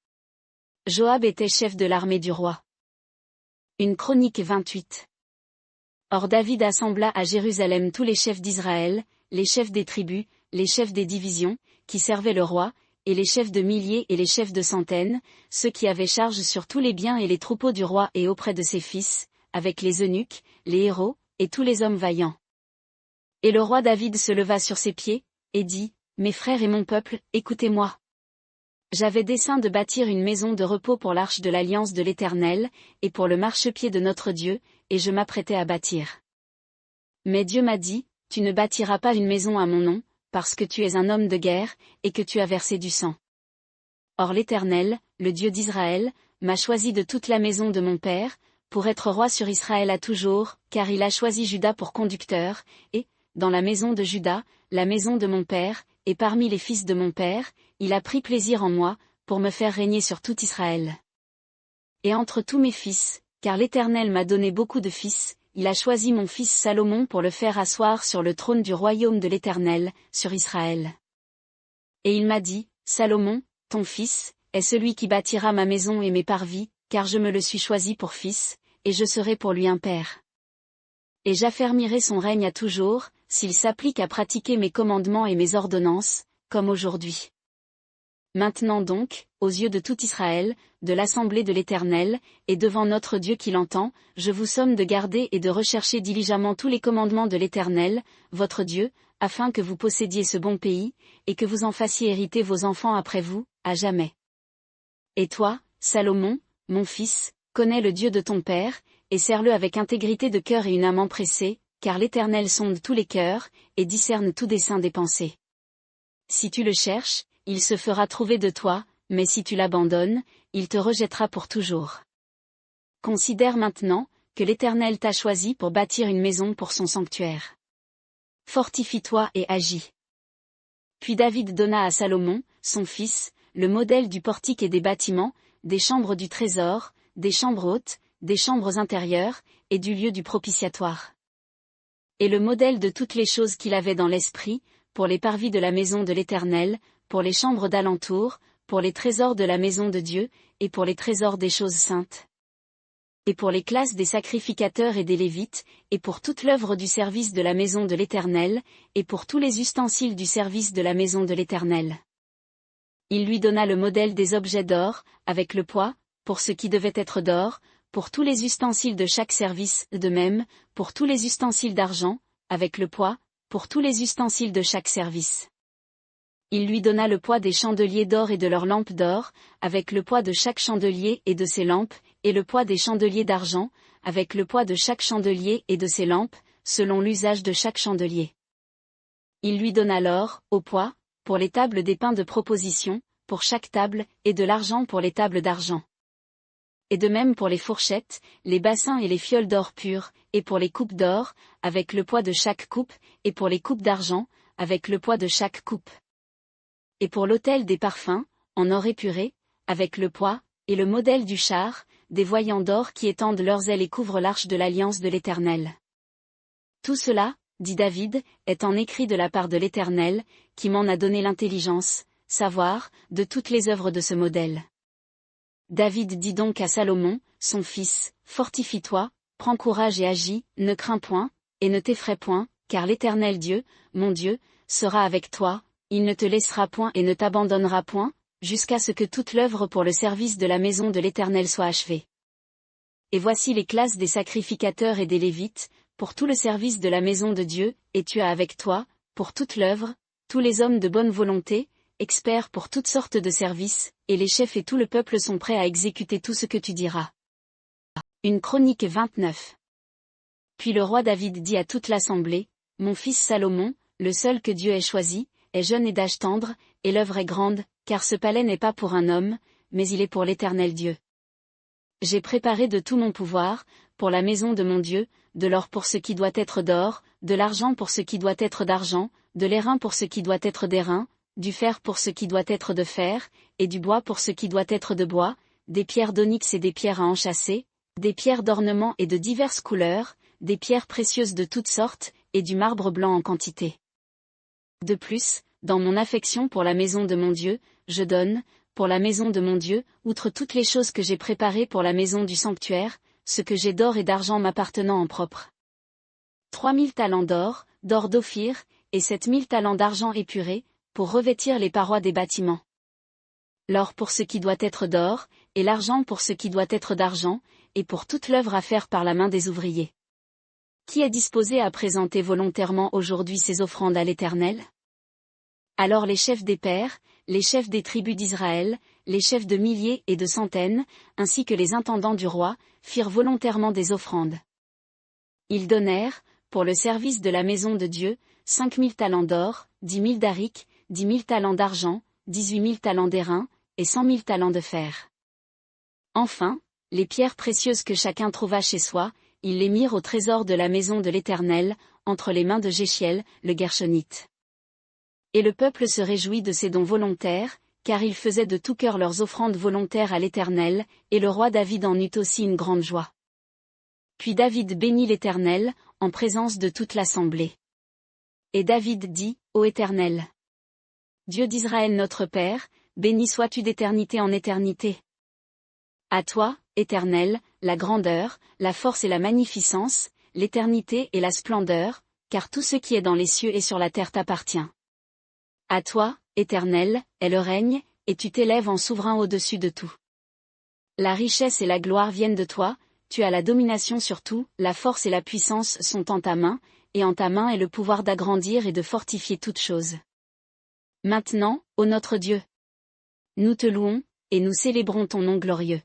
Joab était chef de l'armée du roi. Une chronique 28. Or David assembla à Jérusalem tous les chefs d'Israël, les chefs des tribus, les chefs des divisions, qui servaient le roi, et les chefs de milliers et les chefs de centaines, ceux qui avaient charge sur tous les biens et les troupeaux du roi et auprès de ses fils, avec les eunuques, les héros, et tous les hommes vaillants. Et le roi David se leva sur ses pieds, et dit, Mes frères et mon peuple, écoutez-moi. J'avais dessein de bâtir une maison de repos pour l'arche de l'alliance de l'Éternel, et pour le marchepied de notre Dieu, et je m'apprêtais à bâtir. Mais Dieu m'a dit, Tu ne bâtiras pas une maison à mon nom, parce que tu es un homme de guerre, et que tu as versé du sang. Or l'Éternel, le Dieu d'Israël, m'a choisi de toute la maison de mon père, pour être roi sur Israël à toujours, car il a choisi Juda pour conducteur, et, dans la maison de Juda, la maison de mon père, et parmi les fils de mon père, il a pris plaisir en moi, pour me faire régner sur tout Israël. Et entre tous mes fils, car l'Éternel m'a donné beaucoup de fils, il a choisi mon fils Salomon pour le faire asseoir sur le trône du royaume de l'Éternel, sur Israël. Et il m'a dit, Salomon, ton fils, est celui qui bâtira ma maison et mes parvis, car je me le suis choisi pour fils, et je serai pour lui un père. Et j'affermirai son règne à toujours, s'il s'applique à pratiquer mes commandements et mes ordonnances, comme aujourd'hui. Maintenant donc, aux yeux de tout Israël, de l'assemblée de l'Éternel, et devant notre Dieu qui l'entend, je vous somme de garder et de rechercher diligemment tous les commandements de l'Éternel, votre Dieu, afin que vous possédiez ce bon pays, et que vous en fassiez hériter vos enfants après vous, à jamais. Et toi, Salomon, mon fils, connais le Dieu de ton père, et sers-le avec intégrité de cœur et une âme empressée, car l'Éternel sonde tous les cœurs, et discerne tout dessein des pensées. Si tu le cherches, il se fera trouver de toi, mais si tu l'abandonnes, il te rejettera pour toujours. Considère maintenant, que l'Éternel t'a choisi pour bâtir une maison pour son sanctuaire. Fortifie-toi et agis. Puis David donna à Salomon, son fils, le modèle du portique et des bâtiments, des chambres du trésor, des chambres hautes, des chambres intérieures, et du lieu du propitiatoire. Et le modèle de toutes les choses qu'il avait dans l'esprit, pour les parvis de la maison de l'Éternel, pour les chambres d'alentour, pour les trésors de la maison de Dieu, et pour les trésors des choses saintes. Et pour les classes des sacrificateurs et des Lévites, et pour toute l'œuvre du service de la maison de l'Éternel, et pour tous les ustensiles du service de la maison de l'Éternel. Il lui donna le modèle des objets d'or, avec le poids, pour ce qui devait être d'or, pour tous les ustensiles de chaque service, de même, pour tous les ustensiles d'argent, avec le poids, pour tous les ustensiles de chaque service. Il lui donna le poids des chandeliers d'or et de leurs lampes d'or, avec le poids de chaque chandelier et de ses lampes, et le poids des chandeliers d'argent, avec le poids de chaque chandelier et de ses lampes, selon l'usage de chaque chandelier. Il lui donna l'or, au poids, pour les tables des pains de proposition, pour chaque table, et de l'argent pour les tables d'argent. Et de même pour les fourchettes, les bassins et les fioles d'or pur, et pour les coupes d'or, avec le poids de chaque coupe, et pour les coupes d'argent, avec le poids de chaque coupe. Et pour l'autel des parfums, en or épuré, avec le poids, et le modèle du char, des voyants d'or qui étendent leurs ailes et couvrent l'arche de l'alliance de l'Éternel. Tout cela, dit David, est en écrit de la part de l'Éternel, qui m'en a donné l'intelligence, savoir, de toutes les œuvres de ce modèle. David dit donc à Salomon, son fils, Fortifie-toi, prends courage et agis, ne crains point, et ne t'effraie point, car l'Éternel Dieu, mon Dieu, sera avec toi, il ne te laissera point et ne t'abandonnera point, jusqu'à ce que toute l'œuvre pour le service de la maison de l'Éternel soit achevée. Et voici les classes des sacrificateurs et des Lévites, pour tout le service de la maison de Dieu, et tu as avec toi, pour toute l'œuvre, tous les hommes de bonne volonté, experts pour toutes sortes de services, et les chefs et tout le peuple sont prêts à exécuter tout ce que tu diras. Une chronique 29. Puis le roi David dit à toute l'assemblée, Mon fils Salomon, le seul que Dieu ait choisi, est jeune et d'âge tendre, et l'œuvre est grande, car ce palais n'est pas pour un homme, mais il est pour l'Éternel Dieu. J'ai préparé de tout mon pouvoir, pour la maison de mon Dieu, de l'or pour ce qui doit être d'or, de l'argent pour ce qui doit être d'argent, de l'airain pour ce qui doit être d'airain, du fer pour ce qui doit être de fer, et du bois pour ce qui doit être de bois, des pierres d'onyx et des pierres à enchâsser, des pierres d'ornement et de diverses couleurs, des pierres précieuses de toutes sortes, et du marbre blanc en quantité. De plus, dans mon affection pour la maison de mon Dieu, je donne, pour la maison de mon Dieu, outre toutes les choses que j'ai préparées pour la maison du sanctuaire, ce que j'ai d'or et d'argent m'appartenant en propre. 3000 talents d'or, d'or d'Ophir, et 7000 talents d'argent épuré, pour revêtir les parois des bâtiments. L'or pour ce qui doit être d'or, et l'argent pour ce qui doit être d'argent, et pour toute l'œuvre à faire par la main des ouvriers. Qui est disposé à présenter volontairement aujourd'hui ses offrandes à l'Éternel? Alors les chefs des pères, les chefs des tribus d'Israël, les chefs de milliers et de centaines, ainsi que les intendants du roi, firent volontairement des offrandes. Ils donnèrent, pour le service de la maison de Dieu, 5000 talents d'or, 10 000 d'aric, 10 000 talents d'argent, 18 000 talents d'airain, et 100 000 talents de fer. Enfin, les pierres précieuses que chacun trouva chez soi, ils les mirent au trésor de la maison de l'Éternel, entre les mains de Jéchiel, le Gershonite. Et le peuple se réjouit de ces dons volontaires, car ils faisaient de tout cœur leurs offrandes volontaires à l'Éternel, et le roi David en eut aussi une grande joie. Puis David bénit l'Éternel, en présence de toute l'assemblée. Et David dit, Ô Éternel, Dieu d'Israël notre Père, béni sois-tu d'éternité en éternité. À toi, Éternel, la grandeur, la force et la magnificence, l'éternité et la splendeur, car tout ce qui est dans les cieux et sur la terre t'appartient. À toi, Éternel, est le règne, et tu t'élèves en souverain au-dessus de tout. La richesse et la gloire viennent de toi, tu as la domination sur tout, la force et la puissance sont en ta main, et en ta main est le pouvoir d'agrandir et de fortifier toutes choses. Maintenant, ô notre Dieu, nous te louons, et nous célébrons ton nom glorieux.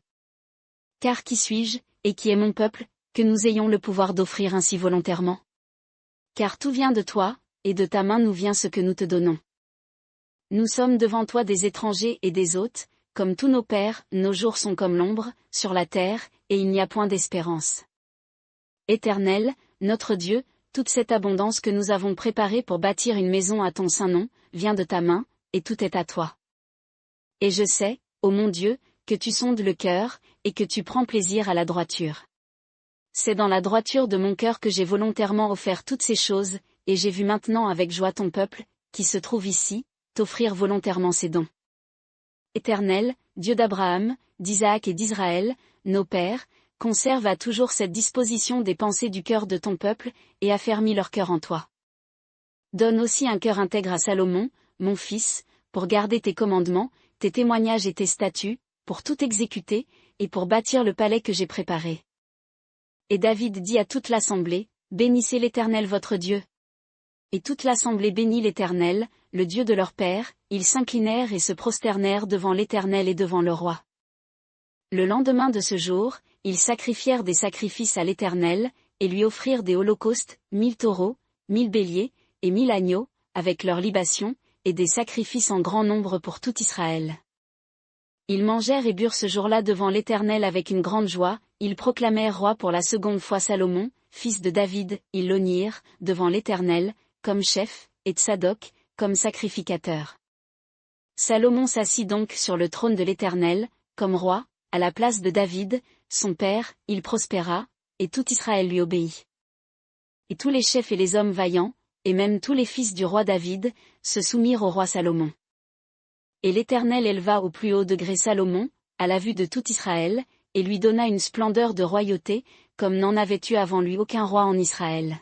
Car qui suis-je, et qui est mon peuple, que nous ayons le pouvoir d'offrir ainsi volontairement? Car tout vient de toi, et de ta main nous vient ce que nous te donnons. Nous sommes devant toi des étrangers et des hôtes, comme tous nos pères, nos jours sont comme l'ombre, sur la terre, et il n'y a point d'espérance. Éternel, notre Dieu, toute cette abondance que nous avons préparée pour bâtir une maison à ton saint nom, vient de ta main, et tout est à toi. Et je sais, ô mon Dieu, que tu sondes le cœur, et que tu prends plaisir à la droiture. C'est dans la droiture de mon cœur que j'ai volontairement offert toutes ces choses, et j'ai vu maintenant avec joie ton peuple, qui se trouve ici, t'offrir volontairement ces dons. Éternel, Dieu d'Abraham, d'Isaac et d'Israël, nos pères, conserve à toujours cette disposition des pensées du cœur de ton peuple, et affermis leur cœur en toi. Donne aussi un cœur intègre à Salomon, mon fils, pour garder tes commandements, tes témoignages et tes statuts, pour tout exécuter, et pour bâtir le palais que j'ai préparé. Et David dit à toute l'assemblée, bénissez l'Éternel votre Dieu. Et toute l'assemblée bénit l'Éternel, le Dieu de leur père, ils s'inclinèrent et se prosternèrent devant l'Éternel et devant le roi. Le lendemain de ce jour, ils sacrifièrent des sacrifices à l'Éternel, et lui offrirent des holocaustes, 1000 taureaux, 1000 béliers, et 1000 agneaux, avec leurs libations, et des sacrifices en grand nombre pour tout Israël. Ils mangèrent et burent ce jour-là devant l'Éternel avec une grande joie, ils proclamèrent roi pour la seconde fois Salomon, fils de David, ils l'honnirent, devant l'Éternel, comme chef, et Tsadok, comme sacrificateur. Salomon s'assit donc sur le trône de l'Éternel, comme roi, à la place de David, son père, il prospéra, et tout Israël lui obéit. Et tous les chefs et les hommes vaillants, et même tous les fils du roi David, se soumirent au roi Salomon. Et l'Éternel éleva au plus haut degré Salomon, à la vue de tout Israël, et lui donna une splendeur de royauté, comme n'en avait eu avant lui aucun roi en Israël.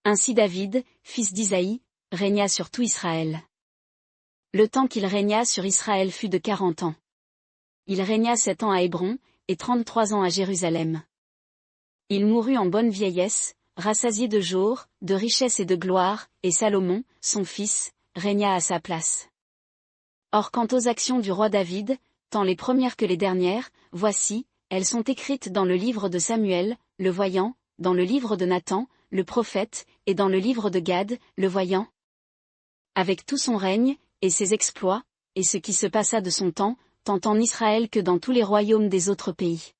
Ainsi David, fils d'Isaïe, régna sur tout Israël. Le temps qu'il régna sur Israël fut de 40 ans. Il régna 7 ans à Hébron, et 33 ans à Jérusalem. Il mourut en bonne vieillesse, rassasié de jours, de richesse et de gloire, et Salomon, son fils, régna à sa place. Or quant aux actions du roi David, tant les premières que les dernières, voici, elles sont écrites dans le livre de Samuel, le voyant, dans le livre de Nathan, le prophète, et dans le livre de Gad, le voyant. Avec tout son règne, et ses exploits, et ce qui se passa de son temps, tant en Israël que dans tous les royaumes des autres pays.